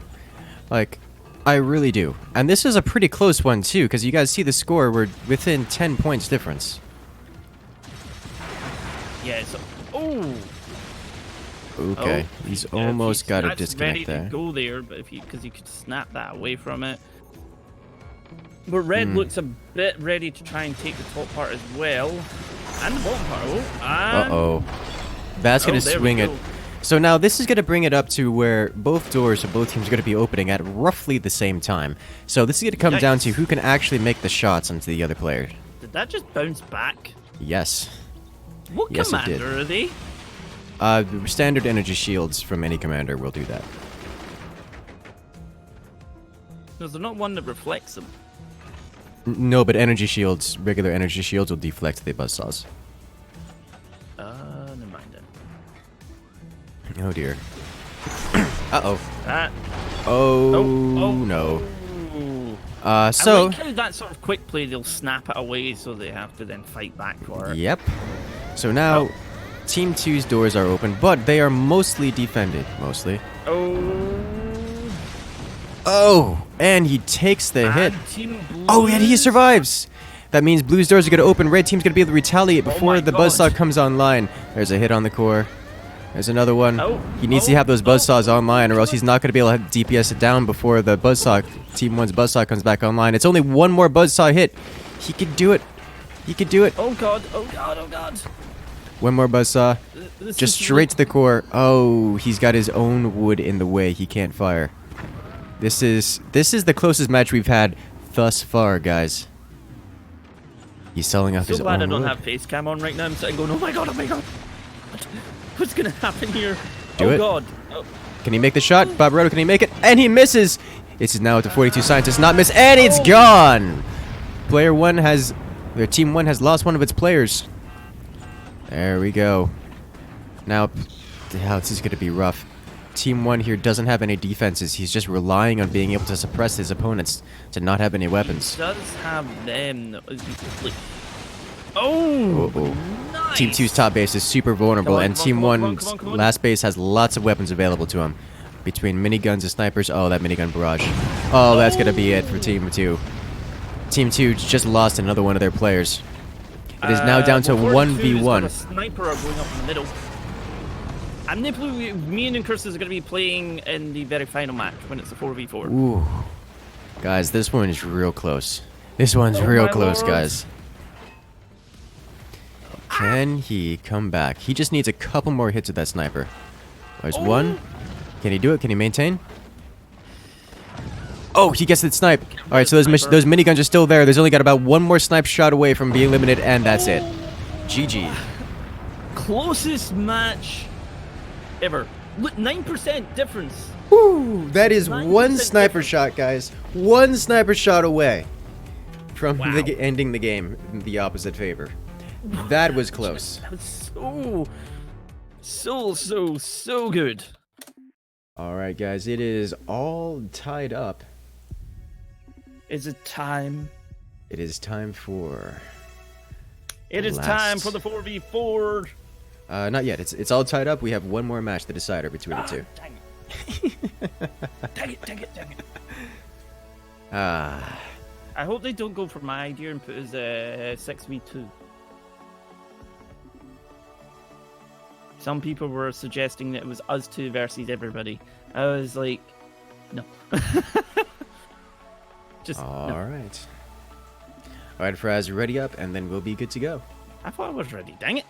I really do. And this is a pretty close one, too, because you guys see the score. We're within 10 points difference. Yeah, so... Oh! Okay, he's almost got to disconnect there. Ready to go there, but because you could snap that away from it. But Red looks a bit ready to try and take the top part as well. And the bottom part. Uh-oh. That's going to swing it. So now this is going to bring it up to where both doors of both teams are going to be opening at roughly the same time. So this is going to come down to who can actually make the shots onto the other player. Did that just bounce back? Yes. What commander are they? Standard energy shields from any commander will do that. There's not one that reflects them. No, but energy shields, regular energy shields will deflect the buzzsaws. Never mind then. Oh dear. Uh-oh. Oh, no. So... I like how that sort of quick play, they'll snap it away so they have to then fight back for it. Yep. So now, Team 2's doors are open, but they are mostly defended. Mostly. Oh! And he takes the hit. Oh, and he survives! That means Blue's doors are going to open. Red Team's going to be able to retaliate before the buzzsaw comes online. There's a hit on the core. There's another one. He needs to have those buzzsaws online, or else he's not going to be able to DPS it down before the buzzsaw, Team 1's buzzsaw comes back online. It's only one more buzzsaw hit. He could do it. He could do it. Oh god, oh god, oh god. One more buzzsaw. Just straight to the core. Oh, he's got his own wood in the way. He can't fire. This is the closest match we've had thus far, guys. He's selling off his own wood. I'm so glad I don't have face cam on right now. I'm sitting going, oh my god, oh my god. What's gonna happen here? Do it. God. Oh. Can he make the shot? Barbaroto, can he make it? And he misses! This is now to 42 scientists, not miss, and it's gone! Player 1 has, their team 1 has lost one of its players. There we go. Now, this is going to be rough. Team 1 here doesn't have any defenses. He's just relying on being able to suppress his opponents to not have any weapons. He does have them. Like, oh! Nice. Team 2's top base is super vulnerable, and Team 1's last base has lots of weapons available to him. Between miniguns and snipers. Oh, that minigun barrage. Oh, that's going to be it for Team 2. Team 2 just lost another one of their players. It is now down to 1v1. A sniper are going up in the middle. And me and Incursus are going to be playing in the very final match when it's a 4v4. Ooh. Guys, this one is real close. This one's real close, guys. Can he come back? He just needs a couple more hits with that sniper. There's one. Can he do it? Can he maintain? Oh, he gets the snipe. Alright, so those miniguns are still there. There's only got about one more snipe shot away from being eliminated, and that's it. GG. Closest match ever. Look, 9% difference. Woo! That is one sniper shot, guys. One sniper shot away from ending the game in the opposite favor. That was close. That was so good. Alright, guys, it is all tied up. Is it time? It is time for... It is time for the 4v4. Not yet. It's all tied up. We have one more match, the decider between the two. Dang it. dang it. Ah. I hope they don't go for my idea and put us 6v2. Some people were suggesting that it was us two versus everybody. I was like, no. Just Alright. Alright, Fraz, ready up, and then we'll be good to go. I thought I was ready, dang it.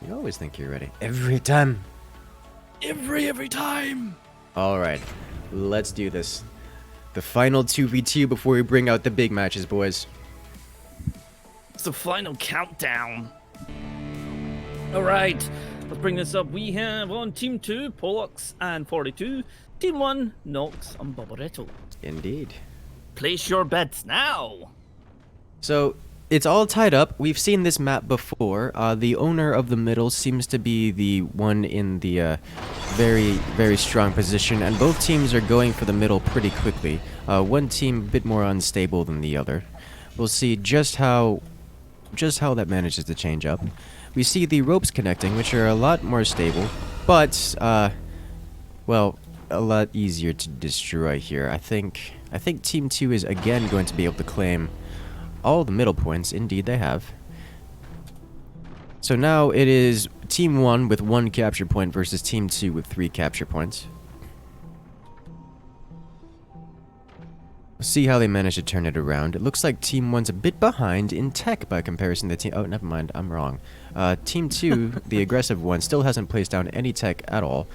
You always think you're ready. Every time. Every time. Alright, let's do this. The final 2v2 before we bring out the big matches, boys. It's the final countdown. Alright, let's bring this up. We have on Team 2, Pollux and 42. Team 1, Nox and Barbaretto. Indeed. Place your bets now. So, it's all tied up. We've seen this map before. The owner of the middle seems to be the one in the very, very strong position, and both teams are going for the middle pretty quickly. One team a bit more unstable than the other. We'll see just how that manages to change up. We see the ropes connecting, which are a lot more stable, but well, a lot easier to destroy here. I think Team 2 is again going to be able to claim all the middle points. Indeed, they have. So now it is Team 1 with 1 capture point versus Team 2 with 3 capture points. We'll see how they manage to turn it around. It looks like Team 1's a bit behind in tech by comparison to Team... Oh, never mind. I'm wrong. Team 2, the aggressive one, still hasn't placed down any tech at all.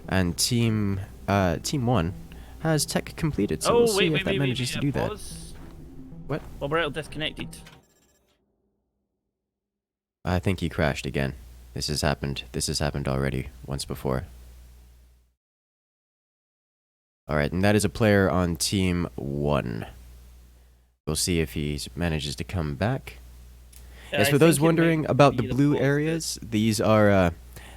And Team 1 has tech completed, so we'll see if that manages to do that. What? Barbaretto disconnected. I think he crashed again. This has happened already once before. Alright, and that is a player on Team 1. We'll see if he manages to come back. As for those wondering about the blue areas, these are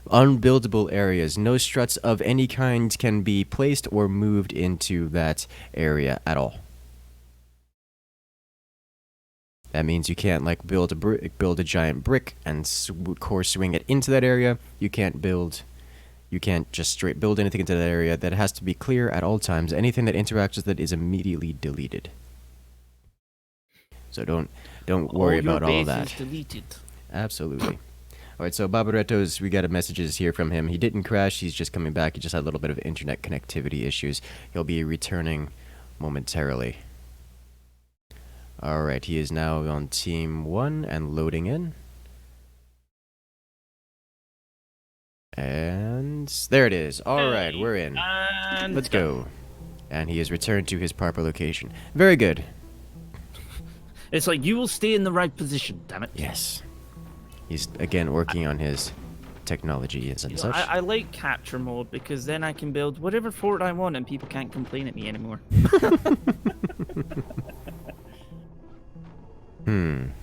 unbuildable areas. No struts of any kind can be placed or moved into that area at all. That means you can't like build a giant brick and core swing it into that area. You can't just straight build anything into that area. That has to be clear at all times. Anything that interacts with it is immediately deleted. So don't worry about all that. Deleted. Absolutely. Alright, so Barbaretto's, we got messages here from him. He didn't crash, he's just coming back. He just had a little bit of internet connectivity issues. He'll be returning momentarily. Alright, he is now on Team 1 and loading in. And there it is. Alright, we're in. And let's go. And he has returned to his proper location. Very good. It's like, you will stay in the right position, damn it. Yes. He's again working on his technology is and such. I like capture mode because then I can build whatever fort I want and people can't complain at me anymore. I'm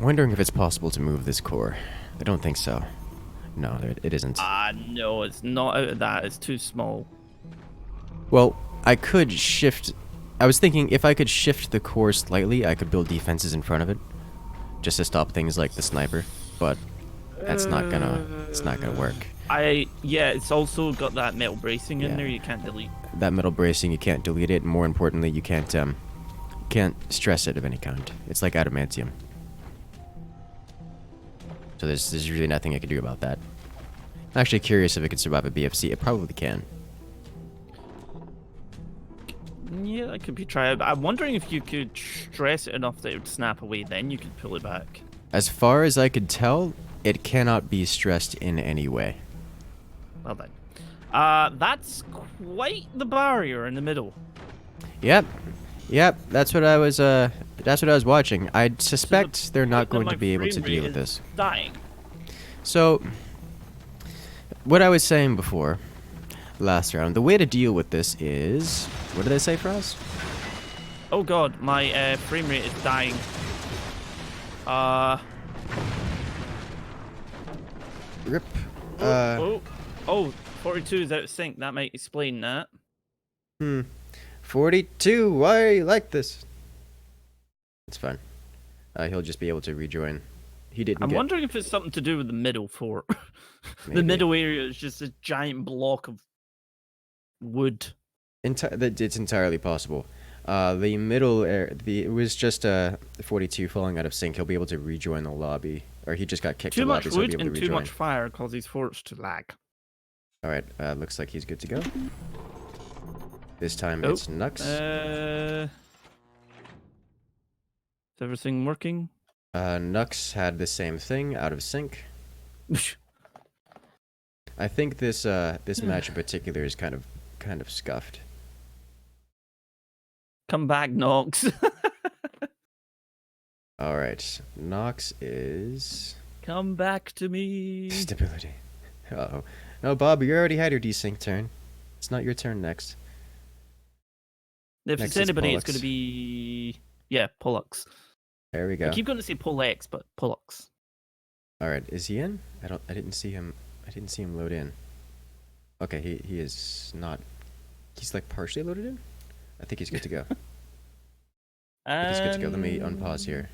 wondering if it's possible to move this core. I don't think so. No, it isn't. No, it's not out of that. It's too small. Well, I could shift... I was thinking if I could shift the core slightly, I could build defenses in front of it. Just to stop things like the sniper. But that's not gonna... It's not gonna work. Yeah, it's also got that metal bracing in there you can't delete. That metal bracing, you can't delete it. More importantly, you can't stress it of any kind. It's like adamantium. So there's really nothing I can do about that. I'm actually curious if it could survive a BFC. It probably can. Yeah, that could be tried. I'm wondering if you could stress it enough that it would snap away, then you could pull it back. As far as I could tell, it cannot be stressed in any way. Well then. That's quite the barrier in the middle. Yep. That's what I was watching. I suspect they're not going to be able to deal with this. Dying. So, what I was saying before, last round, the way to deal with this is... What did I say for us? Oh god, my frame rate is dying. Rip. Oh, 42 is out of sync. That might explain that. 42, why are you like this? It's fine. He'll just be able to rejoin. I'm wondering if it's something to do with the middle fort. The middle area is just a giant block of wood. It's entirely possible. The middle area, it was just 42 falling out of sync. He'll be able to rejoin the lobby, or he just got kicked to the lobby, so he'll be able to rejoin. Too much fire causes forts to lag. All right, looks like he's good to go. This time it's Nux. Is everything working? Nux had the same thing, out of sync. I think this match in particular is kind of scuffed. Come back, Nox. All right, Nox is... Come back to me. Stability. Uh-oh. No, Bob, you already had your desync turn. It's not your turn next. If it's anybody, it's going to be... Yeah, Pollux. There we go. I keep going to say Pollux, but Pollux. All right, is he in? I didn't see him load in. Okay, he is not... He's like partially loaded in? I think he's good to go. He's good to go. Let me unpause here.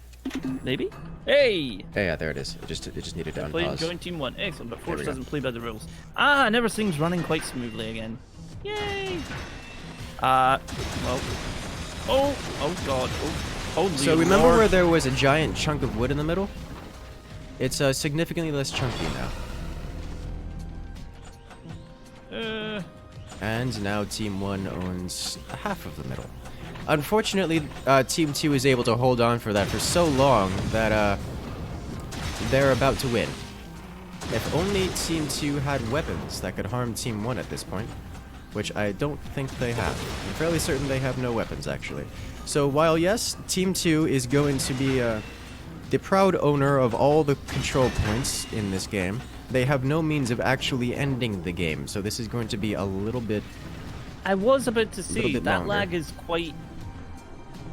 Maybe? Hey! Hey, yeah, there it is. It just needed to unpause. Playing join team 1. Excellent, but Force doesn't play by the rules. And everything's running quite smoothly again. Yay! Well... Oh god. Holy so remember where there was a giant chunk of wood in the middle? It's significantly less chunky now. And now Team 1 owns half of the middle. Unfortunately, Team 2 is able to hold on for that for so long that they're about to win. If only Team 2 had weapons that could harm Team 1 at this point, which I don't think they have. I'm fairly certain they have no weapons, actually. So while, yes, Team 2 is going to be the proud owner of all the control points in this game, they have no means of actually ending the game, so this is going to be a little bit... I was about to say, that longer. lag is quite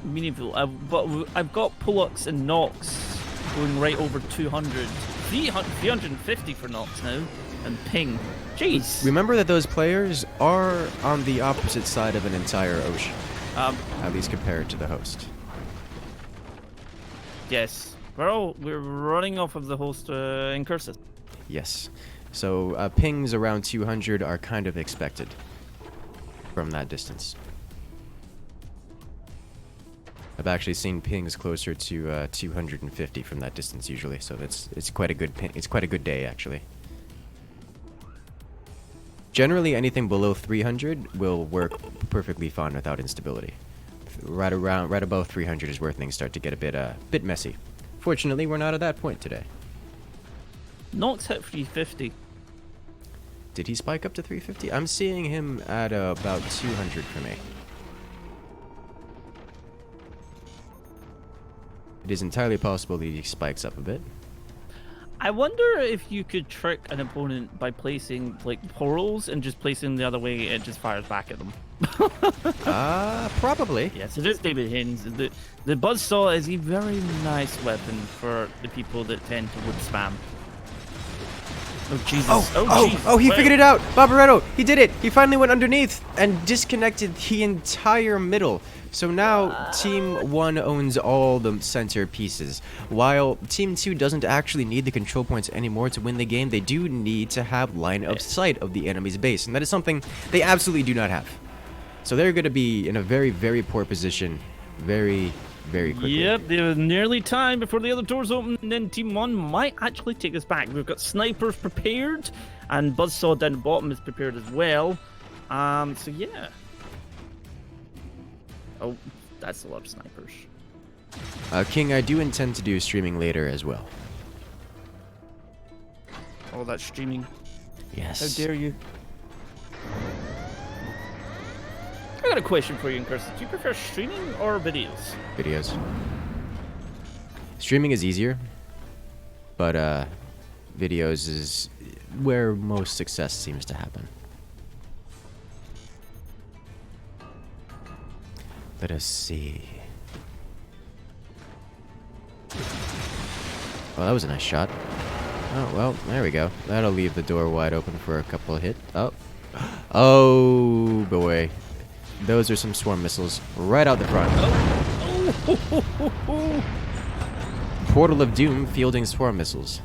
meaningful, but I've got Pollux and Nox going right over 200. 350 for Nox now, and ping. Jeez! Remember that those players are on the opposite side of an entire ocean, at least compared to the host. Yes. We're running off of the host Incursus. Yes. So pings around 200 are kind of expected from that distance. I've actually seen pings closer to 250 from that distance usually, so it's quite a good ping. It's quite a good day actually. Generally, anything below 300 will work perfectly fine without instability. Right above 300 is where things start to get a bit messy. Fortunately, we're not at that point today. Nox hit 350. Did he spike up to 350? I'm seeing him at about 200 for me. It is entirely possible that he spikes up a bit. I wonder if you could trick an opponent by placing like portals and just placing the other way, it just fires back at them. Probably. Yes, it is David Haynes. The buzzsaw is a very nice weapon for the people that tend to wood spam. Oh Jesus! Oh, he figured it out! Barbaretto, he did it! He finally went underneath and disconnected the entire middle. So now Team 1 owns all the center pieces. While Team 2 doesn't actually need the control points anymore to win the game, they do need to have line of sight of the enemy's base. And that is something they absolutely do not have. So they're going to be in a very, very poor position very, very quickly. Yep, there's nearly time before the other doors open, and then Team 1 might actually take us back. We've got snipers prepared, and buzzsaw down the bottom is prepared as well. So yeah. Oh, that's a lot of snipers. King, I do intend to do streaming later as well. Oh, that's streaming. Yes. How dare you? I got a question for you, Incursus. Do you prefer streaming or videos? Videos. Streaming is easier, but videos is where most success seems to happen. Let us see. Well, that was a nice shot. Oh, well, there we go. That'll leave the door wide open for a couple of hits. Oh. Oh, boy. Those are some swarm missiles right out the front. Oh. Portal of Doom fielding swarm missiles.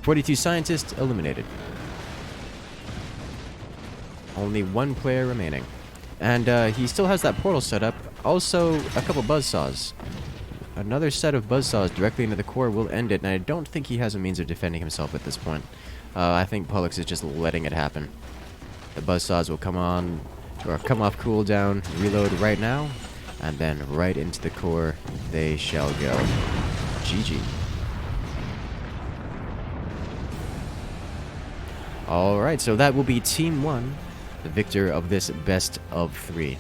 42 scientists eliminated. Only one player remaining. And he still has that portal set up. Also, a couple buzzsaws. Another set of buzzsaws directly into the core will end it, and I don't think he has a means of defending himself at this point. I think Pollux is just letting it happen. The buzzsaws will come on, or come off cooldown, reload right now, and then right into the core they shall go. GG. Alright, so that will be Team 1, the victor of this best of 3.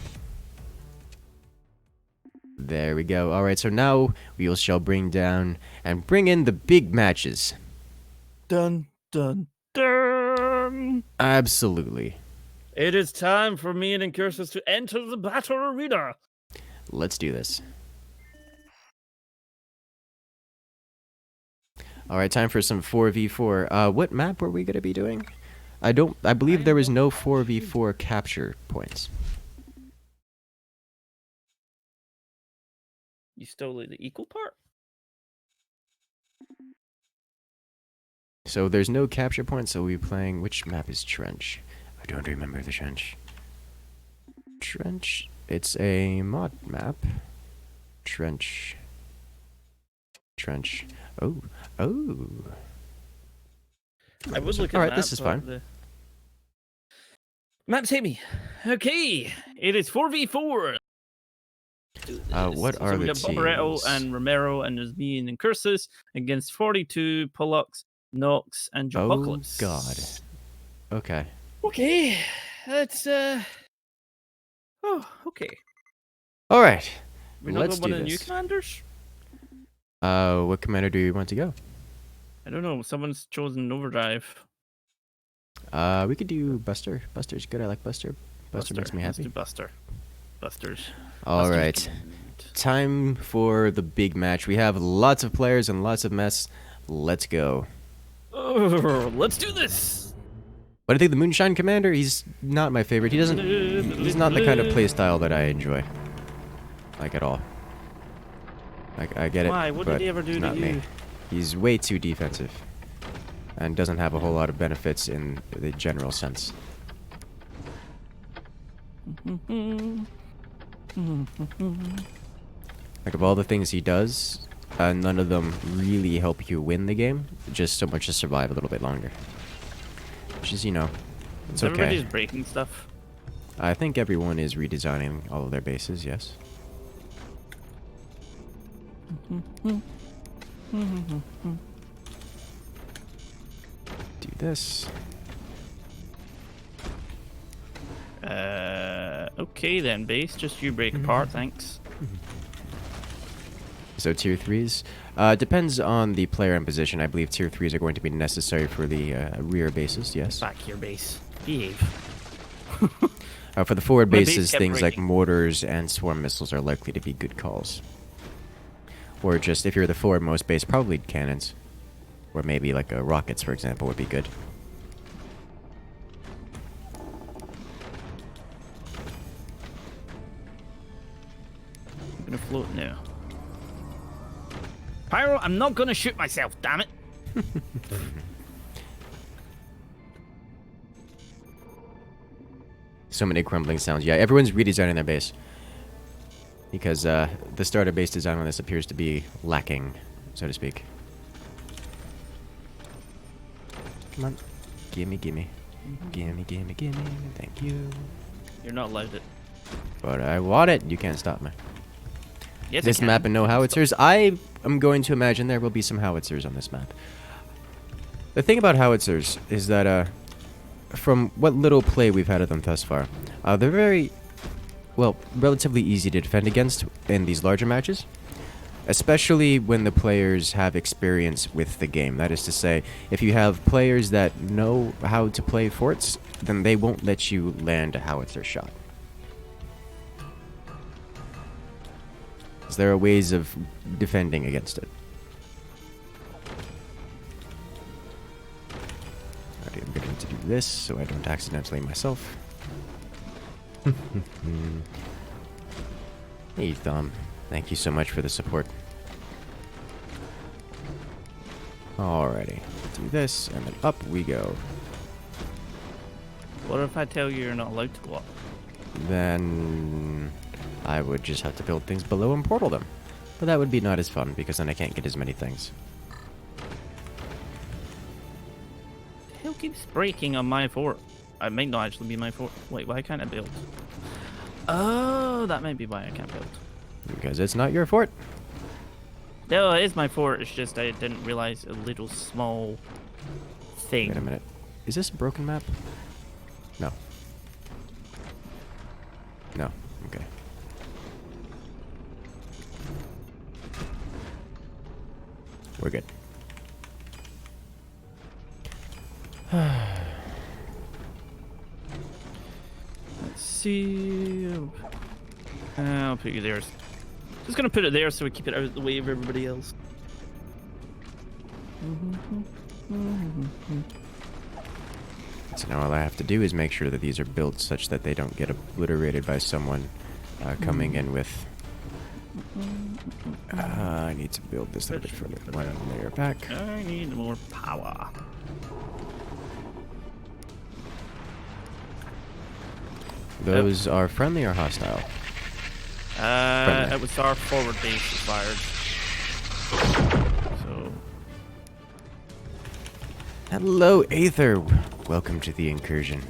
There we go. Alright, so now we shall bring down and bring in the big matches. Dun, dun, dun. Absolutely. It is time for me and Incursus to enter the battle arena. Let's do this. Alright, time for some 4v4. What map were we going to be doing? I believe there was no 4v4 capture points. You stole the equal part? So there's no capture points, so we'll be playing... Which map is Trench? I don't remember the Trench. Trench... It's a mod map. Trench... Trench... Oh. Oh. I would look at Alright, this is fine. The... Maps hit me. Okay, it is 4v4. What are the we got Barbaretto teams? and Romero, and there's me and Incursus against 42, Pollux, Nox, and Jopocalypse. Oh, God. Okay. Okay, that's Oh, okay. Alright. We're not Let's going do one of the new this. commanders? What commander do you want to go? I don't know. Someone's chosen Overdrive. We could do Buster. Buster's good. I like Buster. Buster makes me Let's happy. do Buster. Busters. All right. Time for the big match. We have lots of players and lots of mess. Let's go. Oh, let's do this. But I think the Moonshine Commander, he's not my favorite. He doesn't... He's not the kind of playstyle that I enjoy. Like, at all. Like, I get it, Why? What but did he ever do it's to not you? me. He's way too defensive. And doesn't have a whole lot of benefits in the general sense. Like, of all the things he does, none of them really help you win the game. Just so much to survive a little bit longer. Which is, you know, it's okay. Everybody's breaking stuff. I think everyone is redesigning all of their bases, yes. Do this. Okay then, base. Just you break apart, thanks. So tier 3s? Depends on the player and position. I believe tier 3s are going to be necessary for the rear bases, yes. Back your base. Behave. For the forward My base bases, kept things like breaking. mortars and swarm missiles are likely to be good calls. Or just, if you're the forwardmost base, probably cannons. Or maybe like rockets, for example, would be good. I'm gonna float now. Pyro, I'm not gonna shoot myself, damn it. So many crumbling sounds. Yeah, everyone's redesigning their base. Because the starter base design on this appears to be lacking, so to speak. Come on. Gimme, gimme. Gimme, gimme, gimme. Thank you. You're not allowed it. But I want it. You can't stop me. Yes, I This can. map and no howitzers. I am going to imagine there will be some howitzers on this map. The thing about howitzers is that, from what little play we've had of them thus far, they're very, well, relatively easy to defend against in these larger matches. Especially when the players have experience with the game. That is to say, if you have players that know how to play forts, then they won't let you land a howitzer shot. There are ways of defending against it. Alright, I'm going to do this so I don't accidentally myself. Hey, Thumb. Thank you so much for the support. Alrighty, do this, and then up we go. What if I tell you you're not allowed to walk? Then I would just have to build things below and portal them. But that would be not as fun, because then I can't get as many things. The hell keeps breaking on my fort? It might not actually be my fort. Wait, why can't I build? Oh, that might be why I can't build. Because it's not your fort. No, it is my fort. It's just I didn't realize a little small thing. Wait a minute. Is this a broken map? No. No. Okay. We're good. Let's see. I'll put you there. Just gonna put it there so we keep it out of the way of everybody else. So now all I have to do is make sure that these are built such that they don't get obliterated by someone coming in with... I need to build this a little bit further. One layer back. I need more power. Those are friendly or hostile? Friendly. It was our forward base that fired. So, Hello, Aether. Welcome to the incursion.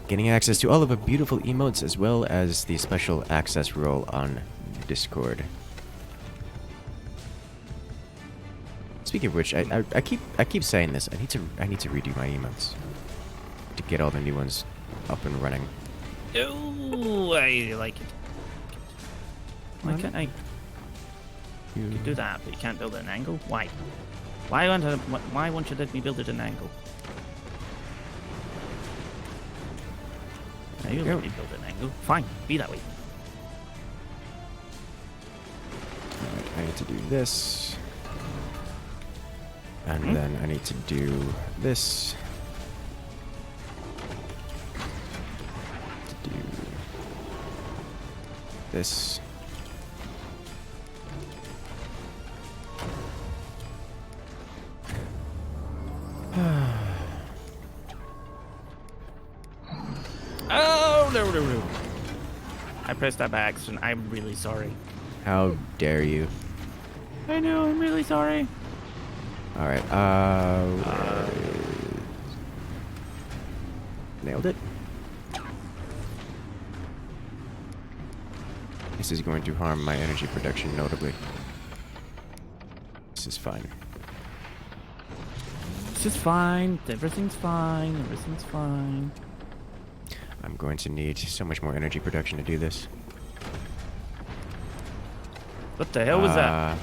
Getting access to all of our beautiful emotes as well as the special access role on Discord. Speaking of which, I keep saying this. I need to redo my emotes to get all the new ones up and running. oh, I like it. Why can't I? You can do that, but you can't build it at an angle. Why? Why won't you let me build it at an angle? Now you let me build it at an angle. Fine, be that way. Alright, I need to do this. And then I need to do this. To do this. Oh no! I pressed that by accident. I'm really sorry. How dare you? I know. I'm really sorry. Alright, nailed it. This is going to harm my energy production notably. This is fine. This is fine. Everything's fine. Everything's fine. I'm going to need so much more energy production to do this. What the hell was that?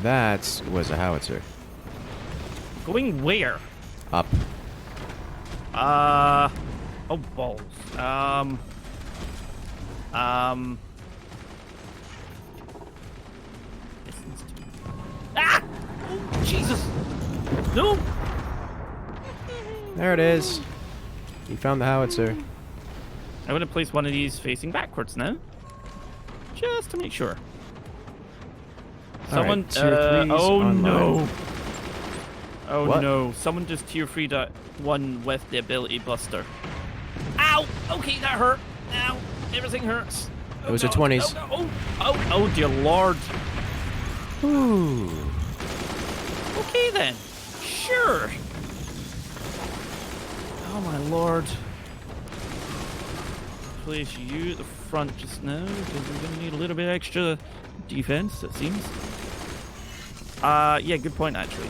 That was a howitzer. Going where? Up. Oh, balls. Ah! Oh, Jesus! No! There it is. You found the howitzer. I'm gonna place one of these facing backwards now. Just to make sure. Someone, Alright, tier 3's oh online. no! Oh What? no, someone just tier 3'd one with the ability buster. Ow! Okay, that hurt. Ow! Everything hurts. Oh, Those are God. 20s. Oh, dear lord. Ooh. Okay then. Sure. Oh my lord. Place you at the front just now because we're gonna need a little bit extra defense, it seems. Yeah, good point actually.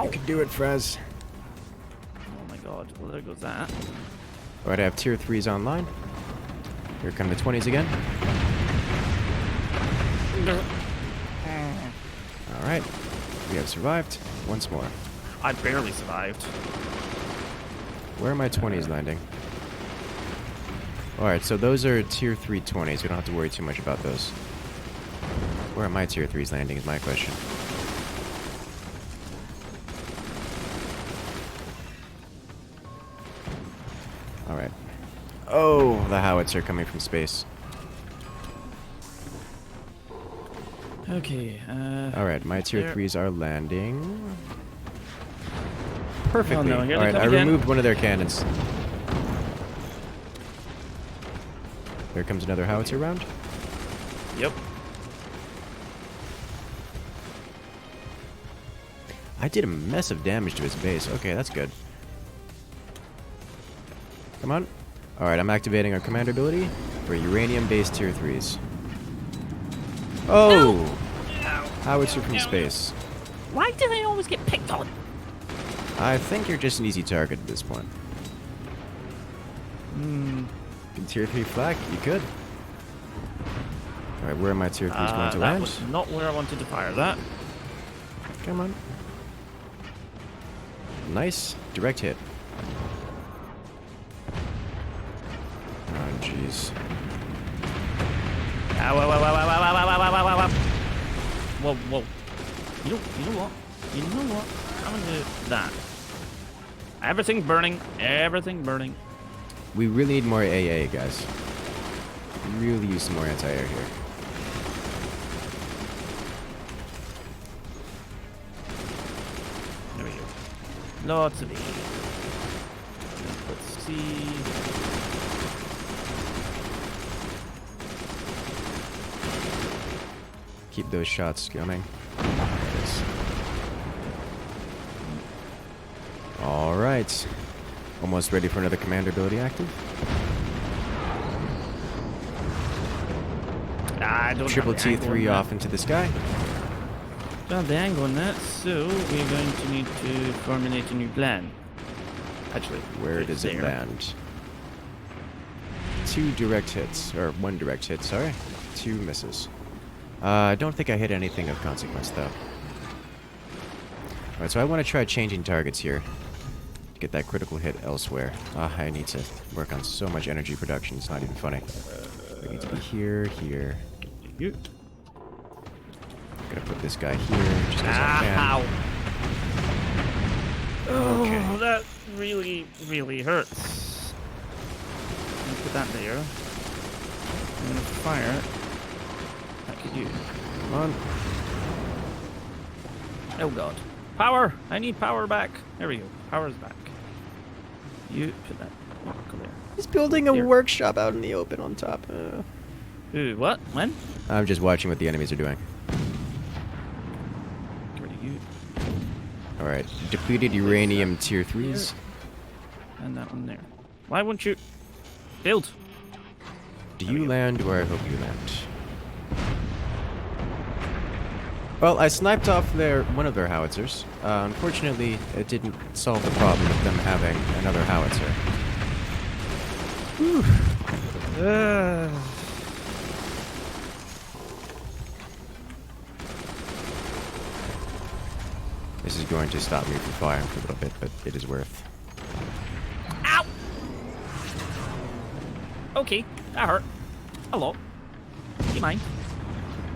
You can do it, Frez. Oh my god, well there goes that. Alright, I have tier 3's online. Here come the 20s again. Alright. We have survived. Once more. I barely survived. Where are my 20s landing? Alright, so those are tier 3 20s. We don't have to worry too much about those. Where are my tier 3s landing is my question. Alright. Oh, the howitzer coming from space. Okay, Alright, my tier there. 3s are landing perfectly. Oh, no, here they Alright, come I again. removed one of their cannons. There comes another howitzer round. Yep. I did a mess of damage to his base. Okay, that's good. Come on. Alright, I'm activating our commander ability for uranium-based tier 3s. Oh! Howitzer from space. Why do they always get picked on? I think you're just an easy target at this point. Can tier 3 flak? You could. Alright, where are my tier 3s going to That land? was not where I wanted to fire that. Come on. Nice. Direct hit. Oh, jeez. Ow, ow, ow, ow, ow, ow, ow, ow, ow, ow, ow, ow. Whoa, whoa. You know what? You know what? I'm gonna do that. Everything burning. Everything burning. We really need more AA, guys. Really use some more anti-air here. There we go. Lots of E. Let's see. Keep those shots coming. There it is. Alright. Almost ready for another commander ability active. I don't Triple have the angle on T3 that. off into the sky. Don't have the angle on that, so we're going to need to formulate a new plan. Actually, Where it's does it there. land? 2 direct hits. Or 1 direct hit, sorry. 2 misses. I don't think I hit anything of consequence, though. Alright, so I want to try changing targets here. To get that critical hit elsewhere. I need to work on so much energy production, it's not even funny. I need to be here, here. You. I'm gonna put this guy here, just as I can. Ow. Oh, Okay. that really, really hurts. I'm gonna put that there. I'm gonna fire it. Back at you. Come on. Oh god. Power! I need power back. There we go. Power's back. You put that. Oh, go there. He's building a Here. workshop out in the open on top. Ooh, what? When? I'm just watching what the enemies are doing. Get rid of you. Alright, depleted uranium tier 3s. And that one there. Why won't you build? Do There we you go. land where I hope you land? Well, I sniped off one of their howitzers. Unfortunately, it didn't solve the problem of them having another howitzer. Whew. This is going to stop me from firing for a little bit, but it is worth. Ow! Okay, that hurt. A lot. Do you mind?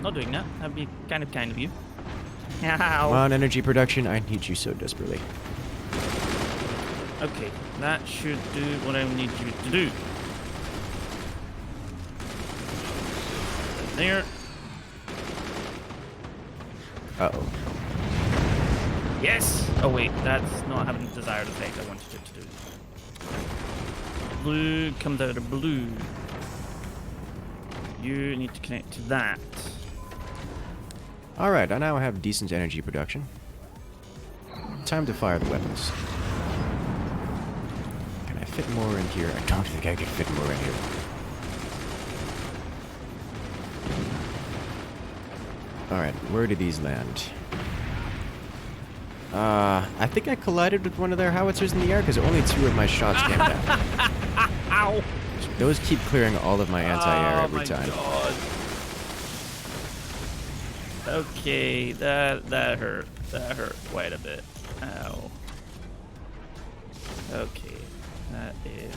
Not doing that. That'd be kind of you. Ow. Come on, energy production. I need you so desperately. Okay, that should do what I need you to do. There. Uh-oh. Yes! Oh wait, that's not having the desired effect I wanted it to do. Blue comes out of blue. You need to connect to that. Alright, I now have decent energy production. Time to fire the weapons. Can I fit more in here? I don't think I can fit more in here. Alright, where do these land? I think I collided with one of their howitzers in the air because only 2 of my shots came down. Ow! Those keep clearing all of my anti-air every time. God. Okay, that hurt. That hurt quite a bit. Ow. Okay, that is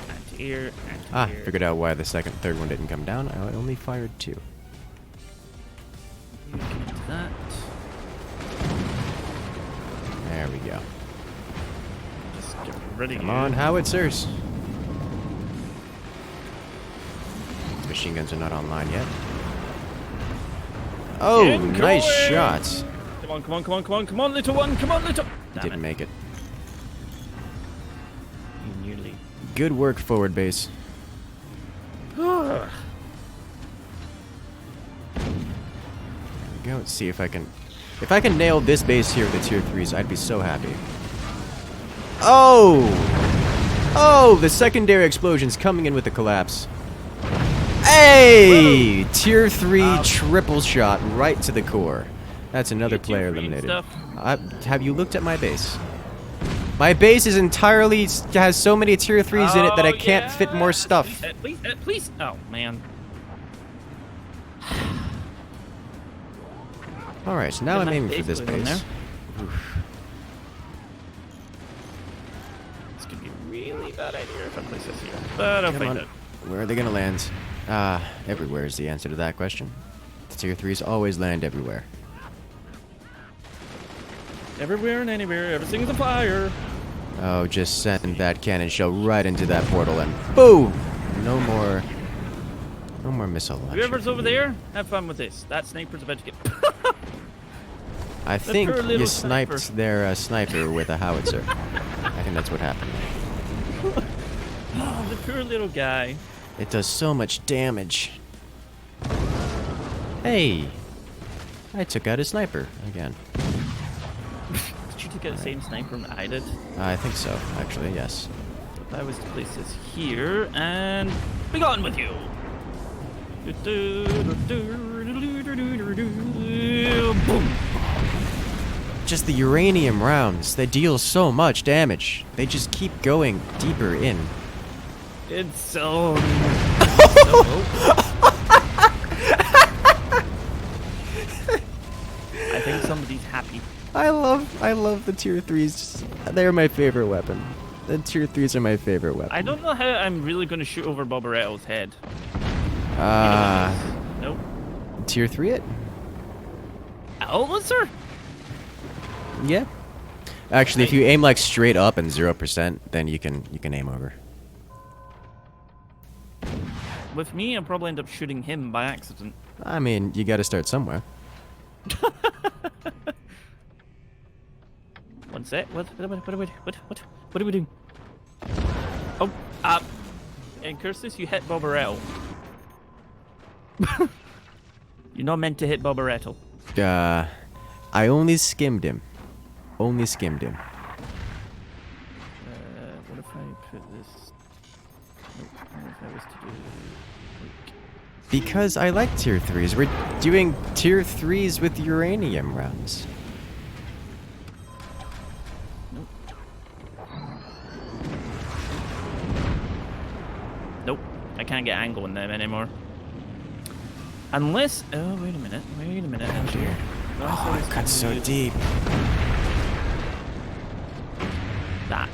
anti-air, anti-air. Figured out why the third one didn't come down. I only fired 2. You can do that. There we go. Just get ready. Come on, howitzers. Machine guns are not online yet. Oh, Incoming! nice shots. Come on, come on, come on, come on, come on, little one, come on, little. Damn Didn't it. make it. You nearly. Good work, forward base. Ugh. There we go. Let's see if I can. If I can nail this base here with the tier 3s, I'd be so happy. Oh! Oh, the secondary explosion's coming in with the collapse. Hey! Whoa. Tier 3 triple shot right to the core. That's another player tier 3 eliminated. stuff? Have you looked at my base? My base is entirely has so many tier 3s in it that I can't fit more stuff. Please, please. Oh man. All right, so now I'm aiming for this going on base. there. This could be a really bad idea if I place this here, but I'll Come find on. it. Where are they gonna land? Everywhere is the answer to that question. The tier 3s always land everywhere. Everywhere and anywhere, everything's a fire. Oh, just send that cannon shell right into that portal and boom! No more missile launcher. Whoever's over there, have fun with this. That sniper's about to get. I think poor you little sniped sniper. their sniper with a howitzer. I think that's what happened. Oh, the poor little guy. It does so much damage. Hey! I took out a sniper again. Did you take out the same sniper that I did? I think so, actually, yes. If I was to place this here, and be gone with you. Boom. Just the uranium rounds, they deal so much damage. They just keep going deeper in. It's so. I think somebody's happy. I love the tier 3s. They're my favorite weapon. The tier 3s are my favorite weapon. I don't know how I'm really going to shoot over Barbaretto's head. Nope. Tier 3 it? Oh, sir. Yeah. Actually, if you aim like straight up and 0%, then you can aim over. With me, I'll probably end up shooting him by accident. I mean, you got to start somewhere. One sec. What are we doing? Oh, Incursus, you hit Barbaretto. You're not meant to hit Barbaretto. I only skimmed him. Only skimmed him. What if I put this? Nope. What if I was to do? Because I like tier 3s. We're doing tier 3s with uranium rounds. Nope. Nope, I can't get angle in them anymore. Unless... Oh, wait a minute. Oh dear. Oh, it cuts so deep. That.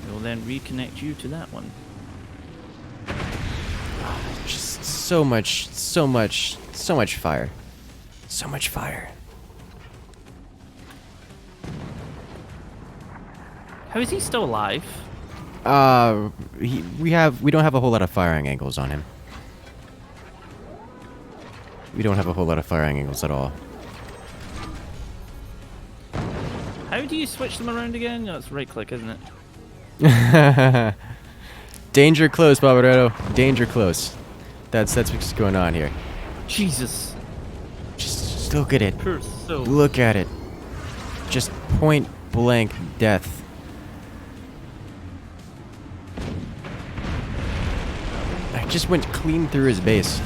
We'll then reconnect you to that one. Just so much fire. So much fire. How is he still alive? We don't have a whole lot of firing angles on him. We don't have a whole lot of firing angles at all. How do you switch them around again? No, it's right click, isn't it? Danger close, Barbaretto. Danger close. That's what's going on here. Jesus. Just look at it. Poor soul. Look at it. Just point blank death. I just went clean through his base.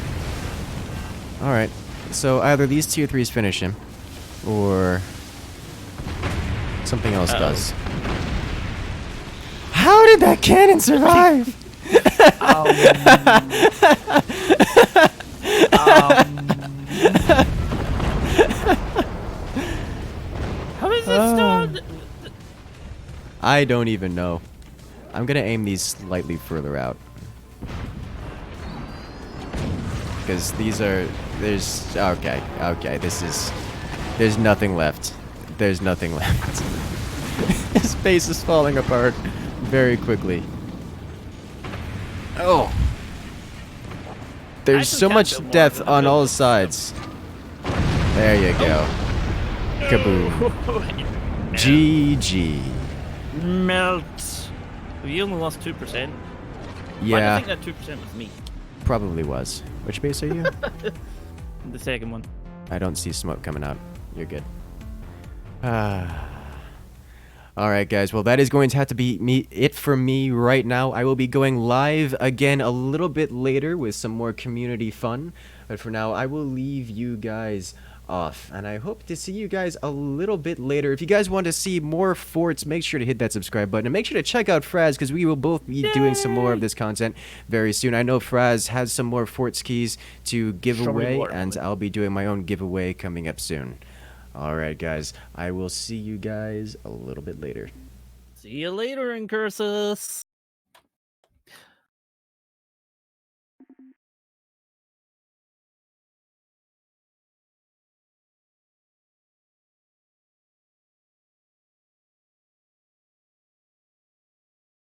Alright. So either these tier 3s finish him, or something else does. How did that cannon survive? How is this still? I don't even know. I'm gonna aim these slightly further out. Because these are... There's... Okay, there's nothing left. There's nothing left. His base is falling apart very quickly. Oh! There's so much death on all sides. There you go. Kaboom. GG. Melt. We only lost 2%. Yeah. I think that 2% was me. Probably was. Which base are you? The second one. I don't see smoke coming out. You're good. Alright guys, well that is going to have to be it for me right now. I will be going live again a little bit later with some more community fun. But for now, I will leave you guys off. And I hope to see you guys a little bit later. If you guys want to see more forts, make sure to hit that subscribe button. And make sure to check out Fraz, because we will both be doing some more of this content very soon. I know Fraz has some more forts keys to give away, and I'll be doing my own giveaway coming up soon. Alright guys, I will see you guys a little bit later. See you later, Incursus.